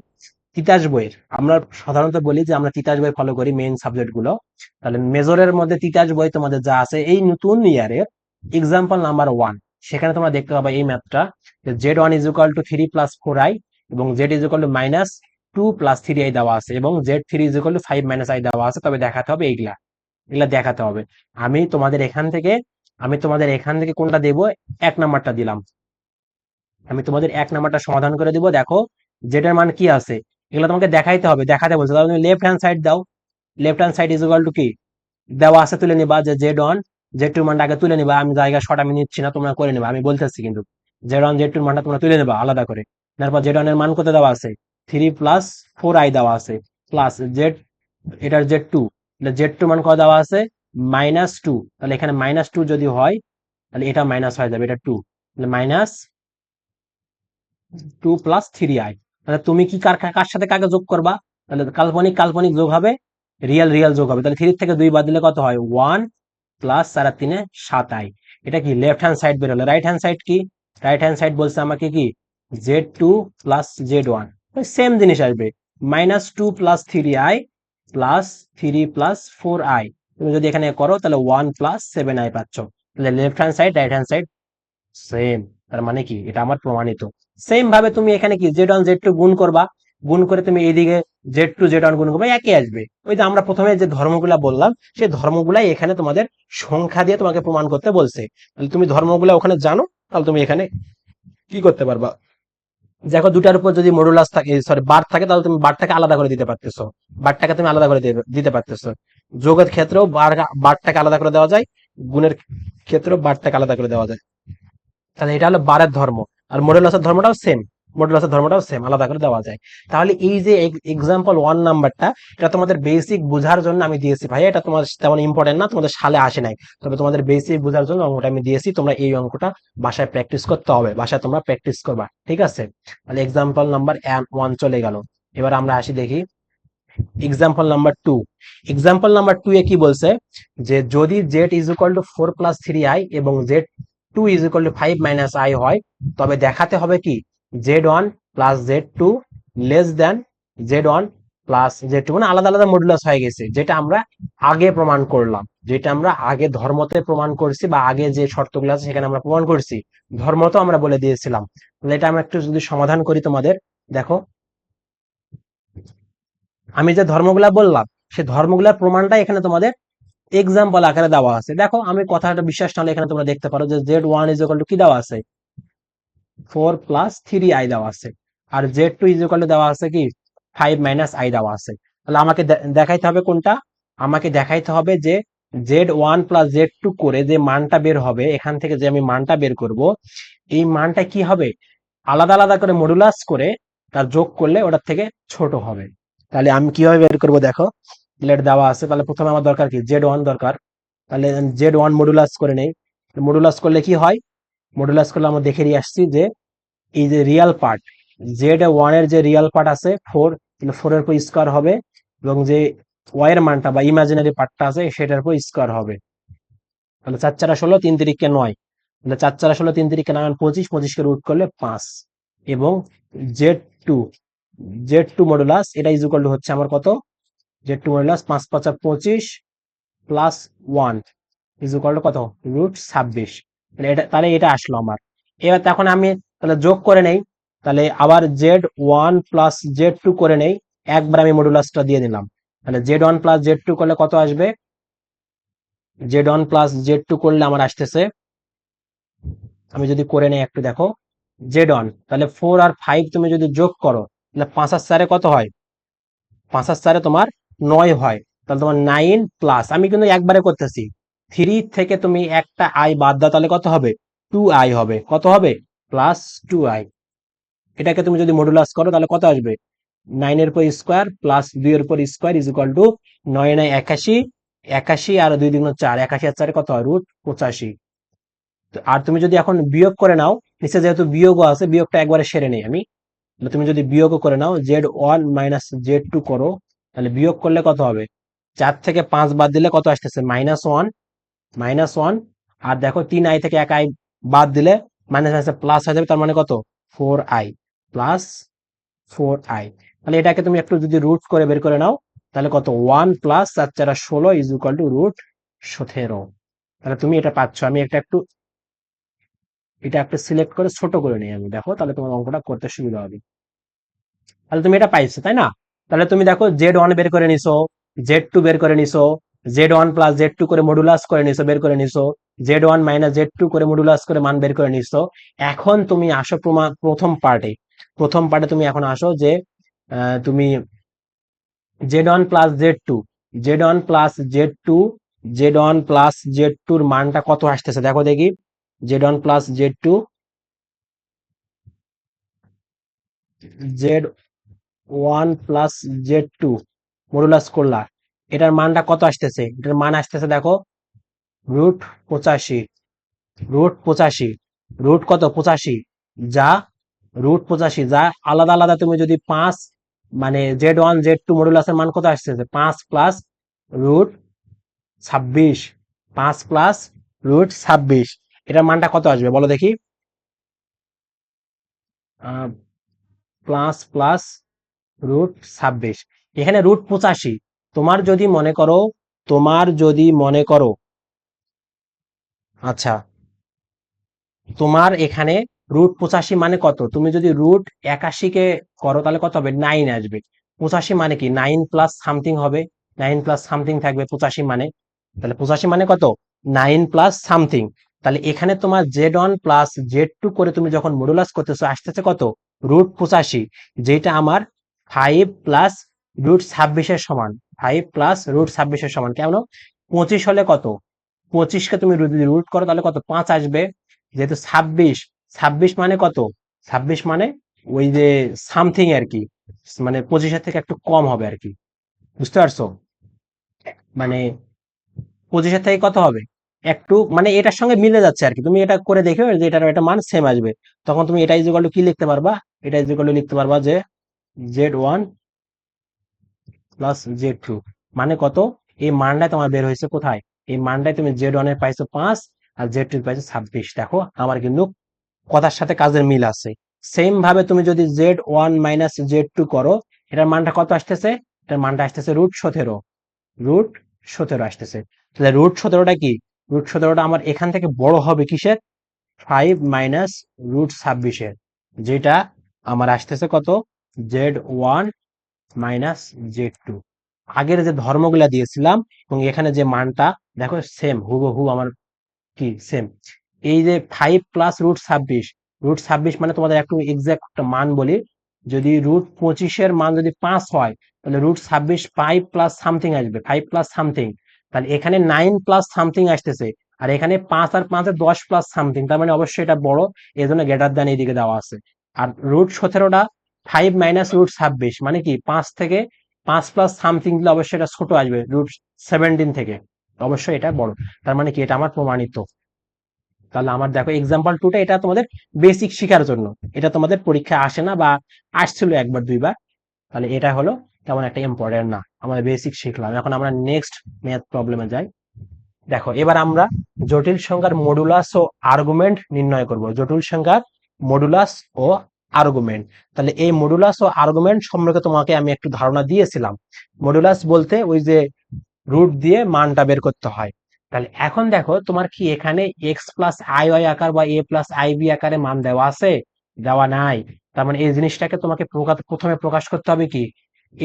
তিতাস বইয়ের, আমরা সাধারণত বলি যে আমরা তিতাস বই ফলো করি মেইন সাবজেক্ট গুলো। তাহলে মেজরের মধ্যে তিতাস বই তোমাদের যা আছে এই নতুন ইয়ারের এক্সাম্পল নাম্বার 1, সেখানে তোমরা দেখতে পাবে এই ম্যাথটা, Z1 = 3 + 4i এবং Z=-2 + 3i দেওয়া আছে, এবং Z3=5 - i দেওয়া আছে, তবে দেখাতে হবে এইগুলা, এগুলা দেখাতে হবে। আমি তোমাদের এখান থেকে আমি তোমাদের এখান থেকে কোনটা দেবো, 1 নাম্বারটা দিলাম, আমি তোমাদের 1 নাম্বারটা সমাধান করে দিব। দেখো যেটার মান কি আছে, এগুলো তোমাকে দেখাইতে হবে, দেখাতে বলছে, তাহলে তুমি লেফট হ্যান্ড সাইড দাও, লেফট হ্যান্ড সাইড = কি দেওয়া আছে, তুলে নিবা, যে Z1 Z2 মানটা আগে তুলে নিবা, আমি জায়গা শর্ট আমি নিচ্ছি না, তোমরা করে নিবা, আমি বলতেছি কিন্তু Z1 Z2 মানটা তোমরা তুলে নিবা আলাদা করে। তারপর Z1 এর মান কত দেওয়া আছে, 3 + 4i দেওয়া আছে, প্লাস জেড, এটার Z2, Z2 মান কত দেওয়া আছে, -2, তাহলে এখানে -2 যদি হয়, তাহলে এটা মাইনাস হয়ে যাবে, এটা 2, তাহলে -2 + 3i। তাহলে তুমি কি কার কার সাথে কাকে যোগ করবা, তাহলে কাল্পনিক কাল্পনিক যোগ হবে, রিয়েল রিয়েল যোগ হবে, তাহলে 3 থেকে 2 বাদ দিলে কত হয়, 1 + 4 আর 3 7i। এটা কি লেফট হ্যান্ড সাইড বেরোলো, রাইট হ্যান্ড সাইড কি, রাইট হ্যান্ড সাইড বলছে আমাকে কি, Z2 + Z1, সেম জিনিস আসবে, -2 + 3i প্লাস 3 + 4i। তুমি যদি এখানে করো তাহলে 1 + 7i পাচ্ছ। তাহলে left hand side right hand side same, তার মানে কি এটা আমার প্রমাণিত। সেম ভাবে তুমি এখানে কি Z1 Z2 গুণ করবা, গুণ করে তুমি এইদিকে Z2 Z1 গুণ করবে, একই আসবে। ওই যে আমরা প্রথমে যে ধর্মগুলা বললাম, সেই ধর্মগুলাই এখানে তোমাদের সংখ্যা দিয়ে তোমাকে প্রমাণ করতে বলছে। তাহলে তুমি ধর্মগুলা ওখানে জানো, তাহলে তুমি এখানে কি করতে পারবা, দেখো দুটার উপর যদি মডুলাস থাকে, সরি বার থাকে, তাহলে তুমি বারটাকে আলাদা করে দিতে পারতেছো, বারটাকে তুমি আলাদা করে দিতে পারতেছো। যোগের ক্ষেত্রেও বারটাকে আলাদা করে দেওয়া যায়, গুণের ক্ষেত্রেও বারটাকে আলাদা করে দেওয়া যায়। তাহলে এটা হলো বারের ধর্ম, আর মডুলাসের ধর্মটাও সেম আলাদা করে দেওয়া যায়। তাহলে এই যে এক্সাম্পল 1 নাম্বারটা, এটা তোমাদের বেসিক বোঝার জন্য আমি দিয়েছি ভাই, এটা তোমার তেমন ইম্পর্টেন্ট না, তোমাদের সালে আসে নাই, তবে তোমাদের বেসিক বোঝার জন্য অঙ্কটা আমি দিয়েছি, তোমরা এই অঙ্কটা বাসায় প্র্যাকটিস করতে হবে, বাসায় তোমরা প্র্যাকটিস করবা, ঠিক আছে? তাহলে এক্সাম্পল নাম্বার 1 চলে গেল। এবার আমরা আসি দেখি এক্সাম্পল নাম্বার 2। এক্সাম্পল নাম্বার 2 এ কি বলছে, যে যদি Z = 4 + 3i এবং Z2 = 5 - i হয়, তবে দেখাতে হবে কি, Z1 + Z2 less than Z1 + Z2, মানে আলাদা আলাদা মডুলাস হয়ে গেছে, যেটা আমরা আগে প্রমাণ করলাম, যেটা আমরা আগে ধর্মতে প্রমাণ করছি, বা আগে যে শর্তগুলো আছে সেখানে আমরা প্রমাণ করছি, ধর্ম তো আমরা বলে দিয়েছিলাম। তাহলে এটা আমরা একটু যদি সমাধান করি তোমাদের, দেখো আমি যে ধর্মগুলা বললাম, সেই ধর্মগুলার প্রমাণটা এখানে তোমাদের এক্সাম্পল আকারে দেওয়া আছে। দেখো আমি কথাটা বিশ্বাস না হলে এখানে তোমরা দেখতে পারো যে Z1 = কি দেওয়া আছে, 4+3i দেওয়া আছে, আর z2 ইকুয়াল টু দেওয়া আছে কি 5 - i দেওয়া আছে। তাহলে আমাকে দেখাইতে হবে কোনটা, আমাকে দেখাইতে হবে যে z1 + z2 করে যে মানটা বের হবে, এখান থেকে যে আমি মানটা বের করব, এই মানটা কি হবে, আলাদা আলাদা করে মডুলাস করে তার যোগ করলে ওটার থেকে ছোট হবে। তাহলে আমি কিভাবে বের করব দেখো, তাহলে এটা দেওয়া আছে, তাহলে প্রথমে আমার দরকার কি z1 দরকার, তাহলে z1 মডুলাস করে নেই। মডুলাস করলে কি হয়, মডুলাস করলে আমরা দেখে নিয়ে আসছি যে এই যে রিয়াল পার্ট, z1 এর যে রিয়াল পার্ট আছে 4, তাহলে 4 এর উপর স্কয়ার হবে, এবং যে y এর মানটা বা ইমাজিনারি পার্টটা আছে সেটার উপর স্কয়ার হবে। তাহলে 4×4 = 16, 3×3 = 9, তাহলে 4×4 = 3×9 = 25, 25 কে রুট করলে 5, এবং z2, z2 মডুলাস এটা ইজ ইকুয়াল টু হচ্ছে আমার কত, z2 modulus 5×5 = 25 plus 1 is equal to কত, √26। তাহলে এটা আসলো আমার। এবার তখন আমি তাহলে যোগ করে নেই, তাহলে আবার z1 + z2 করে নেই, একবার আমি মডুলাসটা দিয়ে দিলাম, তাহলে z1 + z2 করলে কত আসবে, z1 + z2 করলে আমার আসতেছে, আমি যদি করে নেই একটু দেখো, z1 তাহলে 4 আর 5 তুমি যদি যোগ করো, তাহলে 5 আর 4 কত হয়, 5 আর 4 তোমার 9 হয়, তাহলে তোমার 9+, আমি কিন্তু একবারে করতেছি, 3 থেকে তুমি একটা i বাদ দাও, তাহলে কত হবে, 2i হবে, কত হবে, +2i। এটাকে তুমি যদি মডুলাস করো তাহলে কত আসবে, 9 এর উপর স্কোয়ার প্লাস 2 এর উপর স্কোয়ার ইজ ইকুয়াল টু 9×9 = 81, 81 আর 2 × 4, 81 আর 4 কত হয়, √85। আর তুমি যদি এখন বিয়োগ করে নাও, নিচে যেহেতু বিয়োগও আছে, বিয়োগটা একবারে সেরে নেই আমি, তুমি যদি বিয়োগও করে নাও, z1 - z2 করো, তাহলে বিয়োগ করলে কত হবে, 4 থেকে 5 বাদ দিলে কত আসতেছে, -1, -1, আর দেখো 3i থেকে 1i বাদ দিলে মাইনাস মাইনাসে প্লাস হয়ে যাবে, তার মানে কত, 4i, +4i। তাহলে এটাকে তুমি একটু যদি রুট করে বের করে নাও, তাহলে কত, 1 + 4×4 ইজ ইকুয়াল টু √17। তাহলে তুমি এটা পাচ্ছ, আমি এটা একটা সিলেক্ট করে ছোট করে নিই আমি, দেখো তাহলে তোমার অঙ্কটা করতে সুবিধা হবে। তাহলে তুমি এটা পাইছো তাই না, তাহলে তুমি দেখো z1 বের করে নিছো, z2 বের করে নিছো, z1 + z2 করে মডুলাস করে নিছো, বের করে নিছো, z1 - z2 করে মডুলাস করে মান বের করে নিছো। এখন তুমি আসো প্রথম পার্টে, প্রথম পার্টে তুমি এখন আসো যে তুমি z1 + z2, z1 + z2, z1 + z2 এর মানটা কত আসতেছে দেখো দেখি, z1 + z2, z1 + z2 modulus করলা, এটার মানটা কত আসতেছে, এটার মান আসতেছে দেখো √85, √85, রুট কত, 85, যা √85, যা আলাদা আলাদা তুমি যদি 5, মানে z1 z2 মডুলাসের মান কত আসতেছে, 5+√26, 5+√26, এটার মানটা কত আসবে বলো দেখি, প্লাস প্লাস √26, এখানে √85, তোমার যদি মনে করো, তোমার যদি মনে করো, আচ্ছা তোমার এখানে √85 মানে কত, তুমি যদি √81 কে করো তাহলে কত হবে, 9 আসবে। 85 মানে কি 9 প্লাস সামথিং হবে, 9 প্লাস সামথিং থাকবে 85 মানে, তাহলে 85 মানে কত, 9 প্লাস সামথিং। তাহলে এখানে তোমার z1 + z2 করে তুমি যখন মডুলাস করতেছো আসতেছে কত, √85, যেটা আমার 5+√26 সমান, 5+√26 সমান, কেমন, 25 হলে কত, 25 কে তুমি যদি রুট করো তাহলে কত, 5 আসবে, যেহেতু 26, 26 মানে কত, 26 মানে ওই যে সামথিং আর কি, মানে 25 থেকে একটু কম হবে আর কি, বুঝতে পারছো, মানে 25 থেকে কত হবে, একটু মানে এটার সঙ্গে মিলে যাচ্ছে আর কি, তুমি এটা করে দেখো যে এটার একটা মান সেম আসবে, তখন তুমি এটা ইজ ইকুয়াল টু কি লিখতে পারবা, এটা ইজ ইকুয়াল টু লিখতে পারবা যে z1 + z2 মানে কত, এই মানটাই তোমার বের হয়েছে কোথায়, এই মানটাই তুমি z1 এর পাইছো 5 আর z2 এর পাইছো 26। দেখো আমার কিন্তু কথার সাথে কাজের মিল আছে। সেম ভাবে তুমি যদি z1 - z2 করো, এটার মানটা কত আসতেছে, এটার মানটা আসতেছে √17, √17 আসতেছে। তাহলে √17টা কি, √17টা আমার এখান থেকে বড় হবে কিসের, 5 - √26, যেটা আমার আসতেছে কত, z1 - z2। আগের যে ধর্মগুলা দিয়েছিলাম এবং এখানে যে মানটা দেখো সেম হুবহু আমার কি সেম, এই যে 5 + √26, √26 মানে তোমাদের একটু এক্সাক্ট মান বলি, যদি √25 মান যদি 5 হয়, তাহলে √26 5 প্লাস সামথিং আসবে, 5 প্লাস সামথিং। তাহলে এখানে 9 প্লাস সামথিং আসতেছে, আর এখানে 5 আর 5 10 প্লাস সামথিং, তার মানে অবশ্যই এটা বড়, এই জন্য গ্রেটার দ্যান এইদিকে দেওয়া আছে। আর √17টা 5 মাইনাস √26 মানে কি 5 থেকে 5 প্লাস সামথিং দিলে অবশ্যই এটা ছোট আসবে √17 থেকে, অবশ্যই এটা বড়। তার মানে কি এটা আমার প্রমাণিত। তাহলে আমার দেখো এক্সাম্পল টুটা, এটা তোমাদের বেসিক শেখার জন্য, এটা তোমাদের পরীক্ষায় আসে না বা আসছিল একবার দুইবার, তাহলে এটা হলো তেমন একটা ইম্পর্টেন্ট না, আমাদের বেসিক শিখলাম। এখন আমরা নেক্সট ম্যাথ প্রবলেমে যাই। দেখো এবার আমরা জটিল সংখ্যার মডুলাস ও আর্গুমেন্ট নির্ণয় করব, জটিল সংখ্যার মডুলাস ও আর্গুমেন্ট। তাহলে এই মডুলাস ও আর্গুমেন্ট সম্পর্কে তোমাকে আমি একটু ধারণা দিয়েছিলাম। মডুলাস বলতে ওই যে রুট দিয়ে মানটা বের করতে হয়। তাহলে এখন দেখো তোমার কি এখানে এক্স প্লাস আই ওয়াই আকার বা এ প্লাস আই বি আকারে মান দেওয়া আছে? দেওয়া নাই। তার মানে এই জিনিসটাকে তোমাকে প্রথমে প্রকাশ করতে হবে কি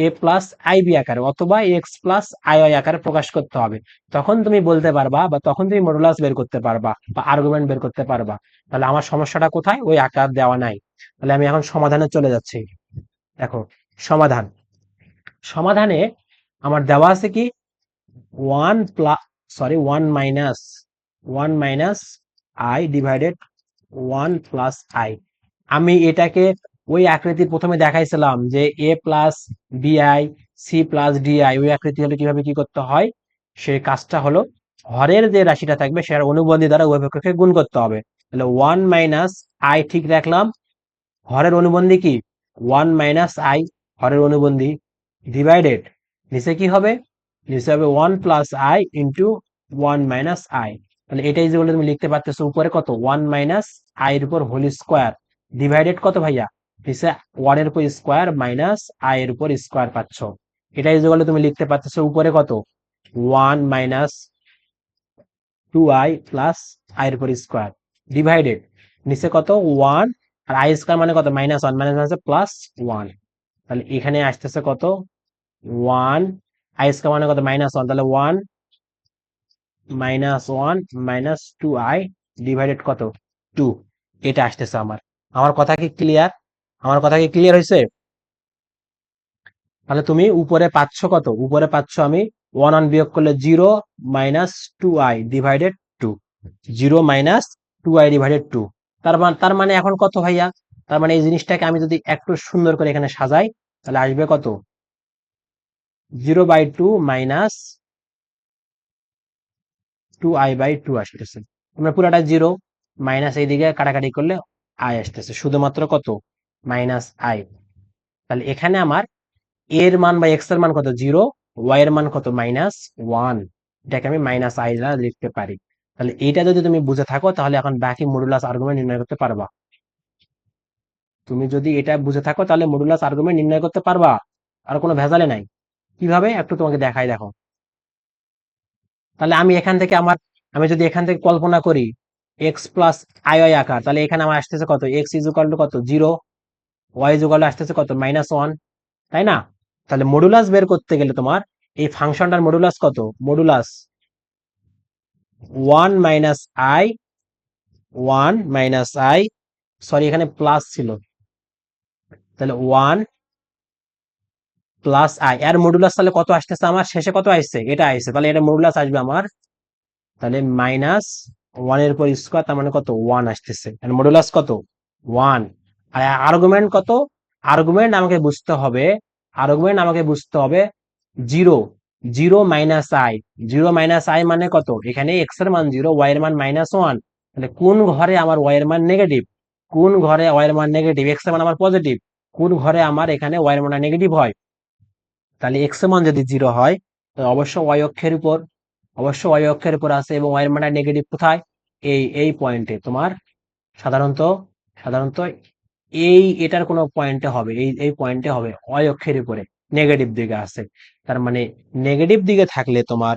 এ প্লাস আই বি আকারে অথবা এক্স প্লাস আই ওয়াই আকারে প্রকাশ করতে হবে। তখন তুমি বলতে পারবা বা তখন তুমি মডুলাস বের করতে পারবা বা আর্গুমেন্ট বের করতে পারবা। তাহলে আমার সমস্যাটা কোথায়? ওই আকার দেওয়া নাই। তাহলে আমি এখন সমাধানে চলে যাচ্ছি। দেখো সমাধান, সমাধানে আমার দেওয়া আছে কি 1 minus I divided 1 plus I. আমি এটাকে ওই আকৃতির প্রথমে দেখাইছিলাম যে এ প্লাস বিআই সি প্লাস ডিআই, ওই আকৃতি হলে কিভাবে কি করতে হয়, সেই কাজটা হলো হরের যে রাশিটা থাকবে সেটার অনুবন্ধী দ্বারা উভয় পক্ষকে গুণ করতে হবে। তাহলে 1 - আই ঠিক রাখলাম, হরের অনুবন্ধী কি 1 - আই, হরের অনুবন্ধী ডিভাইডেড নিচে কি হবে, নিচে হবে 1 + আই ইন্টু 1 - আই। তাহলে এটাই যে বলে তুমি লিখতে পারতেছো উপরে কত 1 - আই এর উপর হোল স্কোয়ার ডিভাইডেড কত ভাইয়া নিচে 1 এর উপর স্কোয়ার মাইনাস আই এর উপর স্কোয়ার পাচ্ছ। এটাই যে বলে তুমি লিখতে পারতেছো উপরে কত 1 - 2i প্লাস আই এর উপর স্কোয়ার ডিভাইডেড নিচে কত 1, আর আই স্কোয়ার মানে কত -1, মাইনাস +1। তাহলে এখানে আসতেছে কত 1, আই স্কোয়ার মানে কত -1, তাহলে 1 - 1 - 2i ডিভাইডেড কত 2। এটা আসতেছে আমার। আমার কথা কি ক্লিয়ার? আমার কথা কি ক্লিয়ার হয়েছে? তাহলে তুমি উপরে পাচ্ছ কত, উপরে পাচ্ছ আমি 1 বিয়োগ করলে 0 - 2i ডিভাইডেড 2, 0 - 2i ডিভাইডেড 2। তার মানে এখন কত ভাইয়া, তার মানে এই জিনিসটাকে আমি যদি একটু সুন্দর করে এখানে সাজাই, তাহলে আসবে কত 0/2 মাইনাস 2i/2 আসতেছে। তোমরা পুরাটা 0 মাইনাস এইদিকে কাটাকাটি করলে আই আসতেছে, শুধুমাত্র কত -আই। তাহলে এখানে আমার এর মান বা এক্স এর মান কত 0, ওয়াই এর মান কত -1, এটাকে আমি -আই দ্বারা লিখতে পারি। তাহলে এইটা যদি তুমি বুঝে থাকো তাহলে এখন বাকি মডুলাস আর্গুমেন্ট নির্ণয় করতে পারবা। তুমি যদি এটা বুঝে থাকো তাহলে মডুলাস আর্গুমেন্ট নির্ণয় করতে পারবা, আর কোনো ভেজালে নাই। কিভাবে একটু তোমাকে দেখাই দেখো। তাহলে আমি যদি এখান থেকে কল্পনা করি এক্স প্লাস আই ওয়াই আকার, তাহলে এখানে আমার আসতেছে কত এক্স ইজ ইকুয়াল টু কত 0, ওয়াই ইজ ইকুয়াল টু আসতেছে কত -1, তাই না? তাহলে মডুলাস বের করতে গেলে তোমার এই ফাংশনটার মডুলাস কত, মডুলাস 1 - আই, 1 - আই, সরি এখানে প্লাস ছিল, তাহলে 1 + আই এর মডুলাস তাহলে কত আসতেছে আমার শেষে কত আসছে এটা আসছে, তাহলে এটা মডুলাস আসবে আমার তাহলে -1 এর উপর স্কোয়ার, তার মানে কত 1 আসতেছে, এর মডুলাস কত 1। আর আর্গুমেন্ট কত, আর্গুমেন্ট আমাকে বুঝতে হবে 0, 0 - আই, 0 - আই মানে কত, এখানে এক্স এর মান 0, ওয়াই এর মান -1, তাহলে কোন ঘরে আমার ওয়াই এর মান নেগেটিভ, কোন ঘরে ওয়াই এর মান নেগেটিভ, এক্স এর মান আমার পজিটিভ, কোন ঘরে আমার এখানে ওয়াই এর মান নেগেটিভ হয়। তাহলে এক্স এর মান যদি 0 হয় তো অবশ্য ওয়াই অক্ষের উপর আছে, এবং ওয়াই এর মানটা নেগেটিভ কোথায়, এই পয়েন্টে তোমার সাধারণত সাধারণত এটার কোনো পয়েন্টে হবে, এই পয়েন্টে হবে ওয়াই অক্ষের উপরে নেগেটিভ দিকে আছে। তার মানে নেগেটিভ দিকে থাকলে তোমার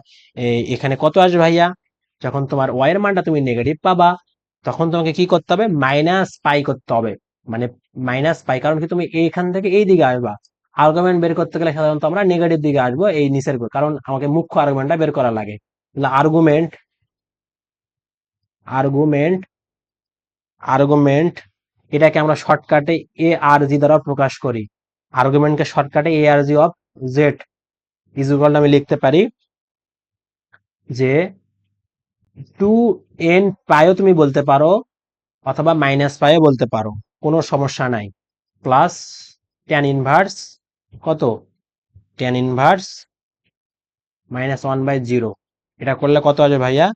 এখানে কত আসবে ভাইয়া, যখন তোমার ওয়াই এর মানটা তুমি নেগেটিভ পাবা তখন তোমাকে কি করতে হবে -পাই করতে হবে, মানে -পাই, কারণ কি তুমি এইখান থেকে এই দিকে আসবা। আর্গুমেন্ট বের করতে গেলে সাধারণত আমরা নেগেটিভ দিকে আসবো এই নিচের উপর, কারণ আমাকে মুখ্য আর্গুমেন্টটা বের করা লাগে। আর্গুমেন্ট আর্গুমেন্ট আর্গুমেন্ট এটাকে আমরা শর্টকাটে এ আর জি দ্বারা প্রকাশ করি। আর্গুমেন্টকে শর্টকাটে এ আর জি অফ জেড ইজ ইকুয়াল আমি লিখতে পারি যে 2n পাইও তুমি বলতে পারো অথবা মাইনাস পাইও বলতে পারো, কোনো সমস্যা নাই। প্লাস ট্যান ইনভার্স কত, ট্যান ইনভার্স -1/0। এটা করলে কত আসবে ভাইয়া?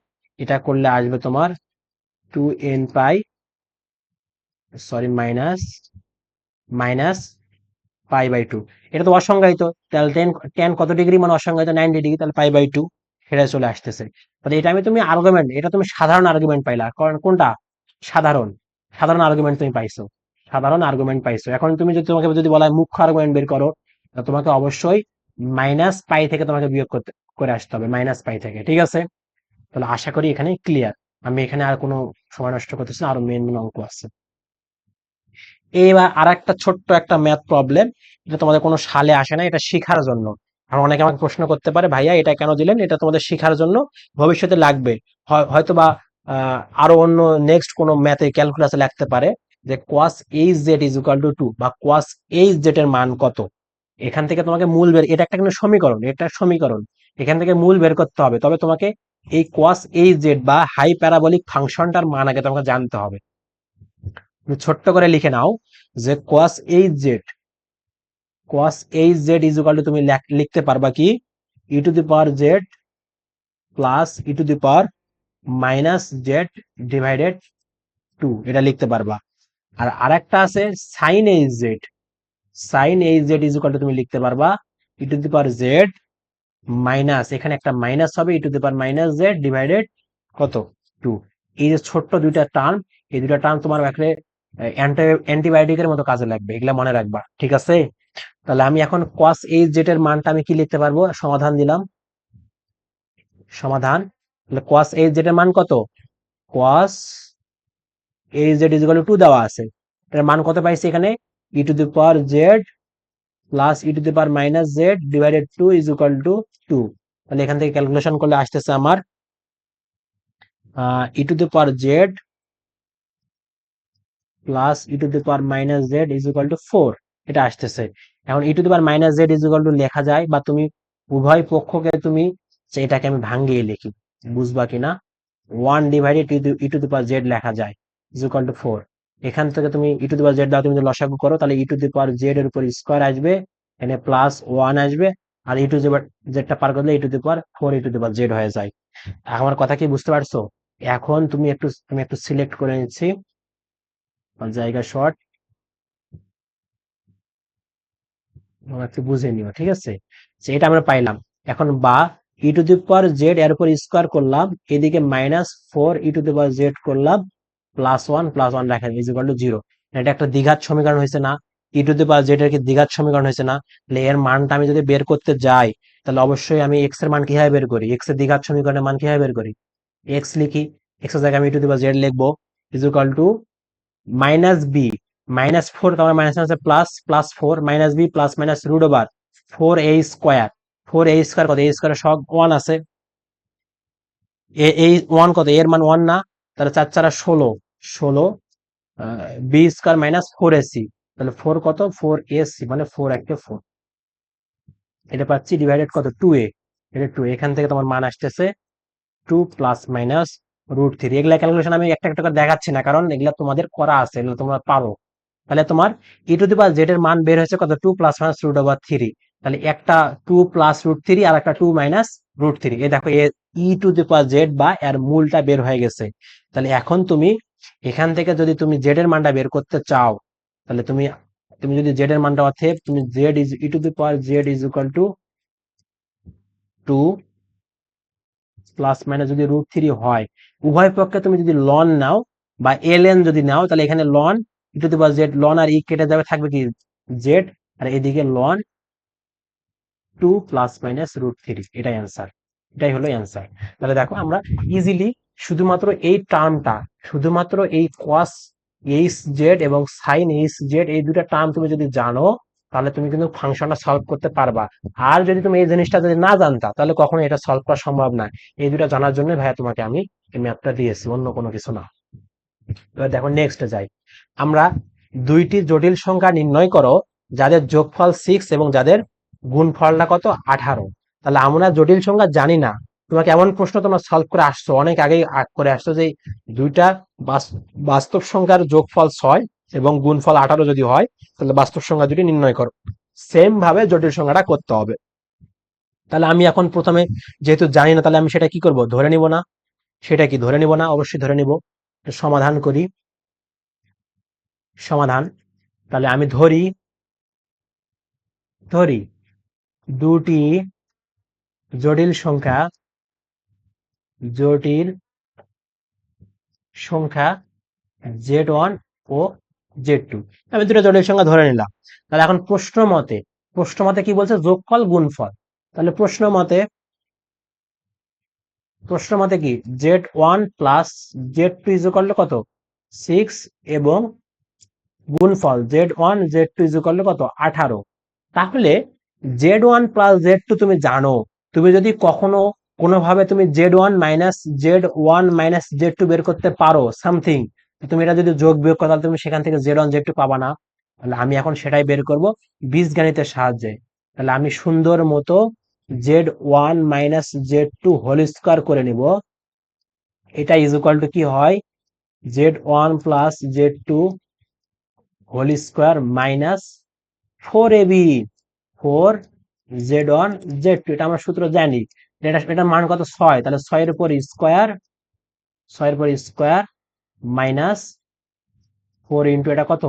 এটা করলে আসবে তোমার 2n পাই, সরি মাইনাস মাইনাস π/2। এটা তো অসংজ্ঞায়িত, তাহলে টেন কত ডিগ্রি মানে অসংজ্ঞায়িত 90 ডিগ্রি, তাহলে π/2 সেটা চলে আসতেছে। তাহলে এটা আমি তুমি আর্গুমেন্ট, এটা তুমি সাধারণ আর্গুমেন্ট পাইলা, কারণ কোনটা সাধারণ, সাধারণ আর্গুমেন্ট তুমি পাইছো, সাধারণ আর্গুমেন্ট পাইছো। এখন তুমি যদি তোমাকে যদি বলা হয় মুখ্য আর্গুমেন্ট বের করো, তাহলে তোমাকে অবশ্যই -π থেকে তোমাকে বিয়োগ করতে করে আসতে হবে, -π থেকে, ঠিক আছে? তাহলে আশা করি এখানে ক্লিয়ার। আমি এখানে আর কোনো সময় নষ্ট করতেছি না, আরো মেন মেন অঙ্ক আছে। এইবার আর একটা ছোট্ট একটা ম্যাথ প্রবলেম, এটা তোমাদের কোনো সালে আসে না, এটা শেখার জন্য। আর অনেকে আমাকে প্রশ্ন করতে পারে ভাইয়া এটা কেন দিলেন, এটা তোমাদের শেখার জন্য, ভবিষ্যতে লাগবে। হয়তো বা আরো অন্য নেক্সট কোনো ম্যাথে ক্যালকুলাসে লাগতে পারে যে cos H Z is equal to 2 বা cos এইচ জেড এর মান কত। এখান থেকে তোমাকে মূল বের, এটা একটা কিন্তু সমীকরণ, এটা সমীকরণ, এখান থেকে মূল বের করতে হবে। তবে তোমাকে এই cos এইচ জেড বা হাই প্যারাবলিক ফাংশনটার মান আগে তোমাকে জানতে হবে। তুমি ছোট্ট করে লিখে নাও যে cos H Z, cos H Z is equal to তুমি লিখতে পারবা কি E to the power Z plus E to the power minus Z divided 2, এটা লিখতে পারবা। আর আরেকটা আছে sine H Z, sine H Z is equal to তুমি লিখতে পারবা E to the power Z minus, এখানে একটা মাইনাস হবে, E to the power minus Z divided কত 2। এই যে ছোট্ট দুইটা টার্ম, এই দুইটা টার্ম তোমার একটা অ্যান্টিবায়োটিকের মতো কাজে লাগবে, এগুলা মনে রাখবা, ঠিক আছে? তাহলে আমি এখন cos এইচ জেড এর মানটা আমি কি লিখতে পারবো, সমাধান দিলাম, সমাধান। তাহলে cos এইচ জেড এর মান কত, cos H Z is equal to 2 দেওয়া আছে, এর মান কত পাইছি এখানে E to the power Z plus E to the power minus Z divided 2 is equal to 2। তাহলে এখান থেকে ক্যালকুলেশন করলে আসতেছে আমার E to the power Z plus E to the power minus Z is equal to 4, এটা আসতেছে। এখন E to the power minus Z is equal two লেখা যায়, বা তুমি উভয় পক্ষকে তুমি এটাকে আমি ভাঙ্গিয়ে লিখি, বুঝবা কিনা, 1 divided E to the power Z লেখা যায় ইজ ইকুয়াল টু 4। এখান থেকে তুমি ই টু দি পাওয়ার জেড দাও, তুমি যদি লসাগু করো তাহলে ই টু দি পাওয়ার জেড এর উপর স্কোয়ার আসবে, এখানে প্লাস 1 আসবে, আর ই টু দি পাওয়ার জেডটা পার করলে E to the power 4 E to the power Z হয়ে যায়। আমার কথা কি বুঝতে পারছো? এখন তুমি একটু, আমি একটু সিলেক্ট করে নিচ্ছি জায়গা শর্ট, একটু বুঝে নিও, ঠিক আছে? যে এটা আমরা পাইলাম। এখন বা ই টু দি পাওয়ার জেড এর উপর স্কোয়ার করলাম, এদিকে -4 E to the power Z করলাম, +1 রাখা ইজ ইকুয়াল টু 0। এটা একটা দ্বিঘাত সমীকরণ হয়েছে না? ই টু দি পাওয়ার জেড এর কি দ্বিঘাত সমীকরণ হয়েছে না? তাহলে এর মানটা আমি যদি বের করতে যাই, তাহলে অবশ্যই আমি এক্স এর মান কিভাবে বের করি, এক্স এর দ্বিঘাত সমীকরণের মান কিভাবে বের করি, এক্স লিখি, এক্স এর জায়গায় আমি E to the power Z লিখবো ইজ ইকুয়াল টু -b, -4 তোমার মাইনাস আছে plus, +4 -b plus minus root over 4a square, 4a square কত, a স্কোয়ার সব 1 আছে, এই 1 কত, এর মান 1 না, তাহলে 4 4 16, 16 বি স্কোয়ার মাইনাস 4ac, তাহলে 4 কত, 4ac মানে 4 একটা 4, এটা পাচ্ছি ডিভাইডেড কত 2a, এটা 2, এখান থেকে তোমার মান আসতেছে 2 প্লাস মাইনাস √3। এগুলা ক্যালকুলেশন আমি একটা একটা করে দেখাচ্ছি না, কারণ এগুলা তোমাদের করা আছে, এগুলো তোমরা পারো। তাহলে তোমার ই টু দি পাওয়ার জেড এর মান বের হয়েছে কত, 2 প্লাস মাইনাস √3। তাহলে একটা 2 প্লাস √3 আর একটা 2 মাইনাস √3, এই দেখো ই টু দি পাওয়ার জেড বা এর মূলটা বের হয়ে গেছে। তাহলে এখন তুমি এখান থেকে যদি তুমি জেড এর মানটা বের করতে চাও, তাহলে তুমি তুমি যদি জেড এর মানটা অতএব তুমি Z is E to the power Z is equal to 2 plus minus যদি √3 হয়, উভয় পক্ষে তুমি যদি লন নাও বা এলএন যদি নাও, তাহলে এখানে ln E to the power Z, ln আর ই কেটে যাবে, থাকবে কি জেড, আর এদিকে লন 2 প্লাস মাইনাস √3, এটাই অ্যান্সার, এটাই হলো অ্যান্সার। তাহলে দেখো আমরা ইজিলি শুধুমাত্র এই টার্মটা, শুধুমাত্র এই cos এইচ জেড এবং সাইন এইচ জেড, এই দুটা টার্ম তুমি যদি জানো, তাহলে তুমি কিন্তু ফাংশনটা সলভ করতে পারবা। আর যদি তুমি এই জিনিসটা যদি না জানতা, তাহলে কখনো এটা সলভ করা সম্ভব না। এই দুটা জানার জন্য ভাইয়া তোমাকে আমি এই ম্যাথটা দিয়েছি, অন্য কোনো কিছু না। এবার দেখো নেক্সট যাই আমরা। দুইটি জটিল সংখ্যা নির্ণয় করো যাদের যোগফল 6 এবং যাদের গুণফলটা কত 18। তাহলে আমরা জটিল সংখ্যা জানি না, তোমাকে এমন প্রশ্ন তোমরা সলভ করে আসছো, অনেক আগেই করে আসছো যে দুইটা বাস্তব সংখ্যার যোগফল 6 এবং গুণফল 18 যদি হয় তাহলে বাস্তব সংখ্যা দুটি নির্ণয় করো। সেম ভাবে জটিল সংখ্যাটা করতে হবে। তাহলে আমি এখন প্রথমে যেহেতু জানি না, তাহলে আমি সেটা কি করব, ধরে নিব না। সেটা কি ধরে নিব না, অবশ্যই ধরে নিব। সমাধান করি, সমাধান। তাহলে আমি ধরি, ধরি দুটি জটিল সংখ্যা, জটিল সংখ্যা Z1 ও Z2, আমি দুটো জটিল সংখ্যা ধরে নিলাম। তাহলে এখন প্রশ্ন মতে কি বলছে, যোগফল গুণফল। তাহলে প্রশ্ন মতে কি Z1 plus Z2 equal to কত 6 এবং গুণফল Z1 Z2 ইকুয়াল টু কত 18। তাহলে Z1 প্লাস Z2 তুমি জানো, তুমি যদি কখনো কোনোভাবে তুমি Z1 মাইনাস Z2 বের করতে পারো সামথিং, তুমি এটা যদি যোগ বিয়োগ করো তাহলে তুমি সেখান থেকে Z1 Z2 পাবা না। তাহলে আমি এখন সেটাই বের করব বীজগণিতের সাহায্যে। তাহলে আমি সুন্দর মতো Z1 minus Z2 whole square করে নিব। এটা ইজ ইকুয়াল টু কি হয়, Z1 plus Z2 whole square minus 4ab 4Z1 Z2, এটা আমরা সূত্র জানি। এটা মান কত 6, তাহলে 6 এর উপর স্কোয়ার মাইনাস 4 ইন্টু এটা কত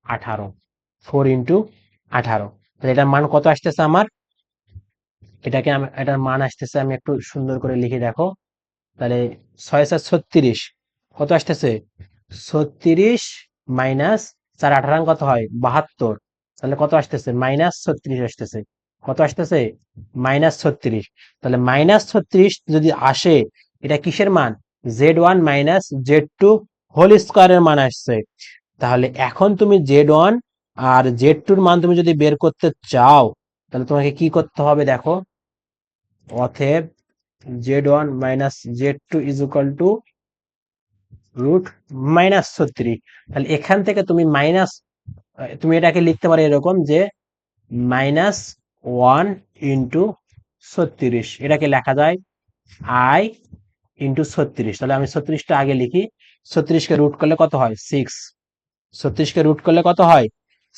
18, 4 ইন্টু 18। তাহলে এটার মান কত আসতেছে আমার, এটার মান আসতেছে, আমি একটু সুন্দর করে লিখে দেখো। তাহলে 6 4 36 কত আসতেছে 36 মাইনাস 4 18 কত হয় 72। তাহলে কত আসতেছে -36 আসতেছে। কত আসতেছে -36। তাহলে -36 যদি আসে, এটা কিসের মান, Z1 মাইনাস Z2 হোল স্কোয়ারের মান আসছে। তাহলে এখন তুমি Z1 আর Z2 মান তুমি যদি বের করতে চাও, তাহলে তোমাকে কি করতে হবে দেখো, অতএব Z1 minus Z2 is equal two √-36। তাহলে এখান থেকে তুমি এটাকে লিখতে পারো এরকম যে -1 ইন্টু 36, এটাকে লেখা যায় I ইন্টু 36। তাহলে আমি 36টা আগে লিখি, 36কে রুট করলে কত হয় 6, 36কে রুট করলে কত হয়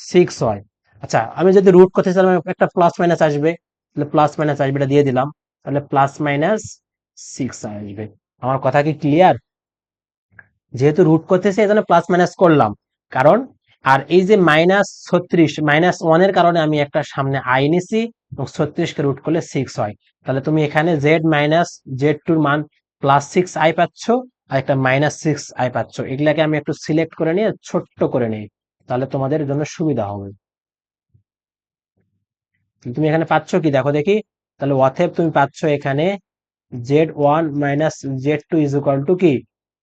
6 হয়। আচ্ছা, আমি যদি রুট করতে চাই একটা প্লাস মাইনাস আসবে, তাহলে প্লাস মাইনাস আসবে, এটা দিয়ে দিলাম। তাহলে +-6 আসবে। আমার কথা কি ক্লিয়ার? যেহেতু রুট করতেছে এই জন্য প্লাস মাইনাস করলাম, কারণ আর এই যে -36 -1 এর কারণে আমি একটা সামনে আই নিছি, এবং 36কে রুট করলে 6 হয়। তাহলে তুমি এখানে Z-Z2 এর মান +6i পাচ্ছ, আর একটা -6i পাচ্ছ। এগুলাকে আমি একটু সিলেক্ট করে নিয়ে ছোট্ট করে নিই, তাহলে তোমাদের জন্য সুবিধা হবে। তুমি এখানে পাচ্ছ কি দেখো দেখি, তাহলে অতএব তুমি পাচ্ছ এখানে Z1 minus Z2 is equal to কি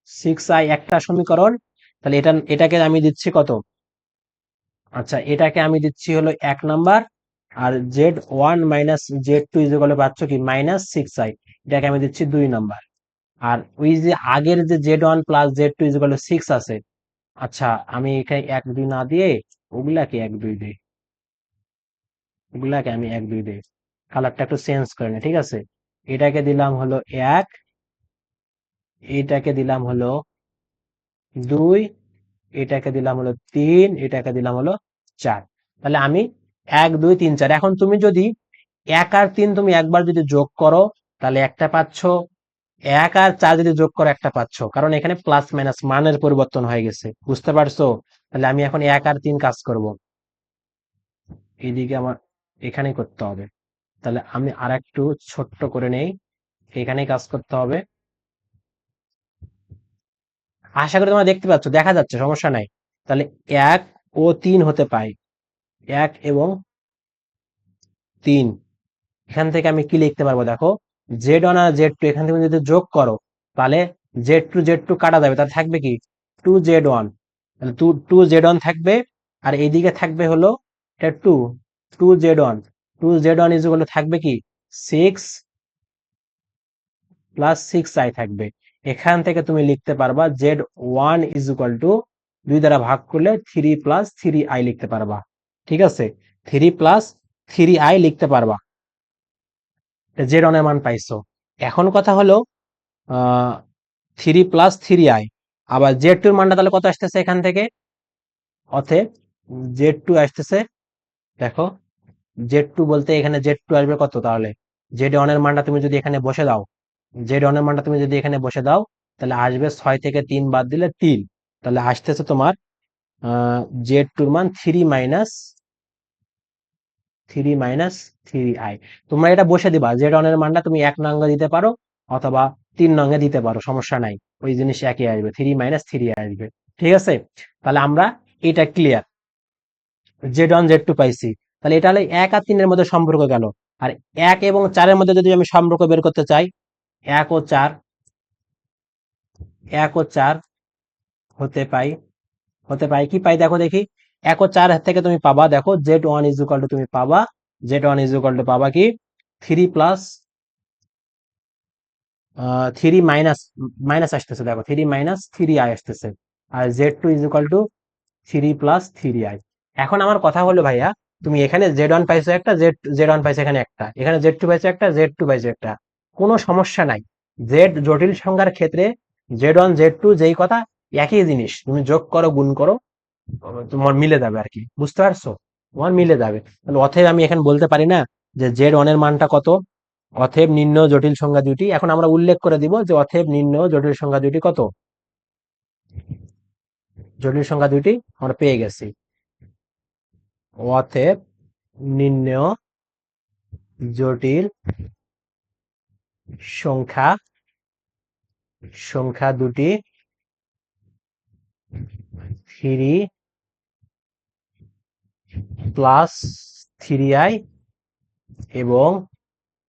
6i, একটা সমীকরণ। তাহলে এটাকে আমি দিচ্ছি কত, আচ্ছা এটাকে আমি দিচ্ছি হলো 1 নাম্বার, আর Z1 minus Z2 is equal to পাচ্ছ কি -6i, এটাকে আমি দিচ্ছি 2 নাম্বার। আর ওই যে আগের যে Z1 plus Z2 is equal two 6 আছে, আচ্ছা আমি এখানে 1 2 না দিয়ে ওগুলাকে 1 2 দিই, ওগুলাকে আমি 1 2 দিই, কালারটা একটু চেঞ্জ করে নি, ঠিক আছে। এটাকে দিলাম হলো 1, এটাকে দিলাম হলো 2, এটাকে দিলাম হলো 3, এটাকে দিলাম হলো 4। তাহলে আমি 1 2 3 4, এখন তুমি যদি 1 আর 3 তুমি একবার যদি যোগ করো তাহলে একটা পাচ্ছ, 1 আর 4 যদি যোগ করো একটা পাচ্ছ, কারণ এখানে প্লাস মাইনাস মানের পরিবর্তন হয়ে গেছে, বুঝতে পারছো? তাহলে আমি এখন 1 আর 3 কাজ করব, এইদিকে আমার এখানেই করতে হবে। তাহলে আমি আর একটু ছোট্ট করে নেই, এখানেই কাজ করতে হবে। আশা করি তোমরা দেখতে পাচ্ছ, দেখা যাচ্ছে, সমস্যা নাই। তাহলে 1 ও 3 হতে পাই, 1 এবং 3, এখান থেকে আমি কি লিখতে পারবো দেখো, Z1 আর Z2 এখান থেকে যদি যোগ করো তাহলে Z2 কাটা যাবে, তাহলে থাকবে কি 2Z1, তাহলে 2Z1 থাকবে, আর এইদিকে থাকবে হলো এটা 2Z1, 2Z1 is equal two থাকবে কি 6 +6i থাকবে। এখান থেকে তুমি লিখতে পারবা Z1 ইজ ইকুয়াল টু 2 দ্বারা ভাগ করলে 3 + 3i লিখতে পারবা। ঠিক আছে, 3 + 3i লিখতে পারবা। জেড অনের মান পাইছো। এখন কথা হলো 3 + 3i, আবার জেড টুর মানটা তাহলে কত আসতেছে এখান থেকে? অতএব জেড টু আসতেছে, দেখো জেড টু বলতে এখানে জেড টু আসবে কত? তাহলে জেড ওয়ানের মানটা তুমি যদি এখানে বসে দাও, জেড ওয়ানের মানটা তুমি যদি এখানে বসে দাও, তাহলে আসবে 6 থেকে 3 বাদ দিলে 3, তাহলে আসতেছে তোমার জেড টুর মান 3 - 3i। তোমরা এটা বসে দিবা, জেড ওয়ানের মানটা তুমি 1 নঙ্গে দিতে পারো অথবা 3 নঙ্গে দিতে পারো, সমস্যা নাই, ওই জিনিস একই আসবে, 3 - 3 আসবে। ঠিক আছে, তাহলে আমরা এটা ক্লিয়ার, Z1 Z2 পাইছি। তাহলে এটা হলো 1 আর 3 এর মধ্যে সম্পর্ক গেল। আর 1 এবং 4-এর মধ্যে যদি আমি সম্পর্ক বের করতে চাই, 1 ও 4, 1 ও 4 হতে পাই কি পাই দেখো দেখি। 1 ও 4 থেকে তুমি পাবা, দেখো Z1 = তুমি পাবা, Z1 = পাবা কি 3 মাইনাস মাইনাস আসতেছে, দেখো 3 - 3i আসতেছে। আর Z2 = 3 + 3i। এখন আমার কথা হলো ভাইয়া, তুমি এখানে Z1 পাইছো একটা, Z1 পাইছো এখানে একটা, এখানে Z2 পাইছো একটা, Z2 পাইছো একটা, কোনো সমস্যা নাই। জেড জটিল সংখ্যার ক্ষেত্রে Z1 Z2 যেই কথা, একই জিনিস, তুমি যোগ করো গুণ করো, তোমার মিলে যাবে আর কি, বুঝতে পারছো? তোমার মিলে যাবে। তাহলে অতএব আমি এখন বলতে পারি না যে Z1-এর মানটা কত? অতএব নির্ণয় জটিল সংখ্যা দুইটি। এখন আমরা উল্লেখ করে দিব যে অতএব নির্ণয় জটিল সংখ্যা দুইটি কত? জটিল সংখ্যা দুইটি আমরা পেয়ে গেছি। অতএব নির্ণয় জটিল সংখ্যা সংখ্যা দুটি 3 + 3i এবং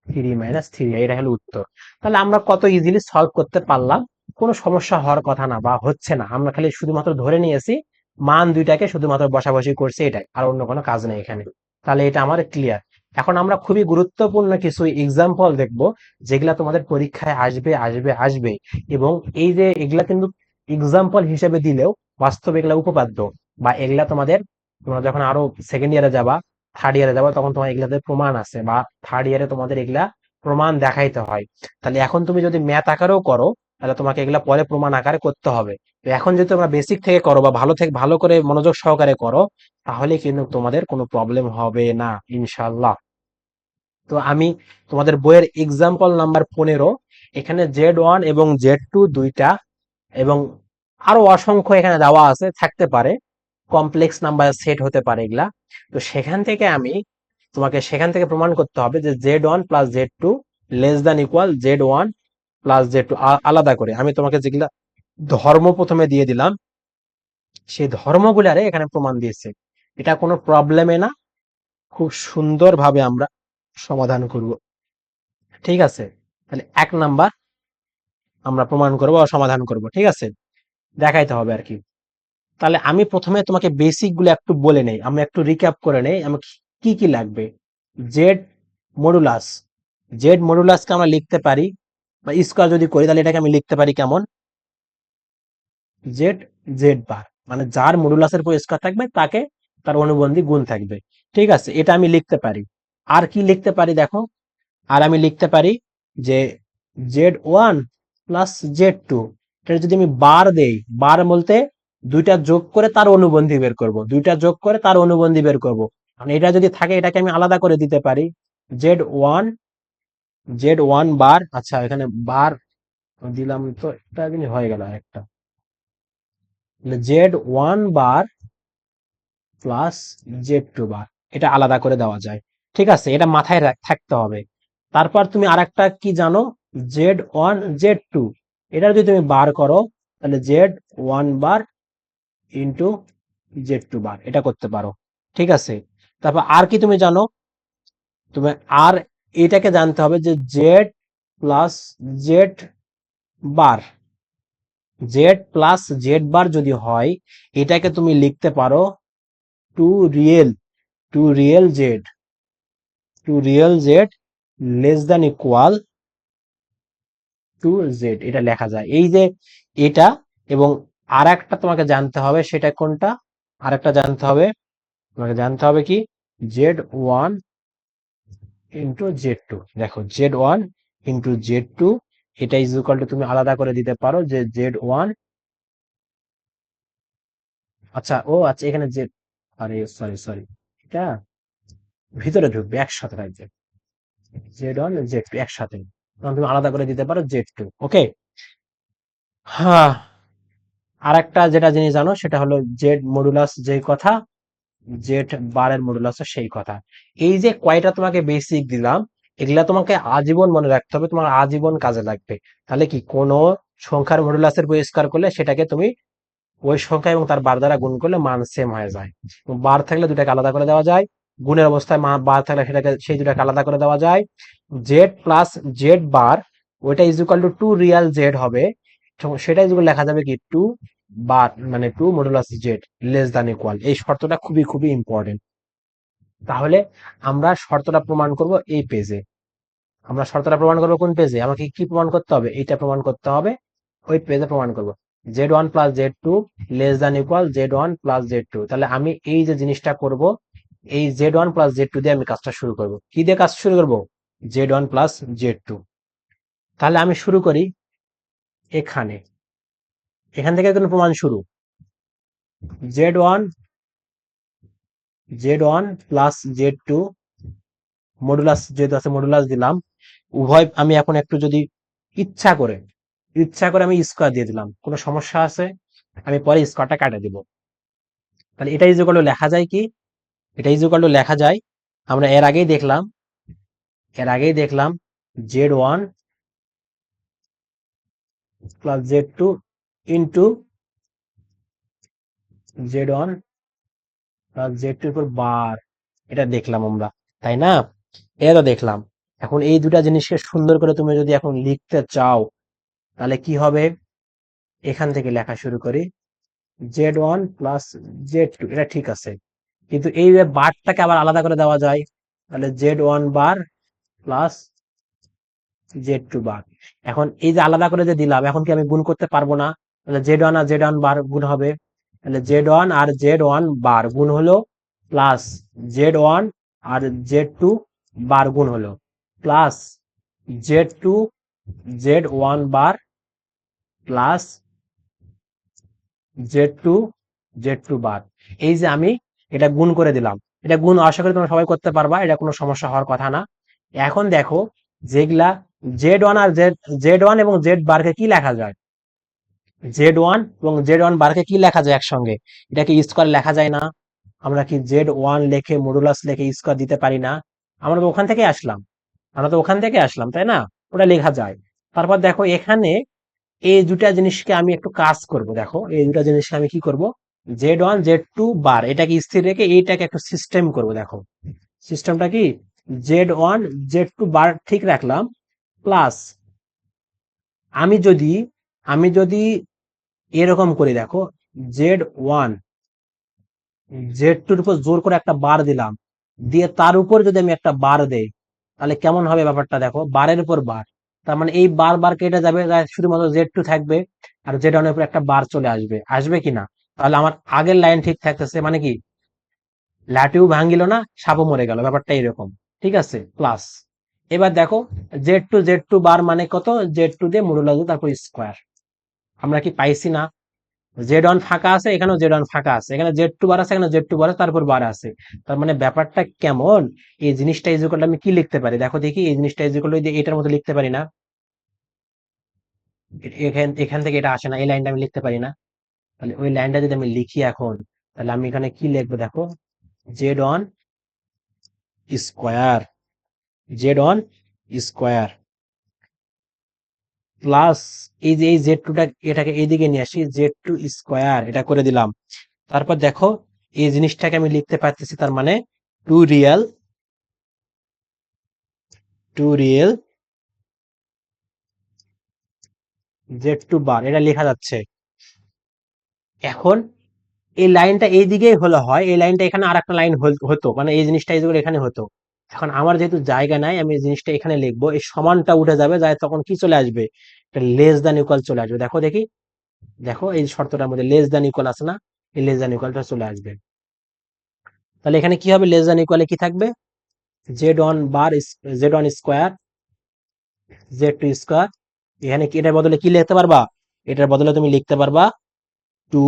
3 - 3i, এটা হলো উত্তর। তাহলে আমরা কত ইজিলি সলভ করতে পারলাম, কোনো সমস্যা হওয়ার কথা না বা হচ্ছে না, আমরা খালি শুধুমাত্র ধরে নিয়েছি, মান দুইটাকে শুধুমাত্র বসাবসি করছি, এটাই, আর অন্য কোনো কাজ নেই এখানে। তাহলে এটা আমার ক্লিয়ার। এখন আমরা খুবই গুরুত্বপূর্ণ কিছু এক্সাম্পল দেখব, যেগুলা তোমাদের পরীক্ষায় আসবে আসবে আসবে। এবং এই যে এগুলা কিন্তু এক্সাম্পল হিসেবে দিলেও বাস্তবে এগুলা উপপাদ্য, বা এগুলা তোমাদের, তোমরা যখন আরো সেকেন্ড ইয়ারে যাবা, থার্ড ইয়ারে যাবা, তখন তোমার এগুলাতে প্রমাণ আছে, বা থার্ড ইয়ারে তোমাদের এগুলা প্রমাণ দেখাইতে হয়। তাহলে এখন তুমি যদি ম্যাথ আকারেও করো, তাহলে তোমাকে এগুলা পরে প্রমাণ আকারে করতে হবে। তো এখন যদি তোমরা বেসিক থেকে করো বা ভালো করে মনোযোগ সহকারে করো, তাহলে কিন্তু তোমাদের কোনো প্রবলেম হবে না ইনশাল্লাহ। তো আমি তোমাদের বইয়ের এক্সাম্পল নাম্বার 15, এখানে Z1 এবং Z2 দুইটা, এবং আরো অসংখ্য এখানে দেওয়া আছে, থাকতে পারে, কমপ্লেক্স নাম্বার সেট হতে পারে এগুলা। তো সেখান থেকে প্রমাণ করতে হবে যে Z1 + Z2 << Z1 + Z2 আলাদা করে। আমি তোমাকে যেগুলা ধর্ম প্রথমে দিয়ে দিলাম, সেই ধর্মগুলারে এখানে প্রমাণ দিয়েছে। এটা কোনো প্রবলেমে না, খুব সুন্দরভাবে আমরা সমাধান করব। ঠিক আছে, তাহলে 1 নাম্বার আমরা প্রমাণ করব বা সমাধান করব। ঠিক আছে, দেখাইতে হবে আর কি। তাহলে আমি প্রথমে তোমাকে বেসিক গুলো একটু বলে নেই, আমি একটু রিক্যাপ করে নেই, আমি কি কি লাগবে। জেড মডুলাস, জেড মডুলাসকে আমরা লিখতে পারি, বা স্কোয়ার যদি করি তাহলে এটাকে আমি লিখতে পারি কেমন, জেড জেড বার, মানে যার মডুলাসের উপর স্কোয়ার থাকবে তাকে তার অনুবন্ধী গুণ থাকবে। ঠিক আছে, এটা আমি লিখতে পারি। আর কি লিখতে পারি দেখো, আর আমি লিখতে পারি যে Z1 + Z2, এটা যদি আমি বার দেই, বার বলতে দুইটা যোগ করে তার অনুবন্ধী বের করব, দুইটা যোগ করে তার অনুবন্ধী বের করব। মানে এটা যদি থাকে, এটাকে আমি আলাদা করে দিতে পারি, Z1 Z1 বার, আচ্ছা এখানে বার দিলাম তো, একটা জিনিস হয়ে গেল একটা, Z1 বার +Z2 বার, এটা আলাদা করে দেওয়া যায়। ঠিক আছে, এটা মাথায় থাকতে হবে। তারপর তুমি আরেকটা কি জানো, Z1 Z2, এটা যদি তুমি বার করো, তাহলে Z1 বার * Z2 বার, এটা করতে পারো। ঠিক আছে, তারপর আর কি তুমি জানো, তুমি আর এটাকে জানতে হবে যে Z + Z বার, Z + Z বার যদি হয়, এটাকে তুমি লিখতে পারো two real Z, less than equal to Z, এটা লেখা যায়। এই যে এটা এবং আর একটা তোমাকে জানতে হবে, সেটা কোনটা? আর একটা জানতে হবে, তোমাকে জানতে হবে কি, Z1 ইন্টু Z2। দেখো Z1 ইন্টু Z2, এটা ইজ ইকুয়াল টু, তুমি আলাদা করে দিতে পারো যে Z1, আচ্ছা ও আচ্ছা এখানে জেড, আরে সরি সরি, এটা ভিতরে ঢুকবে, একসাথে থাকবে Z1 Z2 একসাথে, তখন তুমি আলাদা করে দিতে পারো Z2। ওকে, হ্যাঁ। আর একটা যেটা জিনিস জানো সেটা হলো জেড মডুলাস, যেই কথা, জেড বারের মডুলাস সেই কথা। এই যে কয়টা তোমাকে বেসিক দিলাম, এগুলা তোমাকে আজীবন মনে রাখতে হবে, তোমার আজীবন কাজে লাগবে। তাহলে কি, কোনো সংখ্যার মডুলাসের পরিষ্কার করলে সেটাকে তুমি ওই সংখ্যা এবং তার বার দ্বারা গুণ করলে মান সেম হয়ে যায়। বার থাকলে দুটাকে আলাদা করে দেওয়া যায়, গুণের অবস্থায় বার থাকলে সেটাকে, সেই দুটাকে আলাদা করে দেওয়া যায়। জেড প্লাস জেড বার, ওইটা is equal to two real z হবে, সেটা ইজ লেখা যাবে কি, টু বার মানে two modulus z less than equal. এই শর্তটা খুবই খুবই ইম্পর্টেন্ট। তাহলে আমরা শর্তটা প্রমাণ করব এই পেজে। আমরা শর্তটা প্রমাণ করবো কোন পেজে? আমাকে কি প্রমাণ করতে হবে? এইটা প্রমাণ করতে হবে, ওই পেজে প্রমাণ করব। Z1 plus Z2 less than equal Z1 plus Z2। তাহলে আমি এই যে জিনিসটা করব, এই Z1 প্লাস Z2 দিয়ে আমি কাজটা শুরু করব। কি দিয়ে কাজ শুরু করব? Z1 plus Z2। তাহলে আমি শুরু করি এখানে, এখান থেকে কোনো প্রমাণ শুরু। Z1 Z1 plus Z2 modulus যেহেতু আছে, মডুলাস দিলাম। উভয় আমি এখন একটু যদি ইচ্ছা করে, ইচ্ছা করে আমি স্কোয়ার দিয়ে দিলাম, কোনো সমস্যা আছে? আমি পরে স্কোয়ারটা কাটে দিব। তাহলে এটা ইজ ইকুয়াল টু লেখা যায় কি, এটা ইজ ইকুয়াল টু লেখা যায়, আমরা এর আগেই দেখলাম Z1 plus Z2 into Z1 plus Z2 এর উপর বার, এটা দেখলাম আমরা, তাই না? এটা দেখলাম। এখন এই দুটা জিনিসকে সুন্দর করে তুমি যদি এখন লিখতে চাও, তাহলে কি হবে? এখান থেকে লেখা শুরু করি, Z1 প্লাস Z2, এটা ঠিক আছে, কিন্তু এই যে বারটাকে আবার আলাদা করে দেওয়া যায়। তাহলে Z1 বার প্লাস Z2 বার। এখন এই যে আলাদা করে যে দিলাম, এখন কি আমি গুণ করতে পারবো না? তাহলে Z1 আর Z1 বার গুণ হবে, তাহলে Z1 আর Z1 বার গুণ হলো, প্লাস Z1 আর Z2 বার গুণ হলো, প্লাস Z2 Z1 বার প্লাস Z2 Z2 বার। এই যে আমি এটা গুণ করে দিলাম, এটা গুণ আশা করি তোমরা সবাই করতে পারবা, এটা কোনো সমস্যা হওয়ার কথা না। এখন দেখো, যেগুলা Z1 আর Z1 এবং জেড বারকে কি লেখা যায়? Z1 এবং Z1 বারকে কি লেখা যায় একসঙ্গে? এটাকে স্কোয়ার লেখা যায় না? আমরা কি Z1 লিখে মডুলাস লিখে স্কোয়ার দিতে পারি না? আমরা তো ওখান থেকে আসলাম, তাই না? ওটা লেখা যায়। তারপর দেখো এখানে এই দুটা জিনিসকে আমি একটু কাজ করব। দেখো এই দুটা জিনিসকে আমি কি করব, Z1 Z2 বার এটাকে স্থির রেখে এইটাকে একটু সিস্টেম করব। দেখো সিস্টেমটা কি, Z1 Z2 বার ঠিক রাখলাম, প্লাস আমি যদি আমি যদি এরকম করি, দেখো Z1 Z2 এর উপর জোর করে একটা বার দিলাম, দিয়ে তার উপর যদি আমি একটা বার দেই, তাহলে কেমন হবে ব্যাপারটা? দেখো বারের উপর বার, তার মানে এই বার বার কেটে যাবে, শুধুমাত্র Z2 থাকবে, আর Z1 এর উপর একটা বার চলে আসবে, আসবে কি না? তাহলে আমার আগের লাইন ঠিক থাকতেছে, মানে কি, লাঠিও ভাঙিল না, সাপও মরে গেল, ব্যাপারটা এরকম। ঠিক আছে, প্লাস এবার দেখো Z2 বার মানে কত, Z2 দিয়ে মডুলাস দিয়ে তারপর স্কোয়ার। আমরা কি পাইছি না? Z1 ফাঁকা আছে, এখানেও Z1 ফাঁকা আছে, এখানে Z2 বার আছে, এখানে Z2 বার আছে, তারপর বার আছে। তার মানে ব্যাপারটা কেমন? এই জিনিসটা ইকুয়াল আমি কি লিখতে পারি? দেখো দেখি, এই জিনিসটা ইকুয়াল এটার মতো লিখতে পারি না? এখান এখান থেকে এটা আসে না, এই লাইনটা আমি লিখতে পারি না? তাহলে ওই লাইনটা যদি আমি লিখি এখন, তাহলে আমি এখানে কি লিখবো? দেখো Z1 square, Z1 square plus এই যে এই Z2টা, এটাকে এইদিকে নিয়ে আসি, Z2 স্কোয়ার, এটা করে দিলাম। তারপর দেখো এই জিনিসটাকে আমি লিখতে পারতেছি, তার মানে টু রিয়েল Z2 বার, এটা লেখা যাচ্ছে। এখন এই লাইনটা এই দিকেই হলো হয়, এই লাইনটা এখানে আর একটা লাইন হতো, মানে এই জিনিসটা এই যেগুলো এখানে হতো। এখন আমার যেহেতু জায়গা নাই, আমি এই জিনিসটা এখানে লিখবো, এই সমানটা উঠে যাবে, যায় তখন কি চলে আসবে, লেস দ্যান ইকুয়াল চলে আসবে। দেখো দেখি, দেখো এই শর্তটার মধ্যে লেস দ্যান ইকুয়াল আছে না, এই লেস দ্যান ইকুয়ালটা চলে আসবে। তাহলে এখানে কি হবে, লেস দ্যান ইকুয়ালে কি থাকবে, Z one bar, Z one square, Z two square. এখানে কি এটার বদলে কি লিখতে পারবা, এটার বদলে তুমি লিখতে পারবা টু,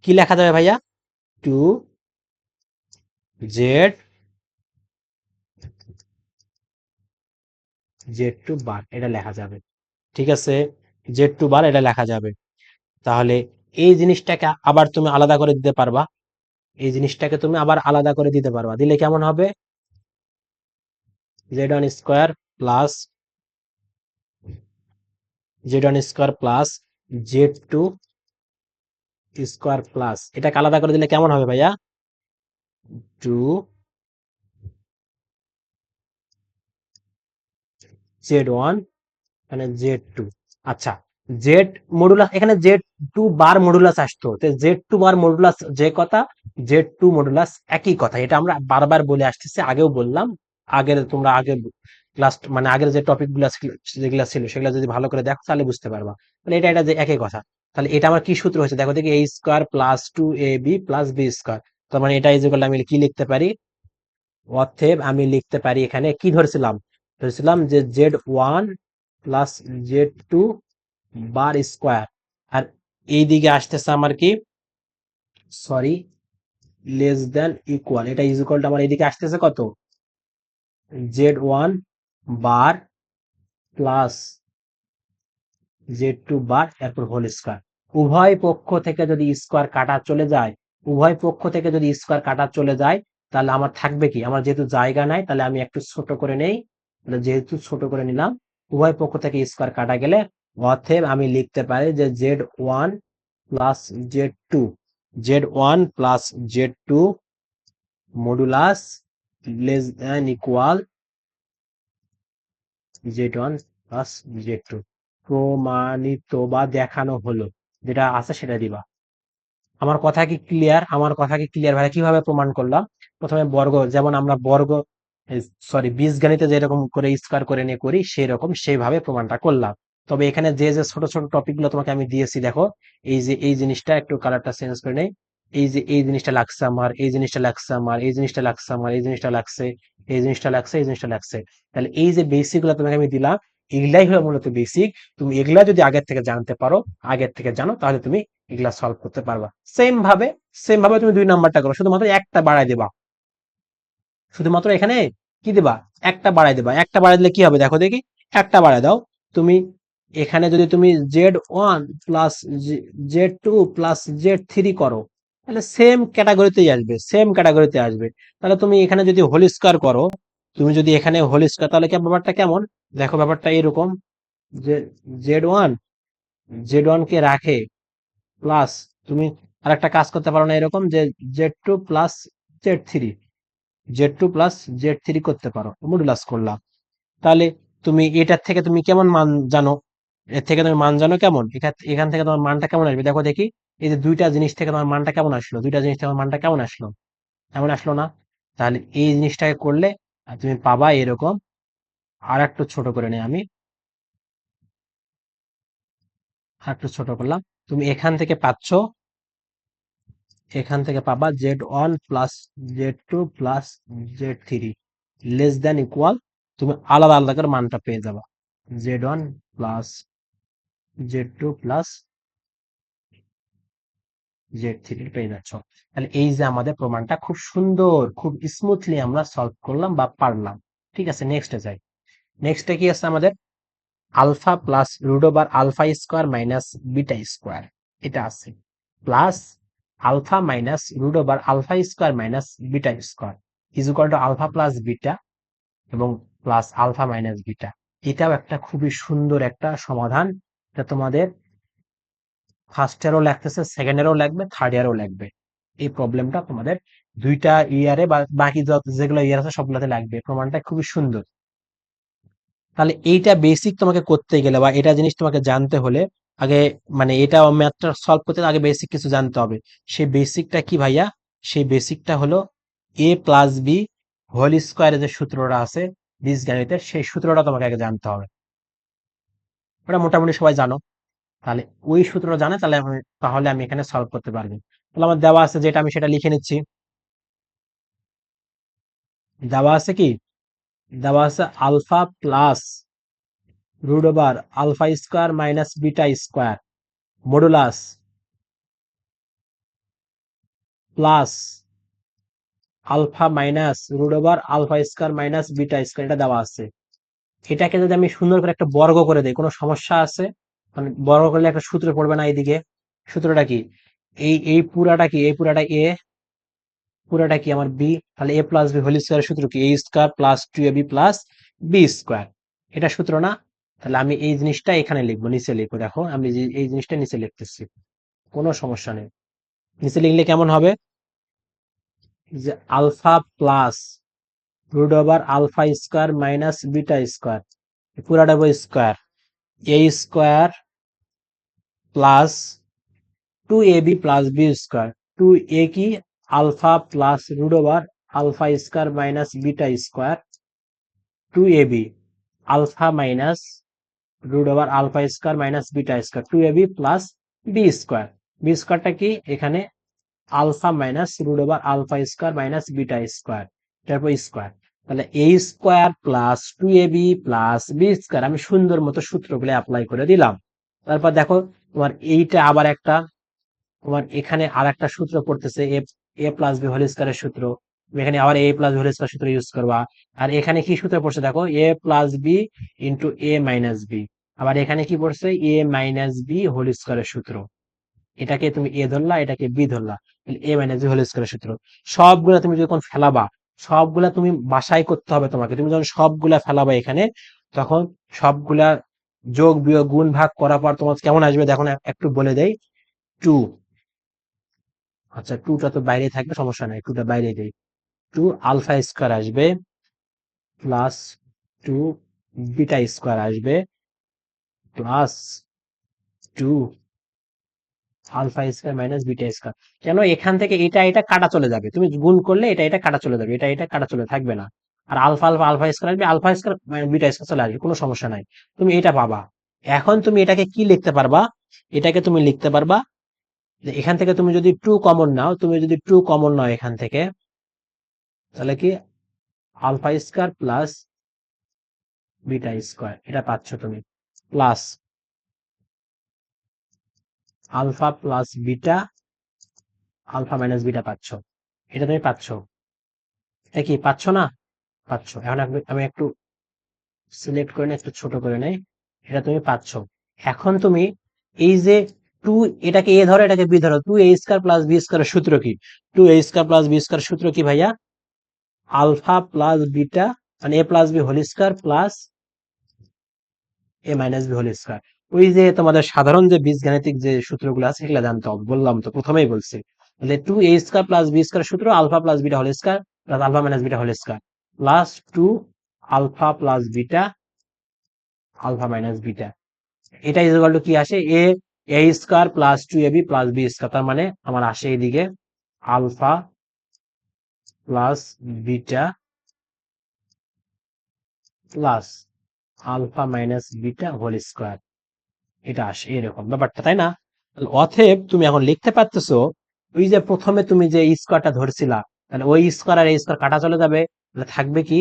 কি লেখা যাবে ভাইয়া, টু জেড, জেড টু বার এটা লেখা যাবে। ঠিক আছে, জেড টু বার এটা লেখা যাবে। তাহলে এই জিনিসটাকে আবার তুমি আলাদা করে দিতে পারবা, এই জিনিসটাকে তুমি আবার আলাদা করে দিতে পারবা, দিলে কেমন হবে, Z one square plus Z one square plus Z two square plus, এটাকে আলাদা করে দিলে কেমন হবে ভাইয়া, টু জেড ওয়ান, মানে জেড টু। আচ্ছা, জেড মডুলাস, এখানে জেড টু বার মডুলাস আসতো, জেড টু বার মডুলাস যে কথা, জেড টু মডুলাস একই কথা, এটা আমরা বারবার বলে আসতেছি, আগেও বললাম। আগের তোমরা আগে ক্লাস মানে আগের যে টপিক গুলো যেগুলো ছিল সেগুলো যদি ভালো করে দেখো তাহলে বুঝতে পারবা। তাহলে এটা যে একই কথা। তাহলে এটা আমার কি সূত্র হচ্ছে দেখো দেখি, এ square plus two A B plus B square. তার মানে এটা ইকুয়াল আমি কি লিখতে পারি, অতএব আমি লিখতে পারি, এখানে কি ধরেছিলাম, ধরেছিলাম যে Z one plus Z two bar square, আর এই দিকে আসতেছে আমার কি, সরি, লেস দেন ইকুয়াল, এটা ইজ ইকুয়ালটা আমার এইদিকে আসতেছে কত, Z one bar plus Z two bar এরপর হোল স্কোয়ার। উভয় পক্ষ থেকে যদি স্কোয়ার কাটা চলে যায়, উভয় পক্ষ থেকে যদি স্কোয়ার কাটা চলে যায়, তাহলে আমার থাকবে কি, আমার যেহেতু জায়গা নাই তাহলে আমি একটু ছোট করে নেই, তাহলে যেহেতু ছোট করে নিলাম, উভয় পক্ষ থেকে স্কোয়ার কাটা গেলে, অতএব আমি লিখতে পারি যে Z one plus Z two, Z one plus Z two modulus less than equal Z one plus Z two. প্রমাণিত বা দেখানো হলো, যেটা আছে সেটা দিবা। আমার কথা কি ক্লিয়ার, আমার কথা কি ক্লিয়ার ভাই, কিভাবে প্রমাণ করলাম, প্রথমে বর্গ, যেমন আমরা বর্গ, সরি বীজগণিতে যেরকম করে স্কয়ার করে নিয়ে করি সেই রকম সেইভাবে প্রমাণটা করলাম। তবে এখানে যে যে ছোট ছোট টপিক গুলো তোমাকে আমি দিয়েছি দেখো, এই যে এই জিনিসটা একটু কালারটা চেঞ্জ করে নেই, এই যে এই জিনিসটা লাগছে আমার, এই জিনিসটা লাগছে আমার, এই জিনিসটা লাগছে আমার, এই জিনিসটা লাগছে, এই জিনিসটা লাগছে, এই জিনিসটা লাগছে। তাহলে এই যে বেসিক গুলো তোমাকে আমি দিলাম, এগুলাই হলো মূলত বেসিক। তুমি এগুলা যদি আগের থেকে জানতে পারো, আগের থেকে জানো, তাহলে তুমি এগুলা সলভ করতে পারবা। সেম ভাবে তুমি 2 নাম্বারটা করো, শুধুমাত্র একটা বাড়াই দিবা, শুধুমাত্র এখানে কি দিবা, একটা বাড়াই দিবা, একটা বাড়াই দিলে কি হবে দেখো দেখি, একটা বাড়াই দাও তুমি, এখানে যদি তুমি Z one plus Z two plus Z three করো, তাহলে সেম ক্যাটাগরিতেই আসবে, সেম ক্যাটাগরিতে আসবে। তাহলে তুমি এখানে যদি হোল স্কয়ার করো, তুমি যদি এখানে হোল স্কয়ার, তাহলে কি ব্যাপারটা কেমন, দেখো ব্যাপারটা এরকম, যে জেড ওয়ান, জেড ওয়ান কে রাখে প্লাস, তুমি আরেকটা কাজ করতে পারো না এরকম, যে Z two plus Z three, Z two plus Z three করতে পারো, মডুলাস করলাম। তাহলে তুমি এটার থেকে তুমি কেমন মান জানো, এর থেকে তুমি মান জানো কেমন, এখান থেকে তোমার মানটা কেমন আসবে দেখো দেখি, এই যে দুইটা জিনিস থেকে তোমার মানটা কেমন আসলো, দুইটা জিনিস থেকে আমার মানটা কেমন আসলো, এমন আসলো না। তাহলে এই জিনিসটাকে করলে তুমি পাবা এরকম, আর একটু ছোট করে নিই আমি, আর একটু ছোট করলাম, তুমি এখান থেকে পাচ্ছ, এখান থেকে পাবা Z one plus Z two plus Z three less than equal, তুমি আলাদা আলাদা করে মানটা পেয়ে যাবা, Z one plus Z two plus Z three পেয়ে যাচ্ছ। তাহলে এই যে আমাদের প্রমাণটা খুব সুন্দর, খুব স্মুথলি আমরা সলভ করলাম বা পারলাম। ঠিক আছে, নেক্সটে যাই। নেক্সটে কি আছে আমাদের, alpha plus root over alpha square minus beta square, এটা আছে, plus alpha minus root over alpha square minus beta square is equal to alpha plus beta এবং প্লাস আলফা মাইনাস বিটা। এটাও একটা খুবই সুন্দর একটা সমাধান, এটা তোমাদের ফার্স্ট ইয়ারও লাগতেছে, সেকেন্ড ইয়ারও লাগবে, থার্ড ইয়ারও লাগবে। এই প্রবলেমটা তোমাদের দুইটা ইয়ারে বা বাকি যেগুলো ইয়ার আছে সবগুলোতে লাগবে, প্রমাণটা খুবই সুন্দর। তাহলে এইটা বেসিক তোমাকে করতে গেলে বা এটা জিনিস তোমাকে জানতে হলে আগে, মানে এটা ম্যাথটা সলভ করতে আগে বেসিক কিছু জানতে হবে। সেই বেসিকটা কি ভাইয়া, সেই বেসিকটা হলো এ প্লাস বি হোল স্কোয়ারের যে সূত্রটা আছে বীজগণিতের, সেই সূত্রটা তোমাকে আগে জানতে হবে, ওটা মোটামুটি সবাই জানো। তাহলে ওই সূত্র জানে, তাহলে আমি এখানে সলভ করতে পারবো। তাহলে আমার দেওয়া আছে যেটা, আমি সেটা লিখে নিচ্ছি। দেওয়া আছে কি, দেওয়া আছে alpha plus root over alpha square minus beta square modulus plus alpha minus root over alpha square minus beta square, এটা দেওয়া আছে। এটাকে যদি আমি সুন্দর করে একটা বর্গ করে দিই, কোনো সমস্যা আছে? মানে বর্গ করলে একটা সূত্র পড়বে না এইদিকে? সূত্রটা কি, এই পুরাটা কি, এই পুরাটা এ, পুরাটা কি আমার বি। তাহলে এ প্লাস বি হোল স্কোয়ারের সূত্র কি, এ square plus two A B plus B square. এটা সূত্র না? তাহলে আমি এই জিনিসটা এখানে লিখবো, নিচে লিখবো। দেখো আমি এই জিনিসটা নিচে লিখতেছি, কোনো সমস্যা নেই। নিচে লিখলে কেমন হবে, যে alpha plus root over alpha square minus beta square, পুরাটা square, A square plus two A B plus B square. Two A কি, alpha plus root over alpha square minus beta square, two A B alpha minus root over alpha square minus beta square, two A B plus B square. B স্কোয়ারটা কি এখানে, alpha minus root over alpha square minus beta square, তারপর square. তাহলে A square plus two A B plus B square, আমি সুন্দর মতো সূত্রগুলো apply করে দিলাম। তারপর দেখো তোমার এইটা আবার একটা, তোমার এখানে আর একটা সূত্র পড়তেছে, এ এ প্লাস বি হোল স্কোয়ারের সূত্র। তুমি এখানে আবার এ প্লাস বি হোল স্কোয়ার সূত্র ইউজ করবা। আর এখানে কি সূত্র পড়ছে দেখো, এ প্লাস বি ইন্টু এ মাইনাস বি। আবার এখানে কি পড়ছে, এ মাইনাস বি হোল স্কোয়ারের সূত্র। এটাকে তুমি এ ধরলা, এটাকে বি ধরলা, এ মাইনাস বি হোল স্কোয়ারের সূত্র। সবগুলা তুমি যখন ফেলাবা, সবগুলা তুমি বাসাই করতে হবে তোমাকে। তুমি যখন সবগুলা ফেলাবা এখানে, তখন সবগুলা যোগ বিয়োগ গুণ ভাগ করার পর তোমার কেমন আসবে দেখো না, একটু বলে দেই। টু, আচ্ছা টুটা তো বাইরে থাকবে, সমস্যা নাই, টুটা বাইরে দেই। টু আলফা স্কোয়ার আসবে প্লাস টু বিটা স্কোয়ার আসবে plus two alpha square minus beta square. কেন, এখান থেকে এটা এটা কাটা চলে যাবে, তুমি গুণ করলে এটা এটা কাটা চলে যাবে, এটা এটা কাটা চলে থাকবে না। আর আলফা আলফা আলফা স্কোয়ার আসবে, আলফা স্কোয়ার বিটা স্কোয়ার চলে আসবে, কোনো সমস্যা নাই। তুমি এটা পাবা। এখন তুমি এটাকে কি লিখতে পারবা, এটাকে তুমি লিখতে পারবা যে এখান থেকে তুমি যদি টু কমন নাও, তুমি যদি টু কমন নাও এখান থেকে, তাহলে কি alpha square plus beta square, এটা পাচ্ছ তুমি, plus alpha plus beta alpha minus beta পাচ্ছ। এটা তুমি পাচ্ছ, এটা কি পাচ্ছ না? পাচ্ছ। এখন আমি একটু সিলেক্ট করে নিই, একটু ছোট করে নেই। এটা তুমি পাচ্ছ। এখন তুমি এই যে টু, এটাকে এ ধরো এটাকে বি ধরো, two A square plus B স্কোয়ারের সূত্র কি, two A square plus B square সূত্র কি ভাইয়া, আলফা প্লাস বিটা, মানে A plus B whole square plus A minus B whole square. ওই যে তোমাদের সাধারণ যে বীজগাণিতিক যে সূত্রগুলো আছে সেগুলো জানতে হবে, বললাম তো প্রথমেই বলছি। তাহলে two A square plus B square সূত্র alpha plus beta whole square plus alpha minus beta whole square plus two alpha plus beta alpha minus beta. এটা ইজ ইকুয়াল টু কি আসে, A A square plus two A B plus B square. তার মানে আমার আসে এইদিকে alpha plus beta plus alpha minus beta whole square, এটা আসে এরকম ব্যাপারটা, তাই না? অতএব তুমি এখন লিখতে পারতেছো, ওই যে প্রথমে তুমি যে স্কোয়ারটা ধরছিলা, তাহলে ওই স্কোয়ার আর এই স্কোয়ার কাটা চলে যাবে। তাহলে থাকবে কি,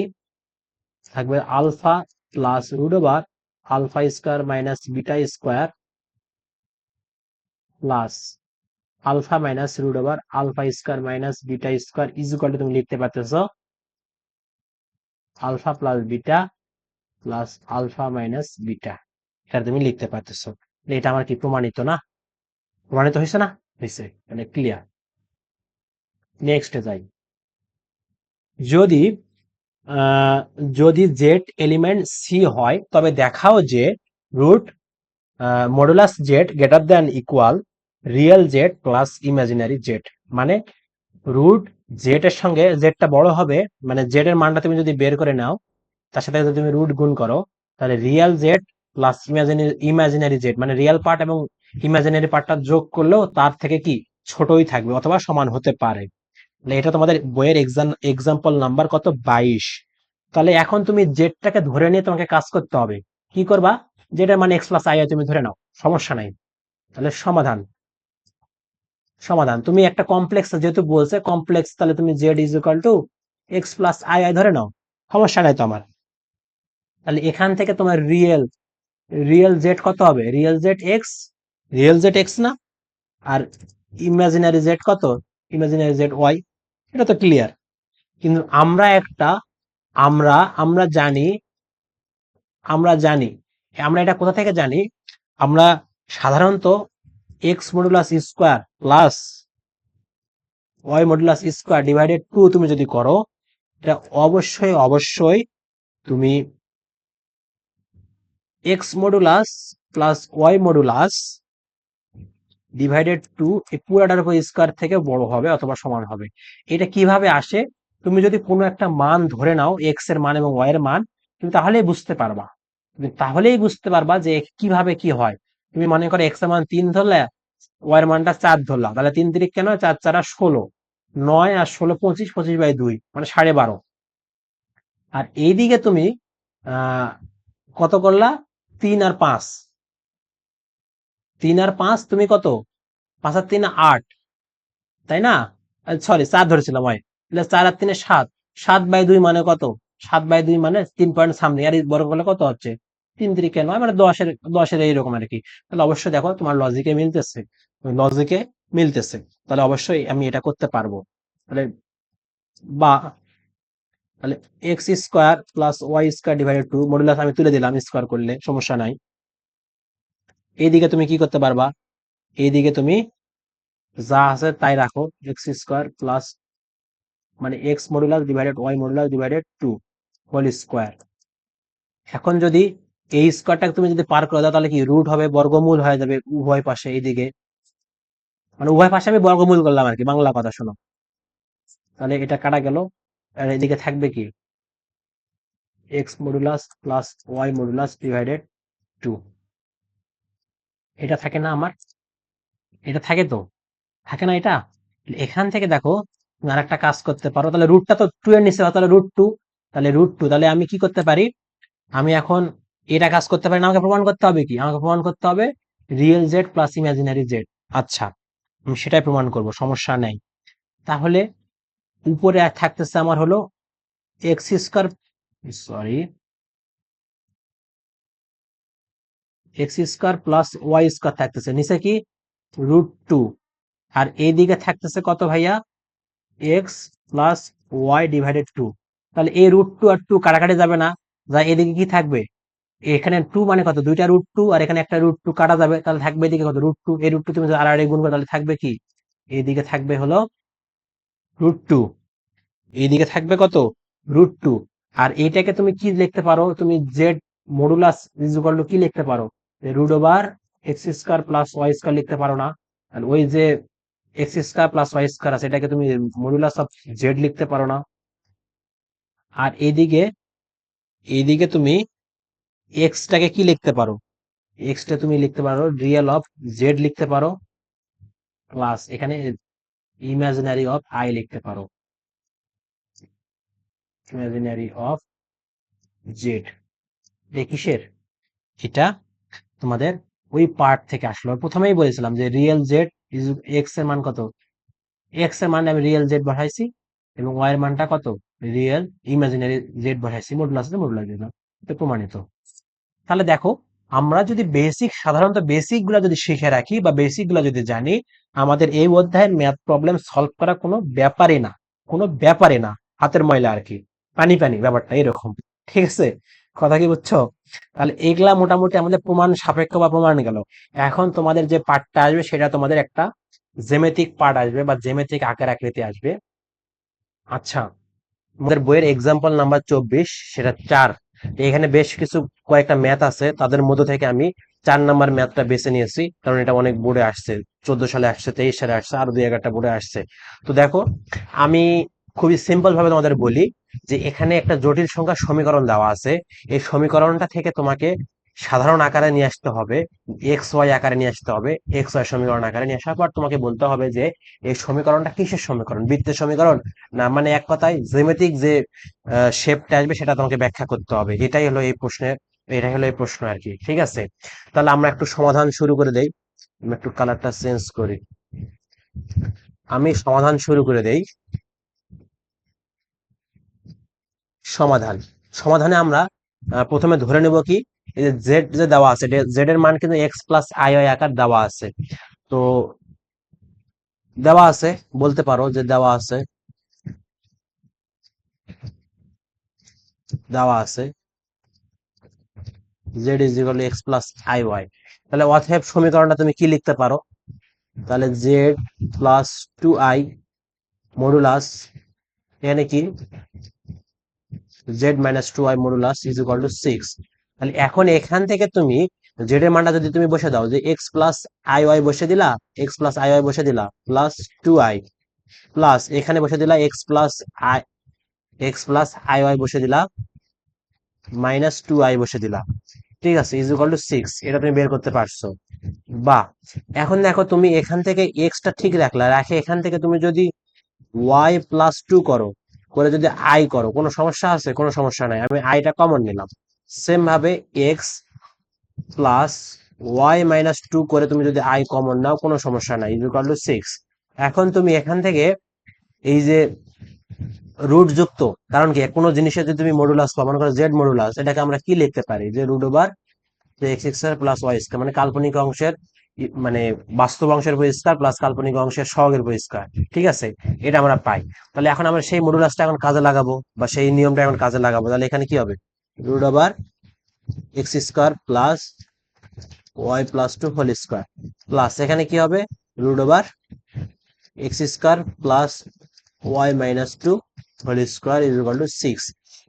থাকবে alpha plus root over alpha square minus beta square plus alpha minus root over alpha square minus beta square is equal to, তুমি লিখতে পারতেছো alpha plus beta plus alpha minus beta. এটা তুমি লিখতে পারতেছো। এটা আমার কি প্রমাণিত না? প্রমাণিত হয়েছে না? হয়েছে, মানে ক্লিয়ার। নেক্সটে যাই। যদি আহ, যদি জেড এলিমেন্ট সি হয়, তবে দেখাও যে root modulus Z greater than equal real Z plus imaginary Z. মানে রুট জেড এর সঙ্গে জেডটা বড় হবে, মানে জেড এর মানটা তুমি যদি বের করে নাও, তার সাথে যদি তুমি রুট গুণ করো, তাহলে real Z plus imaginary Z, মানে রিয়েল পার্ট এবং ইমাজিনারি পার্টটা যোগ করলেও তার থেকে কি ছোটই থাকবে অথবা সমান হতে পারে। তাহলে এটা তোমাদের বইয়ের এক্সাম্পল নাম্বার কত, 22। তাহলে এখন তুমি জেডটাকে ধরে নিয়ে তোমাকে কাজ করতে হবে। কি করবা, জেড এর মানে এক্স প্লাস আই তুমি ধরে নাও, সমস্যা নাই। তাহলে সমাধান, সমাধান তুমি একটা কমপ্লেক্স যেহেতু বলছে কমপ্লেক্স, তাহলে তুমি Z is equal to x plus I I ধরে নাও, সমস্যা নাই তো আমার। তাহলে এখান থেকে তোমার রিয়েল, রিয়েল জেড কত হবে? Real Z X, real Z X না? আর ইমাজিনারি জেড কত? Imaginary Z Y. এটা তো ক্লিয়ার। কিন্তু আমরা একটা, আমরা আমরা জানি, আমরা জানি, আমরা এটা কোথা থেকে জানি? আমরা সাধারণত X modulus square plus Y modulus square divided two তুমি যদি করো, এটা অবশ্যই অবশ্যই তুমি X modulus plus Y modulus divided two এই পুরাটার উপর স্কোয়ার থেকে বড় হবে অথবা সমান হবে। এটা কিভাবে আসে? তুমি যদি কোনো একটা মান ধরে নাও, এক্স এর মান এবং ওয়াই এর মান, তুমি তাহলেই বুঝতে পারবা, তুমি তাহলেই বুঝতে পারবা যে কিভাবে কি হয়। তুমি মনে করো এক্স এর মান 3 ধরলে, ওয়াই এর মানটা 4 ধরলাম, তাহলে 3 তিরিক কেন, 4 4 16, 9 আর 16 25, 25/2 মানে 12.5। আর এইদিকে তুমি আহ কত করলা? 3 আর 5, 3 আর 5 তুমি কত? 5 আর 3 8, তাই না? সরি 4 ধরেছিলাম হয়, তাহলে 4 আর 3 7, 7/2 মানে কত? 7/2 মানে 3 পয়েন্ট সামনে, আর এই বর্গ করলে কত হচ্ছে? 3 3 9 মানে 10-এর এইরকম আর কি। তাহলে অবশ্যই দেখো তোমার লজিকে মিলতেছে, লজিকে মিলতেছে, তাহলে অবশ্যই আমি এটা করতে পারবো। তাহলে বা তাহলে X square plus Y square divided two, modulus আমি তুলে দিলাম, স্কোয়ার করলে সমস্যা নাই। এইদিকে তুমি কি করতে পারবা? এইদিকে তুমি যা আছে তাই রাখো, এক্স স্কোয়ার প্লাস মানে X modulus divided Y modulus divided two whole square. এখন যদি এই স্কোয়ারটাকে তুমি যদি পার করে দাও, তাহলে কি রুট হবে, বর্গমূল হয়ে যাবে উভয় পাশে। এইদিকে মানে উভয় পাশে আমি বর্গমূল করলাম আর কি, বাংলা কথা শোনো। তাহলে এটা কাটা গেল, আর এদিকে থাকবে কি? X modulus plus Y modulus divided two. এটা থাকে না আমার? এটা থাকে তো, থাকে না এটা? এখান থেকে দেখো তুমি আরেকটা কাজ করতে পারো, তাহলে রুটটা তো 2 এর নিচে, তাহলে √2, তাহলে √2, তাহলে আমি কি করতে পারি? আমি এখন এটা কাজ করতে পারি না, আমাকে প্রমাণ করতে হবে কি? আমাকে প্রমাণ করতে হবে real Z plus imaginary Z. আচ্ছা, আমি সেটাই প্রমাণ করব, সমস্যা নেই। তাহলে উপরে আর থাকতেছে আমার হলো X square, sorry, X square plus Y square থাকতেছে, নিচে কি? √2। আর এইদিকে থাকতেছে কত ভাইয়া? X plus Y divided two. তাহলে এই √2 আর 2 কাটাকাটি যাবে না, যা এদিকে কি থাকবে? এখানে 2 মানে কত? দুইটা √2, আর এখানে একটা √2 কাটা যাবে, তাহলে থাকবে এদিকে কত? √2। এই √2 তুমি যদি আর গুণ করো, তাহলে থাকবে কি? এইদিকে থাকবে হলো √2, এইদিকে থাকবে কত? √2। আর এইটাকে তুমি কি লিখতে পারো? তুমি Z modulus is equal to কি লিখতে পারো? √এক্স স্কোয়ার প্লাস ওয়াই স্কোয়ার লিখতে পারো না? আর ওই যে X square plus Y square আছে, এটাকে তুমি মডুলাস অফ জেড লিখতে পারো না? আর এইদিকে, এইদিকে তুমি এক্সটাকে কি লিখতে পারো? এক্সটা তুমি লিখতে পারো রিয়েল অফ জেড লিখতে পারো, প্লাস এখানে ইমাজিনারি অফ আই লিখতে পারো, ইমাজিনারি অফ জেড। এটা কিসের? এটা তোমাদের ওই পার্ট থেকে আসলো, প্রথমেই বলেছিলাম যে রিয়েল জেড ইজ, এক্স এর মান কত? এক্স এর মান আমি রিয়েল জেড বসাইছি, এবং ওয়াই এর মানটা কত? রিয়েল ইমাজিনারি জেড বসাইছি, মডুলাস আছে মডুলাস দিলাম, এটা প্রমাণিত। তাহলে দেখো, আমরা যদি বেসিক, সাধারণত বেসিক গুলা যদি শিখে রাখি বা বেসিক গুলা যদি জানি, আমাদের এই অধ্যায়ের ম্যাথ প্রবলেম সলভ করা কোনো ব্যাপারই না, কোনো ব্যাপারে না, হাতের ময়লা আর কি, পানি পানি ব্যাপারটা এরকম। ঠিক আছে, কথা কি বুঝছো? তাহলে এগুলা মোটামুটি আমাদের প্রমাণ সাপেক্ষ বা প্রমাণ গেল। এখন তোমাদের যে পার্টটা আসবে, সেটা তোমাদের একটা জ্যামিতিক পার্ট আসবে বা জ্যামিতিক আকার আকৃতি আসবে। আচ্ছা, আমাদের বইয়ের এক্সাম্পল নাম্বার 24, সেটা 4। এখানে বেশ কিছু কয়েকটা ম্যাথ আছে, তাদের মধ্য থেকে আমি 4 নাম্বার ম্যাথটা বেছে নিয়েছি, কারণ এটা অনেক বোর্ডে আসছে, 14 সালে আসছে, 23 সালে আসছে, আরো 2-1টা বোর্ডে আসছে। তো দেখো, আমি খুবই সিম্পল ভাবে তোমাদের বলি যে এখানে একটা জটিল সংখ্যার সমীকরণ দেওয়া আছে, এই সমীকরণটা থেকে তোমাকে সাধারণ আকারে নিয়ে আসতে হবে, এক্স ওয়াই আকারে নিয়ে আসতে হবে, এক্স ওয়াই সমীকরণ আকারে নিয়ে আসার পর তোমাকে বলতে হবে যে এই সমীকরণটা কিসের সমীকরণ, বৃত্তের সমীকরণ না, মানে এক কথায় জ্যামিতিক যে শেপটা আসবে সেটা তোমাকে ব্যাখ্যা করতে হবে। এটাই হলো এই প্রশ্ন আর কি। ঠিক আছে, তাহলে আমরা একটু সমাধান শুরু করে দেই। আমি একটু কালারটা চেঞ্জ করি, আমি সমাধান শুরু করে দেই। সমাধান, সমাধানে আমরা প্রথমে ধরে নেব কি, এই যে জেড যে দেওয়া আছে, জেড এর মান কিন্তু এক্স প্লাস আই ওয়াই আকার দেওয়া আছে। তো দেওয়া আছে, বলতে পারো যে দেওয়া আছে, দেওয়া আছে Z is equal to x plus I Y. তাহলে অতএব সমীকরণটা তুমি কি লিখতে পারো, তাহলে Z plus two I modulus, এখানে কি Z minus two I modulus is equal to six. তাহলে এখন এখান থেকে তুমি জেড এর মানটা যদি তুমি বসে দাও, যে এক্স প্লাস আই ওয়াই বসে দিলা, এক্স প্লাস আই ওয়াই বসে দিলা প্লাস টু আই, প্লাস এখানে বসে দিলা I X plus I Y বসে দিলা মাইনাস টু আই বসে দিলা, ঠিক আছে, ইজ ইকুয়াল টু সিক্স। এটা তুমি বের করতে পারছো। বা এখন দেখো তুমি এখান থেকে এক্সটা ঠিক রাখলা, রাখে এখান থেকে তুমি যদি ওয়াই প্লাস টু করো, করে যদি আই করো, কোনো সমস্যা আছে? কোনো সমস্যা নাই, আমি আইটা কমন নিলাম। সেম ভাবে X plus Y minus two করে তুমি যদি আই কমন নাও, কোনো সমস্যা নাই, ইজ ইকুয়াল টু সিক্স। এখন তুমি এখান থেকে এই যে রুট যুক্ত, কারণ কি কোনো জিনিসের যদি তুমি মডুলাস পাও, মনে করো জেড মডুলাস, এটাকে আমরা কি লিখতে পারি, যে root over X square plus Y square, মানে কাল্পনিক অংশের মানে বাস্তব অংশের উপর স্কয়ার প্লাস কাল্পনিক অংশের সহগের উপর স্কয়ার, ঠিক আছে, এটা আমরা পাই। তাহলে এখন আমরা সেই মডুলাসটা এখন কাজে লাগাবো, বা সেই নিয়মটা এখন কাজে লাগাবো। তাহলে এখানে কি হবে, root over X square plus Y plus two whole square, plus এখানে কি হবে, root over X square plus Y minus two whole square is equal to six.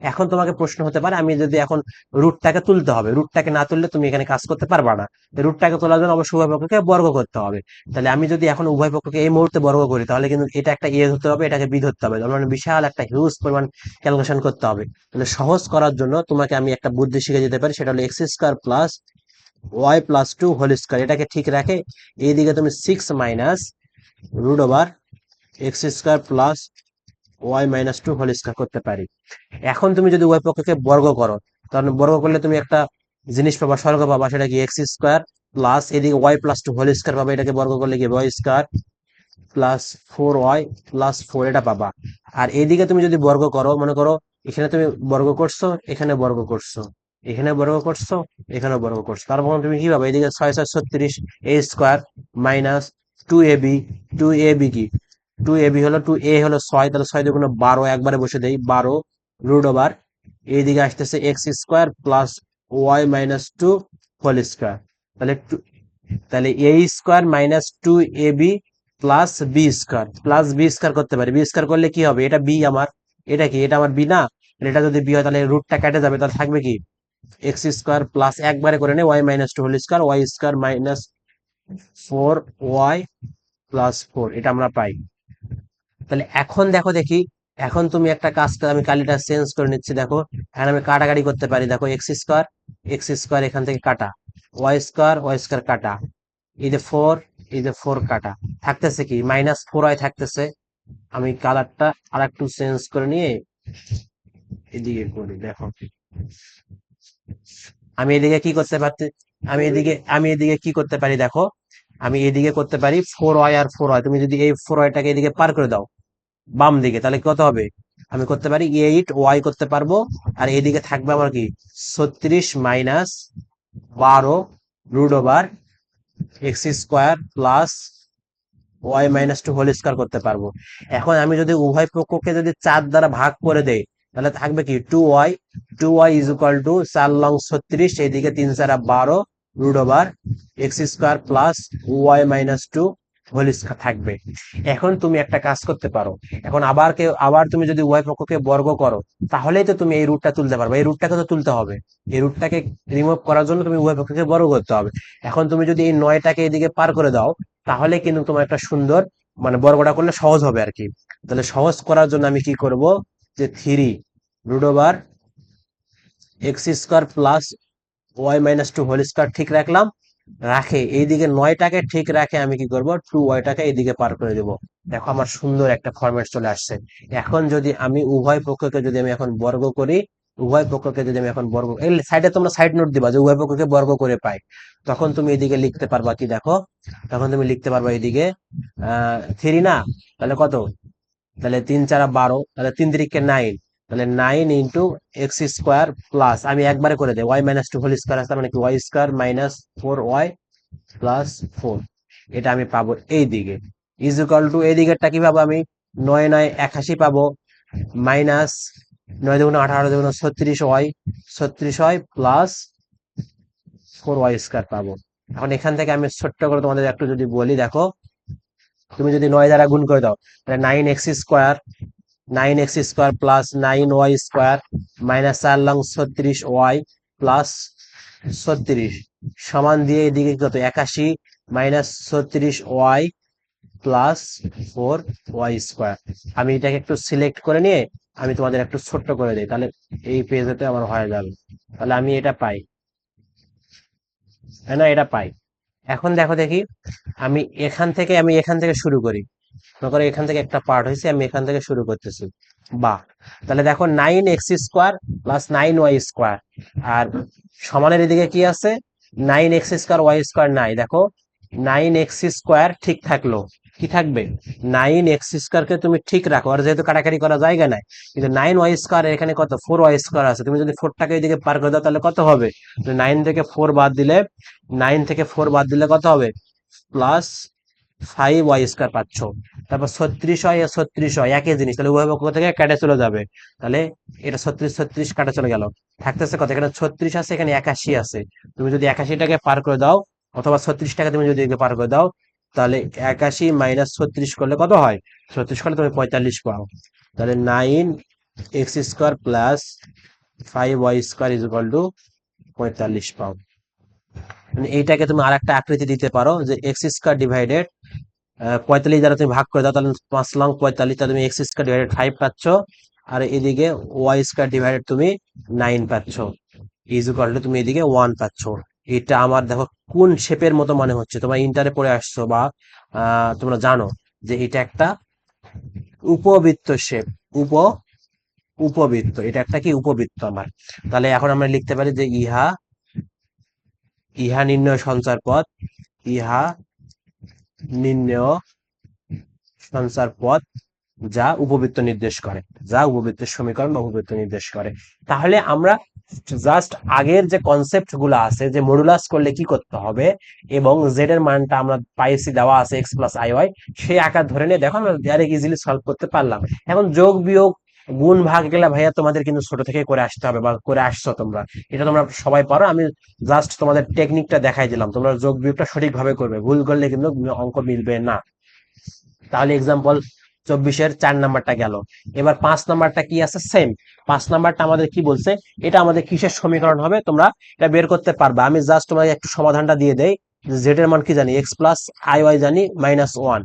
এখন তোমাকে প্রশ্ন হতে পারে, আমি যদি এখন রুটটাকে তুলতে হবে, রুটটাকে না তুললে তুমি এখানে কাজ করতে পারবা না। রুটটাকে তোলার জন্য অবশ্যই উভয় পক্ষকে বর্গ করতে হবে। তাহলে আমি যদি এখন উভয় পক্ষকে এই মুহূর্তে বর্গ করি, তাহলে কিন্তু এটা একটা এ ধরতে হবে, এটাকে বি ধরতে হবে, তার মানে বিশাল একটা হিউজ পরিমাণ ক্যালকুলেশন করতে হবে। তাহলে সহজ করার জন্য তোমাকে আমি একটা বুদ্ধি শিখে যেতে পারি, সেটা হলো X square plus Y plus two whole square, এটাকে ঠিক রাখে এইদিকে তুমি six minus root over X square plus Y minus two whole square করতে পারি। এখন তুমি যদি উভয় পক্ষকে বর্গ করো, তাহলে বর্গ করলে তুমি একটা জিনিস পাবা, স্বর্গ পাবা, সেটা কি এক্স স্কোয়ার প্লাস এদিকে Y plus two whole square পাবা, এটাকে বর্গ করলে কি Y square plus four Y plus four, এটা পাবা। আর এইদিকে তুমি যদি বর্গ করো, মনে করো এখানে তুমি বর্গ করছো, এখানে বর্গ করছো, এখানে বর্গ করছো, এখানে বর্গ করছো, তার মানে তুমি কি পাবে, এদিকে ছয় ছয় ছত্রিশ এ square minus two A B, two A B কি, টু এ বি হলো, টু এ হলো ছয়, তাহলে ছয় দুগুণ বারো, একবারে বসে দেই বারো, রুট ওভার এইদিকে আসতেছে X square plus Y minus two whole square. তাহলে তাহলে A square minus two A B plus B square, plus B square করতে পারি, বি স্কোয়ার করলে কি হবে, এটা বি আমার, এটা কি, এটা আমার বি না, এটা যদি বি হয় তাহলে রুটটা কেটে যাবে, তাহলে থাকবে কি এক্স স্কোয়ার প্লাস একবারে করে নে Y minus two whole square, Y square minus four Y plus four, এটা আমরা পাই। তাহলে এখন দেখো দেখি, এখন তুমি একটা কাজ করে, আমি কালিটা চেঞ্জ করে নিচ্ছি, দেখো এখন আমি কাটাকাটি করতে পারি, দেখো এক্স স্কোয়ার এখান থেকে কাটা, ওয়াই স্কোয়ার কাটা, এই যে ফোর, এই যে ফোর কাটা, থাকতেছে কি মাইনাস ফোর ওয়াই থাকতেছে। আমি কালারটা আর একটু চেঞ্জ করে নিয়ে এদিকে করি, দেখো আমি এদিকে কি করতে পারছি, আমি এদিকে কি করতে পারি, দেখো আমি এদিকে করতে পারি ফোর ওয়াই আর ফোর ওয়াই, তুমি যদি এই ফোর ওয়াইটাকে এদিকে পার করে দাও বাম দিকে, তাহলে কত হবে, আমি করতে পারি এইট ওয়াই করতে পারবো, আর এইদিকে থাকবে আমার কি 36 minus 12 root over X square plus Y minus two whole square করতে পারবো। এখন আমি যদি উভয় পক্ষকে যদি 4 দ্বারা ভাগ করে দেই, তাহলে থাকবে কি two Y is equal to 4 লং 36, এইদিকে 3 4 12 root over X square plus Y minus two whole square থাকবে। এখন তুমি একটা কাজ করতে পারো, এখন আবার তুমি যদি উভয় পক্ষকে বর্গ করো, তাহলেই তো তুমি এই রুটটা তুলতে পারবে, এই রুটটাকে তো তুলতে হবে, এই রুটটাকে রিমুভ করার জন্য তুমি উভয় পক্ষকে বর্গ করতে হবে। এখন তুমি যদি এই 9টাকে এদিকে পার করে দাও, তাহলে কিন্তু তোমার একটা সুন্দর মানে বর্গটা করলে সহজ হবে আর কি। তাহলে সহজ করার জন্য আমি কি করব, যে three root over X square plus Y minus two whole square ঠিক রাখলাম, রাখে এইদিকে 9টাকে ঠিক রাখে আমি কি করব, টু ওয়াইটাকে এইদিকে পার করে দেব। দেখো আমার সুন্দর একটা ফরম্যাট চলে আসছে। এখন যদি আমি উভয় পক্ষকে যদি আমি এখন বর্গ করি, উভয় পক্ষকে যদি আমি এখন বর্গ, এই সাইডে তোমরা সাইড নোট দিবা যে উভয় পক্ষকে বর্গ করে পাই, তখন তুমি এদিকে লিখতে পারবা কি দেখো, তখন তুমি লিখতে পারবা এদিকে 3 না, তাহলে কত, তাহলে 3 4 12, তাহলে 3 3 9, তাহলে 9 × x² প্লাস আমি একবারে করে দেয় y - 2 হোল স্কয়ার আছে মানে কি y² - 4y+4, এটা আমি পাবো এই দিকে, ইজ ইকুয়াল টু এই দিকেরটা কি পাবো আমি, 9 9 81 পাবো, minus 9 × 2 = 18, 36 y, 36y plus 4y² পাবো। এখন এখান থেকে আমি ছোট্ট করে তোমাদের একটু যদি বলি, দেখো তুমি যদি 9 দ্বারা গুণ করে দাও, তাহলে 9x² plus 9y² minus 4 long 36y plus 36 সমান দিয়ে এদিকে কত 81 মাইনাস 36y প্লাস 4y²। আমি এটাকে একটু সিলেক্ট করে নিয়ে আমি তোমাদের একটু ছোট্ট করে দিই, তাহলে এই পেজেতে আমার হয়ে যাবে, তাহলে আমি এটা পাই, তাই না, এটা পাই। এখন দেখো দেখি, আমি এখান থেকে শুরু করি, মনে করো এখান থেকে একটা পার্ট হয়েছে, আমি এখান থেকে শুরু করতেছি, বা তাহলে দেখো 9x² প্লাস 9y², আর সমানের এদিকে কি আছে, 9x²y² নাই, দেখো 9x² ঠিক থাকলো, কি থাকবে, 9x² কে তুমি ঠিক রাখো, আর যেহেতু কাটাকাটি করা জায়গা নাই, কিন্তু 9y² এখানে কত 4y² আছে, তুমি যদি 4টাকে এদিকে পার করে দাও তাহলে কত হবে, 9 থেকে 4 বাদ দিলে কত হবে, প্লাস 5y² পাচ্ছ। তারপর 36 হয়, 36 হয়, একই জিনিস, তাহলে উভয় পক্ষ থেকে কেটে চলে যাবে, তাহলে এটা 36 36 কাটা চলে গেল, থাকতেছে কত, এখানে 36 আছে, এখানে 81 আছে, তুমি যদি 81টাকে পার করে দাও, অথবা 36টাকে তুমি যদি এদিকে পার করে দাও, তাহলে 81 - 36 করলে কত হয়, 36 করলে তুমি 45 পাও, তাহলে 9x² plus 5y² is equal two 45 পাও। মানে এইটাকে তুমি আর একটা আকৃতি দিতে পারো যে x² ডিভাইডেড 45 দ্বারা তুমি ভাগ করে দাও, তাহলে 5 লং 45, তাহলে তুমি x² ডিভাইডেড 5 পাচ্ছ, আর এদিকে y² ডিভাইডেড তুমি 9 পাচ্ছ, ইজ ইকুয়াল টু তুমি এদিকে 1 পাচ্ছ। এটা আমার দেখো কোন শেপের মতো মনে হচ্ছে, তোমরা ইন্টারে পড়ে আসছো বা তোমরা জানো যে এটা একটা উপবৃত্ত শেপ, উপ উপবৃত্ত, এটা একটা কি উপবৃত্ত আমার। তাহলে এখন আমরা লিখতে পারি যে ইহা ইহা নির্ণয় সঞ্চার পথ, ইহা নির্ণয় সঞ্চার পথ যা উপবৃত্ত নির্দেশ করে, যা উপবৃত্তের সমীকরণ বা উপবৃত্ত নির্দেশ করে। তাহলে আমরা জাস্ট আগের যে কনসেপ্ট গুলো আছে, যে মডুলাস করলে কি করতে হবে এবং জেড এর মানটা আমরা পাইছি দেওয়া আছে x+iy, সেই আকার ধরে নিয়ে দেখো আমরা ডাইরেক্ট ইজিলি সলভ করতে পারলাম। এখন যোগ বিয়োগ গুণ ভাগ গেলে ভাইয়া তোমাদের কিন্তু ছোট থেকে করে আসতে হবে বা করে আসছো তোমরা, এটা তোমরা সবাই পারো, আমি জাস্ট তোমাদের টেকনিকটা দেখাই দিলাম, তোমরা যোগ বিয়োগটা সঠিকভাবে করবে, ভুল করলে কিন্তু অঙ্ক মিলবে না। তাহলে এক্সাম্পল 24-এর 4 নাম্বারটা গেল। এবার 5 নাম্বারটা কি আছে, সেম। 5 নাম্বারটা আমাদের কি বলছে, এটা আমাদের কিসের সমীকরণ হবে তোমরা এটা বের করতে পারবে, আমি জাস্ট তোমাকে একটু সমাধানটা দিয়ে দেই। জেড এর মান কি জানি, x+iy জানি -1,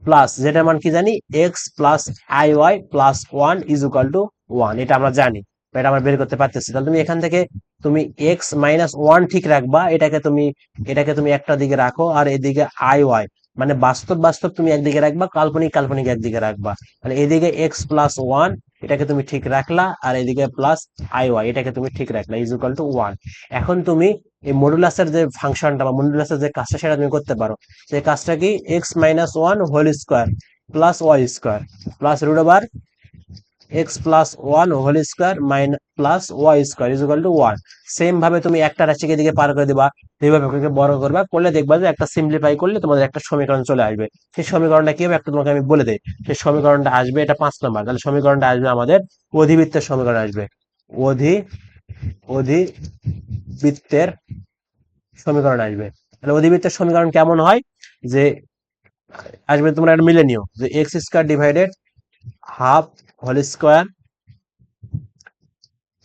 প্লাস জেড এর মান কি জানি, x+iy+1 ইজ ইকুয়াল টু 1, এটা আমরা জানি, এটা আমরা বের করতে পারতেছি। তাহলে তুমি এখান থেকে তুমি x-1 ঠিক রাখবা, এটাকে তুমি একটা দিকে রাখো, আর এদিকে iy মানে বাস্তব বাস্তব তুমি একদিকে রাখবা, কাল্পনিক কাল্পনিক একদিকে রাখবা, মানে এদিকে x+1 এটাকে তুমি ঠিক রাখলা, আর এদিকে প্লাস iy এটাকে তুমি ঠিক রাখলা, ইজ ইকুয়াল টু 1। এখন তুমি এই মডুলাসের যে ফাংশনটা বা মডুলাসের যে কাজটা সেটা তুমি করতে পারো, সেই কাজটা কি, x-1 whole square plus y² plus √ওভার x+1 whole square plus y² is equal to 1। Same ভাবে তুমি একটা রাশিকে দিকে পার করে দিবা, এইভাবে ওকে বড় করবা, করলে দেখবা যে একটা সিম্পলিফাই করলে তোমাদের একটা সমীকরণ চলে আসবে। সেই সমীকরণটা কি হবে একটা তোমাকে আমি বলে দেই, সেই সমীকরণটা আসবে, এটা 5 নাম্বার, তাহলে সমীকরণটা আসবে আমাদের অধিবৃত্তের সমীকরণ আসবে, অধি অধিবৃত্তের সমীকরণ আসবে। তাহলে অধিবৃত্তের সমীকরণ কেমন হয়, যে আসবে, তোমরা এটা মিলে নিও, যে x² divided half whole square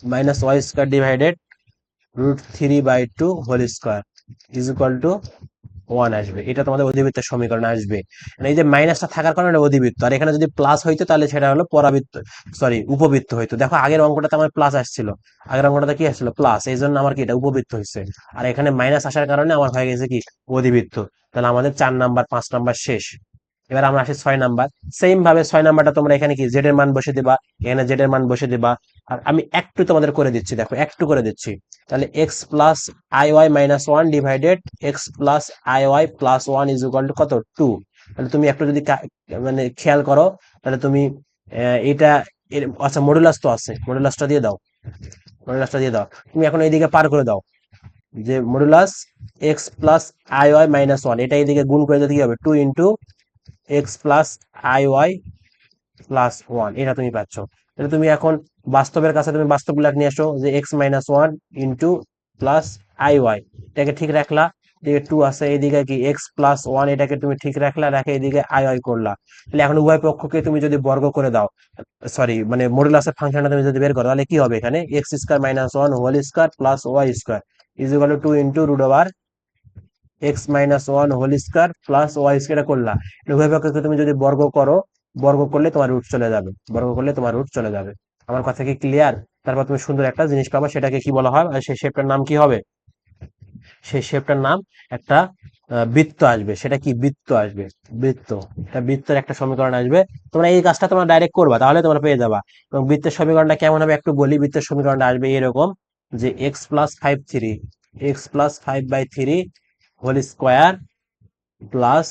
-y² divided √3/2 whole square is equal to 1 আসবে, এটা তোমাদের অধিবৃত্তের সমীকরণ আসবে। মানে এই যে মাইনাসটা থাকার কারণে অধিবৃত্ত, আর এখানে যদি প্লাস হইতো তাহলে সেটা হলো পরাবৃত্ত, সরি উপবৃত্ত হইতো। দেখো আগের অঙ্কটাতে আমার প্লাস আসছিল, আগের অঙ্কটাতে কি আসছিল, প্লাস, এই জন্য আমার কি এটা উপবৃত্ত হয়েছে, আর এখানে মাইনাস আসার কারণে আমার হয়ে গেছে কি অধিবৃত্ত। তাহলে আমাদের 4 নাম্বার 5 নাম্বার শেষ। এবার আমরা আসি 6 নাম্বার। সেম ভাবে 6 নাম্বারটা তোমরা এখানে কি জেড এর মান বসে দিবা, এখানে জেড এর মান বসে দিবা। আর আমি একটু তোমাদের করে দিচ্ছি, দেখো একটু করে দিচ্ছি। তাহলে X plus I Y minus one divided X plus I Y plus one is equal to কত, 2। তাহলে তুমি একটু যদি মানে খেয়াল করো, তাহলে তুমি এটা আচ্ছা মডুলাস তো আছে, মডুলাসটা দিয়ে দাও, মডুলাসটা দিয়ে দাও। তুমি এখন এইদিকে পার করে দাও, যে modulus X plus I Y minus one, এটা এইদিকে গুণ করে দিতে কি হবে, 2 X plus I Y plus one, এটা তুমি পাচ্ছ। তাহলে তুমি এখন বাস্তবের কাছে তুমি বাস্তবগুলো নিয়ে আসো, যে X minus one into plus I Y, এটাকে ঠিক রাখলা, এদিকে 2 আছে, এদিকে কি এক্স প্লাস ওয়ান, এটাকে তুমি ঠিক রাখলা, রেখে এদিকে আই ওয়াই করলা। তাহলে এখন উভয় পক্ষকে তুমি যদি বর্গ করে দাও, সরি মানে মডুলাসের ফাংশনটা তুমি যদি বের করো, তাহলে কি হবে, এখানে x square minus one whole square plus Y square is equal to 2 root over x minus one whole square plus Y square করলা। উভয় পক্ষকে তুমি যদি বর্গ করো, বর্গ করলে তোমার রুট চলে যাবে, বর্গ করলে তোমার রুট চলে যাবে। আমার কথা কি ক্লিয়ার? তারপর তুমি সুন্দর একটা জিনিস পাবা, সেটাকে কি বলা হয়, আর সেই শেপটার নাম কি হবে, সেই শেপটার নাম একটা বৃত্ত আসবে। সেটা কি বৃত্ত আসবে, বৃত্ত, এটা বৃত্তের একটা সমীকরণ আসবে। তোমরা এই কাজটা তোমরা ডাইরেক্ট করবা, তাহলে তোমরা পেয়ে যাবা। এবং বৃত্তের সমীকরণটা কেমন হবে একটু বলি। বৃত্তের সমীকরণটা আসবে এরকম, যে X plus five three, X plus five by three whole square plus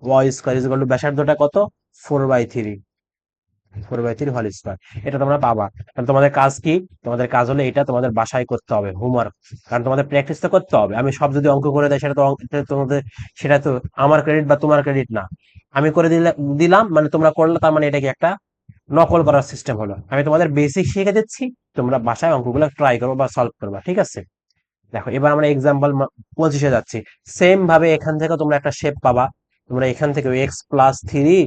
Y square is equal to ব্যাসার্ধটা কত, 4/3, 4/3 হোল স্কোয়ার। এটা তোমরা পাবা। কারণ তোমাদের কাজ কি, তোমাদের কাজ হলো এটা তোমাদের বাসায় করতে হবে, হোমওয়ার্ক। কারণ তোমাদের প্র্যাকটিস তো করতে হবে। আমি সব যদি অঙ্ক করে দেয়, সেটা তো এটা তোমাদের, সেটা তো আমার ক্রেডিট বা তোমার ক্রেডিট না। আমি করে দিলাম মানে তোমরা করলে, তার মানে এটা কি একটা নকল করার সিস্টেম হলো। আমি তোমাদের বেসিক শিখে দিচ্ছি, তোমরা বাসায় অঙ্কগুলো ট্রাই করো বা সলভ করবা, ঠিক আছে? দেখো এবার আমরা এক্সাম্পল 25-এ যাচ্ছি। সেম ভাবে এখান থেকে তোমরা একটা শেপ পাবা। তোমরা এখান থেকে x plus three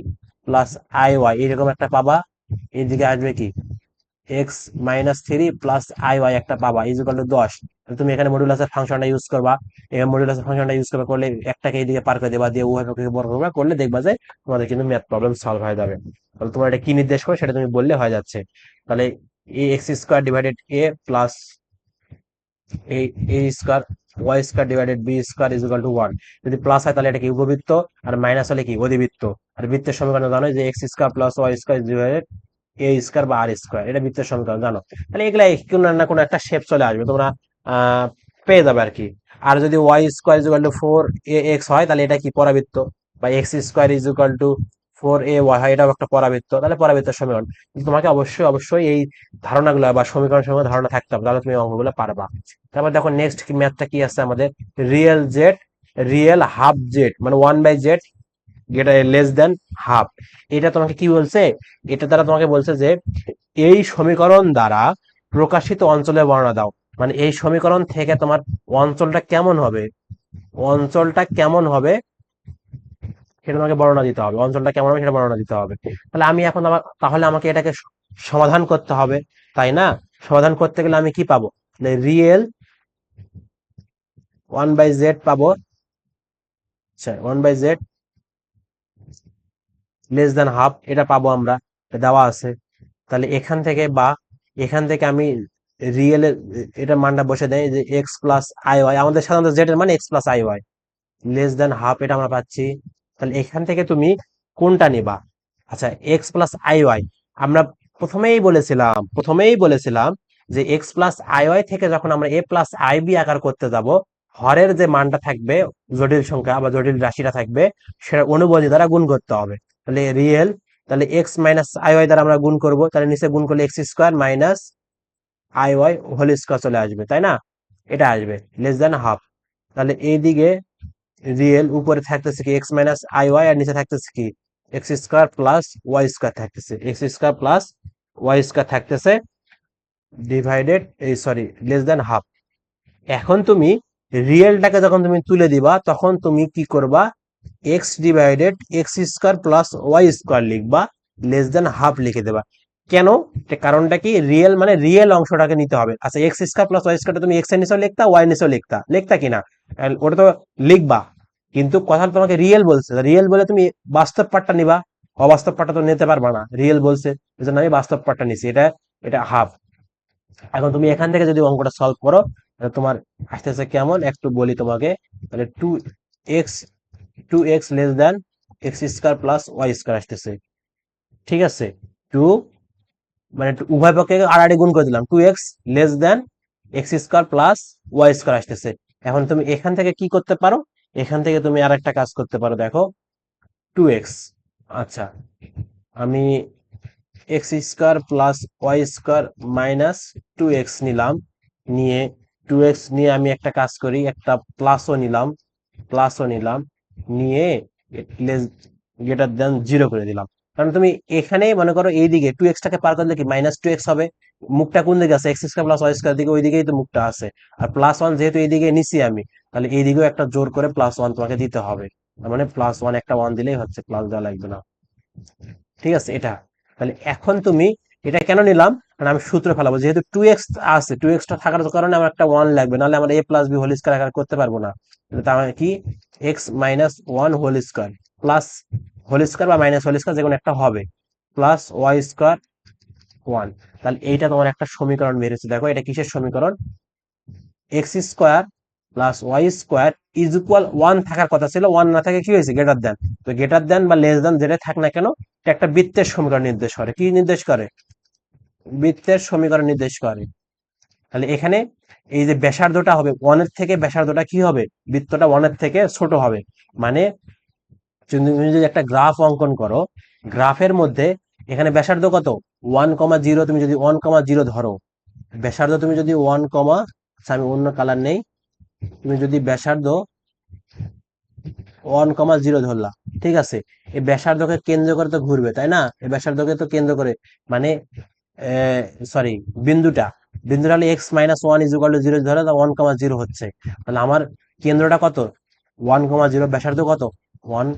plus I y এরকম একটা পাবা। এইদিকে আসবে কি x minus three plus I y একটা পাবা ইজ ইকুয়াল টু 10। তুমি এখানে মডুলাসের ফাংশনটা ইউজ করবা। এই মডুলাসের ফাংশনটা ইউজ করবে, করলে একটাকে এইদিকে পার করে দেবা, দিয়ে উভয় পক্ষকে বর্গ করবা, করলে দেখবা যে তোমাদের কিন্তু ম্যাথ প্রবলেম সলভ হয়ে যাবে। তাহলে তোমার এটা কি নির্দেশ করে সেটা তুমি বললে হয়ে যাচ্ছে। তাহলে A X square divided A plus A square Y square divided B square is equal to 1। যদি প্লাস হয় তাহলে এটা কি উপবৃত্ত, আর মাইনাস হলে কি অধিবৃত্ত। আর বৃত্তের সমীকরণ জানো যে X square plus Y square divided A square বা আর স্কোয়ার, এটা বৃত্তের সমীকরণ জানো। তাহলে এগুলা কোনো না কোনো একটা শেপ চলে আসবে, তোমরা পেয়ে যাবে আর কি। আর যদি y square is equal to 4 ax হয়, তাহলে এটা কি পরাবৃত্ত। বা x square is equal to 4 ay হয়, এটাও একটা পরাবৃত্ত, তাহলে পরাবৃত্তের সমীকরণ। কিন্তু তোমাকে অবশ্যই অবশ্যই এই ধারণাগুলো বা সমীকরণ সময় ধারণা থাকতে হবে, তাহলে তুমি অঙ্কগুলো পারবা। তারপর দেখো নেক্সট ম্যাথটা কি আছে আমাদের, real Z, real half Z মানে 1/z যেটা লেস দেন হাফ। এটা তোমাকে কি বলছে, এটা দ্বারা তোমাকে বলছে যে এই সমীকরণ দ্বারা প্রকাশিত অঞ্চলের বর্ণনা দাও। মানে এই সমীকরণ থেকে তোমার অঞ্চলটা কেমন হবে, অঞ্চলটা কেমন হবে সেটা তোমাকে বর্ণনা দিতে হবে, অঞ্চলটা কেমন হবে সেটা বর্ণনা দিতে হবে। তাহলে আমি এখন তাহলে আমাকে এটাকে সমাধান করতে হবে, তাই না? সমাধান করতে গেলে আমি কি পাবো, রিয়েল 1/z পাবো। আচ্ছা 1/z লেস দেন হাফ এটা পাবো আমরা, এটা দেওয়া আছে। তাহলে এখান থেকে বা এখান থেকে আমি রিয়েল এটা মানটা বসে দেয়, যে এক্স প্লাস আই ওয়াই, আমাদের সাধারণত জেড এর মানে x plus I y less than half, এটা আমরা পাচ্ছি। তাহলে এখান থেকে তুমি কোনটা নিবা? আচ্ছা এক্স প্লাস আই ওয়াই, আমরা প্রথমেই বলেছিলাম যে এক্স প্লাস আই ওয়াই থেকে যখন আমরা এ প্লাস আই বি আকার করতে যাব, হরের যে মানটা থাকবে, জটিল সংখ্যা বা জটিল রাশিটা থাকবে, সেটা অনুবন্ধী দ্বারা গুণ করতে হবে। তাহলে রিয়েল, তাহলে এক্স মাইনাস আই ওয়াই দ্বারা আমরা গুণ করব, তাহলে নিচে গুণ করলে x square minus I y whole square চলে আসবে, তাই না? এটা আসবে লেস দেন হাফ। তাহলে এইদিকে রিয়েল উপরে থাকতেছে কি এক্স মাইনাস আই ওয়াই, আর নিচে থাকতেছে কি X square plus Y square থাকতেছে, X square plus Y square থাকতেছে ডিভাইডেড এই সরি লেস দেন হাফ। এখন তুমি রিয়েলটাকে যখন তুমি তুলে দিবা, তখন তুমি কি করবা, x divided x square plus Y square লিখবা, লেস দেন হাফ লিখে দেবা। কেন? কারণটা কি, রিয়েল মানে রিয়েল অংশটাকে নিতে হবে। আচ্ছা এক্স স্কোয়ার প্লাস ওয়াই স্কোয়ারটা তুমি এক্স এর নিচেও লিখতা, ওয়াই নিচেও লিখতা, লিখতা কিনা? ওটা তো লিখবা, কিন্তু কথা তোমাকে রিয়েল বলছে, রিয়েল বলে তুমি বাস্তব পার্টটা নিবা, অবাস্তব পার্টটা তো নিতে পারবা না, রিয়েল বলছে, এই জন্য আমি বাস্তব পার্টটা নিছি, এটা এটা হাফ। এখন তুমি এখান থেকে যদি অঙ্কটা সলভ করো, তাহলে তোমার আসতেছে কেমন একটু বলি তোমাকে। তাহলে 2x less than x square plus Y square আসতেছে, ঠিক আছে। টু মানে উভয় পক্ষে আড়াআড়ি গুণ করে দিলাম, 2x less than x square plus Y square আসতেছে। এখন তুমি এখান থেকে কি করতে পারো, এখান থেকে তুমি আর একটা কাজ করতে পারো, দেখো 2x, আচ্ছা আমি x square plus Y square minus 2x নিলাম, নিয়ে 2x নিয়ে আমি একটা কাজ করি, একটা প্লাসও নিলাম নিয়ে লেস গ্রেটার দেন 0 করে দিলাম। কারণ তুমি এখানে মনে করো এইদিকে 2x টাকে পার করলে কি -2x হবে, মুখটা কোন দিকে আছে, x square plus Y square দিকে, ওই দিকেই তো মুখটা আছে। আর +1 যেহেতু এইদিকে নিছি আমি, তাহলে এইদিকেও একটা জোর করে +1 তোমাকে দিতে হবে। তার মানে +1 একটা 1 দিলেই হচ্ছে, প্লাস দেওয়া লাগবে না, ঠিক আছে এটা। তাহলে এখন তুমি এটা কেন নিলাম, কারণ আমি সূত্র ফেলাবো, যেহেতু 2x আছে, 2x টা থাকার কারণে আমার একটা 1 লাগবে, নাহলে আমরা a plus B whole square আকার করতে পারবো না। তার মানে কি x minus 1 whole square plus whole square বা মাইনাস হোল স্কয়ার, যে কোনো একটা হবে, প্লাস ওয়াই স্কয়ার 1। তাহলে এইটা তোমার একটা সমীকরণ বেরিয়েছে। দেখো এটা কিসের সমীকরণ, x square plus Y square is equal 1 থাকার কথা ছিল, 1 না থাকে কি হয়েছে, গ্রেটার দেন। তো গ্রেটার দেন বা লেস দেন যেটা থাক না কেন, এটা একটা বৃত্তের সমীকরণ নির্দেশ করে। কি নির্দেশ করে, বৃত্তের সমীকরণ নির্দেশ করে। তাহলে এখানে এই যে ব্যাসার্ধটা হবে 1 এর থেকে, ব্যাসার্ধটা কি হবে, বৃত্তটা 1 এর থেকে ছোট হবে। মানে তুমি যদি একটা গ্রাফ অঙ্কন করো, গ্রাফের মধ্যে এখানে ব্যাসার্ধ কত, 1,0, তুমি যদি 1,0 ধরো, ব্যাসার্ধ তুমি যদি 1, আমি অন্য কালার নেই, তুমি যদি ব্যাসার্ধ 1,0 ধরলা, ঠিক আছে। এই ব্যাসার্ধকে কেন্দ্র করে তো ঘুরবে, তাই না, এই ব্যাসার্ধকে তো কেন্দ্র করে, মানে সরি, বিন্দুটা বিন্দুটা হলে x-1 = 0 ধরে 1,0 হচ্ছে। তাহলে আমার কেন্দ্রটা কত, 1,0, ব্যাসার্ধ কত, 1,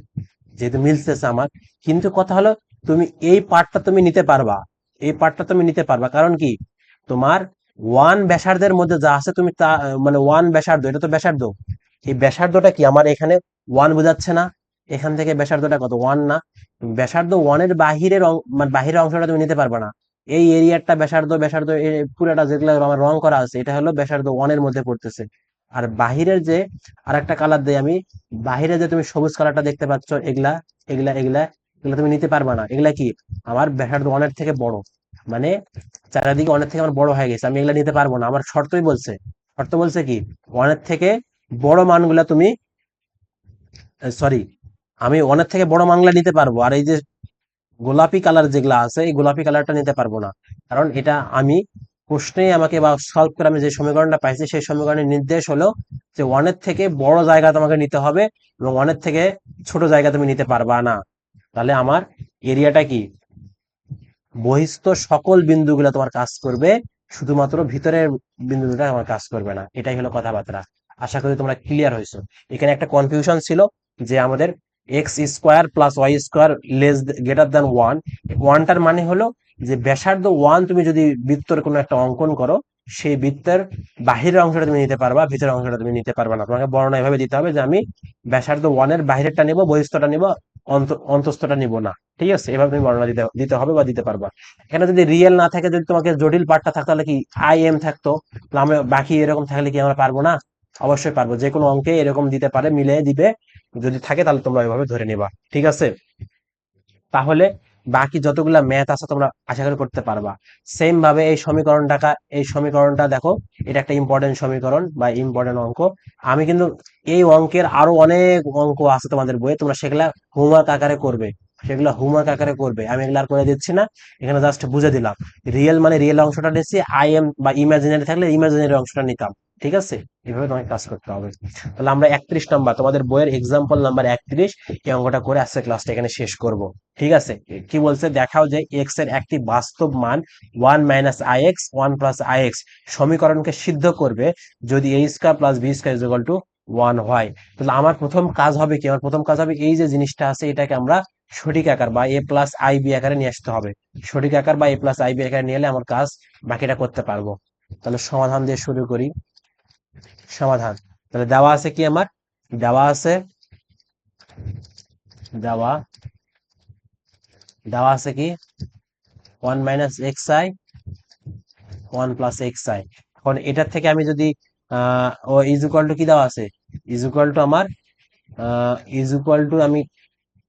যেহেতু মিলতেছে আমার। কিন্তু কথা হলো তুমি এই পার্টটা তুমি নিতে পারবা, এই পার্টটা তুমি নিতে পারবা, কারণ কি তোমার 1 ব্যাসার্ধের মধ্যে যা আছে তুমি তা, মানে 1 ব্যাসার্ধ, এটা তো ব্যাসার্ধ, এই ব্যাসার্ধটা কি আমার এখানে 1 বোঝাচ্ছে না, এখান থেকে ব্যাসার্ধটা কত, 1 না। ব্যাসার্ধ 1 এর বাহিরের মানে বাহিরের অংশটা তুমি নিতে পারবে না। এই এরিয়াটা ব্যাসার্ধ, পুরোটা যেগুলো আমার রং করা আছে, এটা হলো ব্যাসার্ধ 1 এর মধ্যে পড়তেছে। আর বাহিরের যে আরেকটা কালার দেই আমি, বাহিরে যে তুমি সবুজ কালারটা দেখতে পাচ্ছ, এগুলা এগুলা এগুলা এগুলা তুমি নিতে পারবে না। এগুলা কি আমার ব্যাসার্ধ 1 এর থেকে বড়, মানে চারিদিকে 1 এর থেকে আমার বড় হয়ে গেছে, আমি এগুলা নিতে পারবো না। আমার শর্তই বলছে, শর্ত বলছে কি 1 এর থেকে বড় মানগুলা তুমি, সরি, আমি 1 এর থেকে বড় মানগুলা নিতে পারবো, আর এই যে গোলাপি কালার যেগুলা আছে, এই গোলাপি কালারটা নিতে পারবো না। কারণ এটা আমি প্রশ্নেই আমাকে বা সলভ করে আমি যে সমীকরণটা পাইছি, সেই সমীকরণের নির্দেশ হলো যে 1 এর থেকে বড় জায়গা তোমাকে নিতে হবে, এবং 1 এর থেকে ছোট জায়গা তুমি নিতে পারবা না। তাহলে আমার এরিয়াটা কি, বহিস্থ সকল বিন্দুগুলো তোমার কাজ করবে, শুধুমাত্র ভিতরের বিন্দুটা আমার কাজ করবে না। এটাই হলো কথাবার্তা। আশা করি তোমরা ক্লিয়ার হয়েছো। এখানে একটা কনফিউশন ছিল যে আমাদের x square plus Y square less greater than 1, 1টার মানে হলো যে ব্যাসার্ধ 1 তুমি যদি বৃত্তের কোনো একটা অঙ্কন করো, সেই বৃত্তের বাহিরের অংশটা তুমি নিতে পারবা, ভিতরের অংশটা তুমি নিতে পারবা না। তোমাকে বর্ণনা এভাবে দিতে হবে যে আমি ব্যাসার্ধ 1 এর বাহিরেরটা নিব, বহিস্থটা নিব, অন্তঃস্থটা নিব না। ঠিক আছে, এভাবে তুমি বর্ণনা দিতে দিতে হবে বা দিতে পারবা। এখানে যদি রিয়েল না থাকে, যদি তোমাকে জটিল পার্টটা থাকতো, তাহলে কি আই এম থাকতো, তাহলে আমরা বাকি এরকম থাকলে কি আমরা পারবো না, অবশ্যই পারবো। যে কোনো অঙ্কে এরকম দিতে পারে, মিলিয়ে দিবে, যদি থাকে তাহলে তোমরা এভাবে ধরে নিবা, ঠিক আছে। তাহলে বাকি যতগুলা ম্যাথ আছে তোমরা আশা করি করতে পারবা। সেম ভাবে এই সমীকরণটা দেখো, এটা একটা ইম্পর্টেন্ট সমীকরণ বা ইম্পর্টেন্ট অঙ্ক। আমি কিন্তু এই অঙ্কের আরো অনেক অঙ্ক আছে তোমাদের বইয়ে, তোমরা সেগুলা হোমওয়ার্ক আকারে করবে, আমি এগুলা আর করে দিচ্ছি না, এখানে জাস্ট বুঝে দিলাম। রিয়েল মানে রিয়েল অংশটা নিচ্ছি, আই এম বা ইমাজিনারি থাকলে ইমাজিনারি অংশটা নিতাম, ঠিক আছে। এভাবে তোমাকে কাজ করতে হবে। তাহলে আমরা 31 নম্বর, তোমাদের বইয়ের এক্সাম্পল নাম্বার 31, এই অঙ্কটা করে আজকে ক্লাসটা এখানে শেষ করব। ঠিক আছে, কি বলছে দেখাও যে এক্স এর একটি বাস্তব মান 1 - ix 1 + ix সমীকরণকে সিদ্ধ করবে যদি a square plus B square equal to 1 হয়। তাহলে আমার প্রথম কাজ হবে কি, আমার প্রথম কাজ হবে এই যে জিনিসটা আছে, এটাকে আমরা সঠিক আকার বা a প্লাস আই বি আকারে নিয়ে আসতে হবে। সঠিক আকার বা a প্লাস আই বি আকারে নিয়ে এলে আমার কাজ বাকিটা করতে পারবো। তাহলে সমাধান দিয়ে শুরু করি। সমাধান, তাহলে দেওয়া আছে কি আমার, দেওয়া আছে, দেওয়া দেওয়া আছে কি 1 - xi 1 + xi। এখন এটার থেকে আমি যদি ইজ ইকুয়াল টু কি দেওয়া আছে, ইজ ইকুয়াল টু আমার ইজ ইকুয়াল টু আমি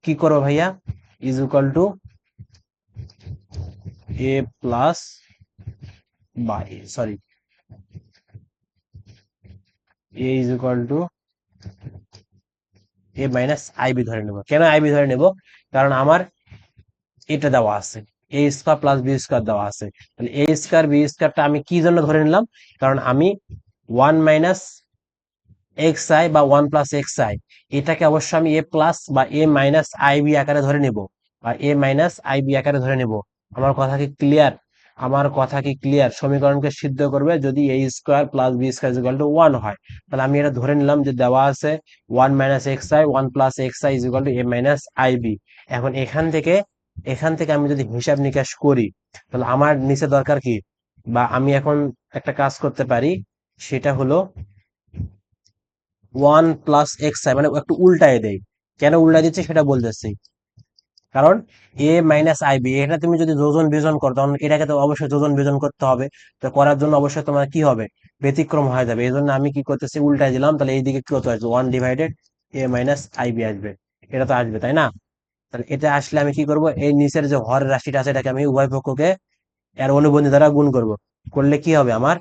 কি করবো ভাইয়া, is equal to A plus বা sorry A is equal to A minus I B ধরে নেব। কেন আইবি ধরে নেব? কারণ আমার এটা দেওয়া আছে, এ স্কোয়ার প্লাস বি স্কোয়ার দেওয়া আছে। তাহলে এ স্কোয়ার বি স্কোয়ারটা আমি কি জন্য ধরে নিলাম? কারণ আমি ওয়ান মাইনাস এক্স আই বা ওয়ান প্লাস এক্স আই, এটাকে অবশ্যই আমি এ প্লাস বা এ মাইনাস আইবি আকারে ধরে নেব, বা এ মাইনাস আইবি আকারে ধরে নেব। আমার কথা কি ক্লিয়ার? আমার কথা কি ক্লিয়ার? সমীকরণকে সিদ্ধ করবে যদি A square plus B square is equal to one হয়। তাহলে আমি এটা ধরে নিলাম যে দেওয়া আছে one minus X I one plus X I is equal to A minus I B. এখন এখান থেকে আমি যদি হিসাব নিকাশ করি, তাহলে আমার নিচে দরকার কি, বা আমি এখন একটা কাজ করতে পারি, সেটা হলো ওয়ান প্লাস এক্স আই, মানে একটু উল্টায় দেই। কেন উল্টায় দিচ্ছি সেটা বলতেছি। কারণ এ মাইনাস আইবি, এটা তুমি যদি যোজন বিয়োজন করো তখন এটাকে তো অবশ্যই যোজন বিয়োজন করতে হবে। তো করার জন্য অবশ্যই তোমার কি হবে, ব্যতিক্রম হয়ে যাবে। এই জন্য আমি কি করতেছি, উল্টায় দিলাম। তাহলে এইদিকে কি হতে আসবে, ওয়ান ডিভাইডেড এ মাইনাস আইবি আসবে। এটা তো আসবে, তাই না? তাহলে এটা আসলে আমি কি করব, এই নিচের যে হরের রাশিটা আছে এটাকে আমি উভয় পক্ষকে এর অনুবন্ধী দ্বারা গুণ করব। করলে কি হবে আমার,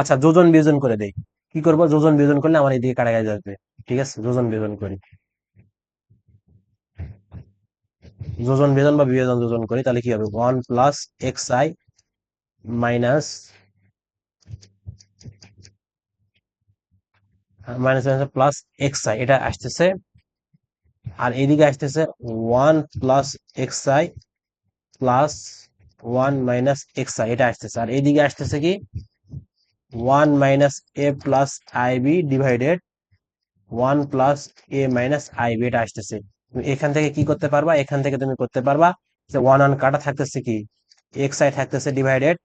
আচ্ছা যোজন বিয়োজন করে দেই। কি করব, যোজন বিয়োজন করলে আমার এইদিকে কাটা যাবে। ঠিক আছে, যোজন বিয়োজন করি, যোজন বিয়োজন বা বিয়োজন যোজন করি, তাহলে কি হবে, one plus X I minus minus plus X I, এটা আসতেছে। আর এইদিকে আসতেছে one plus X I plus one minus X I, এটা আসতেছে। আর এইদিকে আসতেছে কি, one minus A plus IB divided one plus A minus I B, এটা আসতেছে। তুমি এখান থেকে কি করতে পারবা, এখান থেকে তুমি করতে পারবা যে ওয়ান ওয়ান কাটা থাকতেছে কি, এক্স আই থাকতেছে ডিভাইডেড,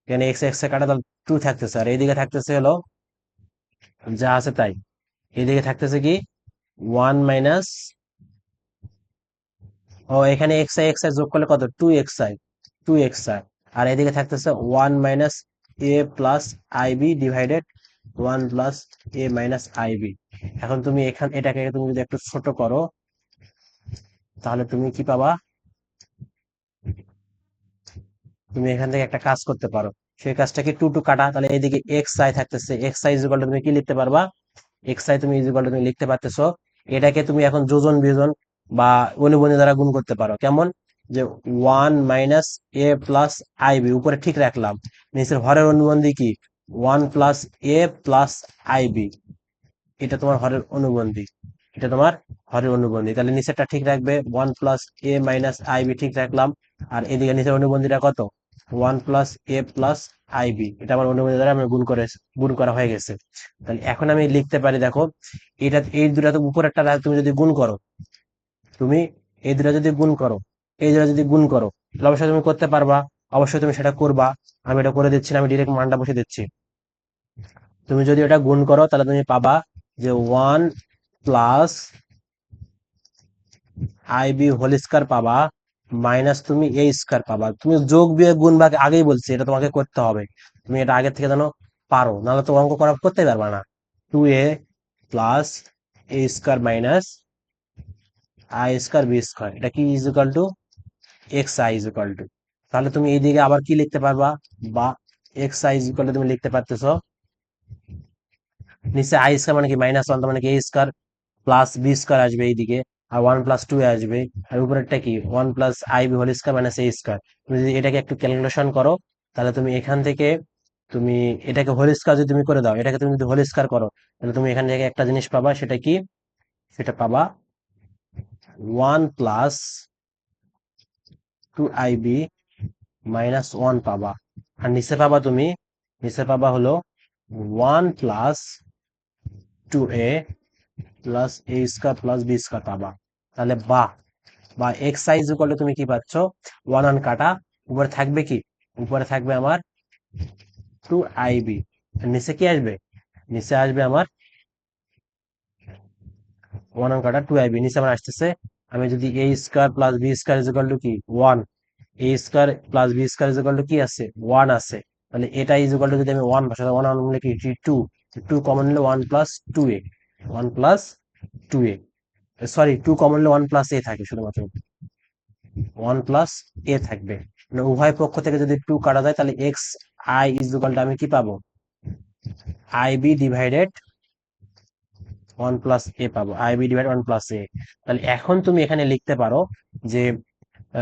এখানে এক্স এক্স কাটা তাহলে টু থাকতেছে। আর এইদিকে থাকতেছে হলো যা আছে তাই। এইদিকে থাকতেছে কি, ওয়ান মাইনাস, ও এখানে এক্স আই যোগ করলে কত, two x I, two x I. আর এদিকে থাকতেছে one minus A plus IB divided one plus A minus I B. এখন তুমি এটাকে তুমি যদি একটু ছোট করো, তাহলে তুমি কি পাবা, তুমি এখান থেকে একটা কাজ করতে পারো। সেই কাজটা কি, টু টু কাটা, তাহলে এইদিকে এক্স আই থাকতেছে, এক্স আই ইকুয়াল টু তুমি কি লিখতে পারবা, এক্স আই তুমি ইকুয়াল টু তুমি লিখতে পারতেছো। এটাকে তুমি এখন যোজন বিয়োজন বা অনুবন্ধী দ্বারা গুণ করতে পারো। কেমন, যে one minus A plus IB উপরে ঠিক রাখলাম, নিচের হরের অনুবন্ধী কি, ওয়ান প্লাস এ প্লাস আইবি, এটা তোমার হরের অনুবন্ধী, এটা তোমার হরের অনুবন্ধী। তাহলে নিচেরটা ঠিক রাখবে, one plus A minus IB ঠিক রাখলাম। আর এদিকে নিচের অনুবন্ধীটা কত, ওয়ান প্লাস এ প্লাস আইবি, এটা আমার অনুবন্ধী দ্বারা আমি গুণ করা হয়ে গেছে। তাহলে এখন আমি লিখতে পারি, দেখো এটা এই দুটা তো উপরেরটা তুমি যদি গুণ করো, তুমি এই দুটা যদি গুণ করো, এই দুটা যদি গুণ করো, তাহলে অবশ্যই তুমি করতে পারবা, অবশ্যই তুমি সেটা করবা। আমি এটা করে দিচ্ছি না, আমি ডিরেক্ট মানটা বসে দিচ্ছি। তুমি যদি এটা গুণ করো তাহলে তুমি পাবা যে one plus ib whole square পাবা, মাইনাস তুমি এ স্কয়ার পাবা। তুমি যোগ বিয়োগ গুণ ভাগ আগেই বলছি, এটা তোমাকে করতে হবে। তুমি এটা আগে থেকে জানো, পারো, নাহলে তো অঙ্ক করা করতে পারবা না। Two A plus a square minus i square b square, এটা কি is equal to x I is equal to, তাহলে তুমি এইদিকে আবার কি লিখতে পারবা, বা x I is equal to তুমি লিখতে পারতেছো, নিচে আই স্কয়ার মানে কি মাইনাস ওয়ান, মানে কি এ স্কয়ার প্লাস বি স্কয়ার আসবে এইদিকে, আর ওয়ান প্লাস টু আসবে। আর উপরেরটা কি, one plus i b whole square minus a square. তুমি যদি এটাকে একটু ক্যালকুলেশন করো, তাহলে তুমি এখান থেকে তুমি এটাকে হোল স্কয়ার যদি তুমি করে দাও, এটাকে তুমি যদি হোল স্কয়ার করো, তাহলে তুমি এখান থেকে একটা জিনিস পাবা, সেটা কি, সেটা পাবা one plus two i b minus one পাবা। আর নিচে পাবা তুমি, নিচে পাবা হলো one plus two A plus a square plus B square পাবা। তাহলে বা এক্স সাইজ করলে তুমি কি পাচ্ছ, ওয়ান ওয়ান কাটা, উপরে থাকবে কি, উপরে থাকবে আমার টু আইবি, নিচে কি আসবে, নিচে আসবে আমার ওয়ান ওয়ান কাটা টু আইবি, নিচে আমার আসতেছে, আমি যদি A square plus B square is equal to কি one, A square plus B square is equal to কি আছে, ওয়ান আছে। তাহলে এটা ইজ ইকুয়াল টু যদি আমি ওয়ান বসাই, ওয়ান ওয়ান মানে কি টু, টু কমন নিলে ওয়ান প্লাস টু এ, ওয়ান প্লাস টু এ, সরি, টু কমন নিলে ওয়ান প্লাস এ থাকে শুধুমাত্র, ওয়ান প্লাস এ থাকবে। মানে উভয় পক্ষ থেকে যদি টু কাটা যায় তাহলে X I is equal to আমি কি পাবো, I B divided one plus A পাবো, I B divide one plus A. তাহলে এখন তুমি এখানে লিখতে পারো যে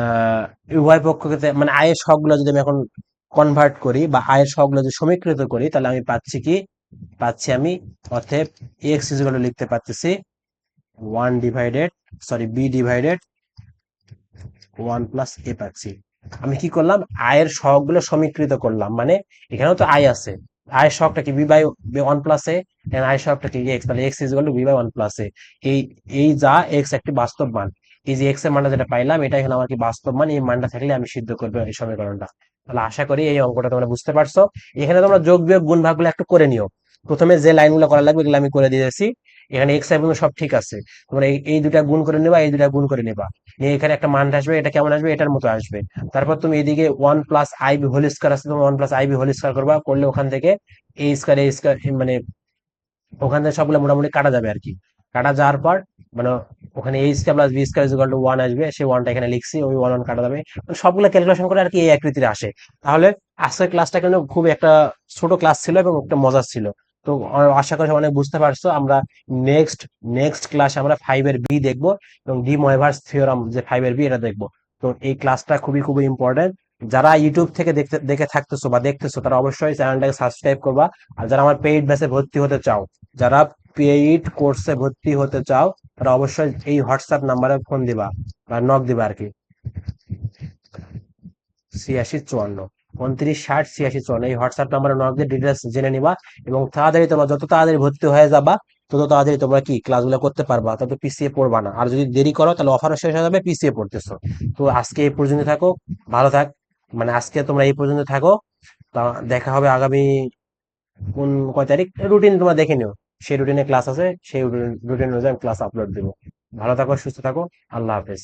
আহ, উভয় পক্ষকে মানে আয়ের সহগগুলো যদি আমি এখন কনভার্ট করি বা আয়ের সহগগুলো যদি সমীকৃত করি তাহলে আমি পাচ্ছি কি, পাচ্ছি আমি অতএব এক্স ইকুয়াল টু লিখতে পারতেছি one divided, sorry B divided one plus A পাচ্ছি। আমি কি করলাম, আয়ের সহগগুলো সমীকৃত করলাম, মানে এখানেও তো আয় আছে, আয়ের সহগটা কি B by one plus A, আয়ের সহগটা কি এক্স, তাহলে X is B by one plus A. এই এই যা এক্স একটি বাস্তব মান, এই যে এক্স এর মানটা যেটা পাইলাম এটা এখানে আমার কি বাস্তব মান, এই মানটা থাকলে আমি সিদ্ধ করবো এই সমীকরণটা। তাহলে আশা করি এই অঙ্কটা তোমরা বুঝতে পারছো। এখানে তোমরা যোগ বিয়োগ গুণ ভাগগুলো একটু করে নিও, প্রথমে যে লাইনগুলো করা লাগবে এগুলো আমি করে দিয়েছি। এখানে এক্স এবং সব ঠিক আছে, তোমরা এই দুটা গুণ করে নেবা, এই দুটা গুণ করে নেবা, নিয়ে এখানে একটা মান আসবে, এটা কেমন আসবে, এটার মতো আসবে। তারপর তুমি এদিকে one plus i b whole square আছে, তুমি one plus i b whole square করবা, করলে ওখান থেকে এ স্কয়ার মানে ওখান থেকে সবগুলো মোটামুটি কাটা যাবে আর কি। কাটা যাওয়ার পর মানে ওখানে A square plus B square equal to one আসবে, সেই ওয়ানটা এখানে লিখছি, ওই ওয়ান ওয়ান কাটা যাবে। মানে সবগুলো ক্যালকুলেশন করে আর কি এই আকৃতির আসে। তাহলে আজকের ক্লাসটা কিন্তু খুব একটা ছোট ক্লাস ছিল এবং একটা মজার ছিল। তো আশা করি অনেক বুঝতে পারছো। আমরা নেক্সট নেক্সট ক্লাসে আমরা ফাইভের বি দেখবো এবং ডি ময়ভার্স থিওরাম যে ফাইভের বি এটা দেখবো। তো এই ক্লাসটা খুবই খুবই ইম্পর্টেন্ট। যারা ইউটিউব থেকে দেখতে দেখে থাকতেছো বা দেখতেছো তারা অবশ্যই চ্যানেলটাকে সাবস্ক্রাইব করবা। আর যারা আমার পেইড ব্যাচে ভর্তি হতে চাও, যারা পেইড কোর্সে ভর্তি হতে চাও, তারা অবশ্যই এই হোয়াটসঅ্যাপ নাম্বারে ফোন দিবা বা নক দিবা আর কি, 86 54 29 60 86 54, এই হোয়াটসঅ্যাপ নাম্বারে নক দিয়ে ডিটেলস জেনে নিবা। এবং তাড়াতাড়ি তোমরা যত তাড়াতাড়ি ভর্তি হয়ে যাবা তত তাড়াতাড়ি তোমরা কি ক্লাসগুলো করতে পারবা, তত পিছিয়ে পড়বা না। আর যদি দেরি করো তাহলে অফারও শেষ হয়ে যাবে, পিছিয়ে পড়তেছো। তো আজকে এই পর্যন্ত থাকো, ভালো থাক, মানে আজকে তোমরা এই পর্যন্ত থাকো। তা দেখা হবে আগামী কোন কয় তারিখ, রুটিন তোমরা দেখে নিও, সেই রুটিনে ক্লাস আছে, সেই রুটিন অনুযায়ী ক্লাস আপলোড দিব। ভালো থাকো, সুস্থ থাকো, আল্লাহ হাফেজ।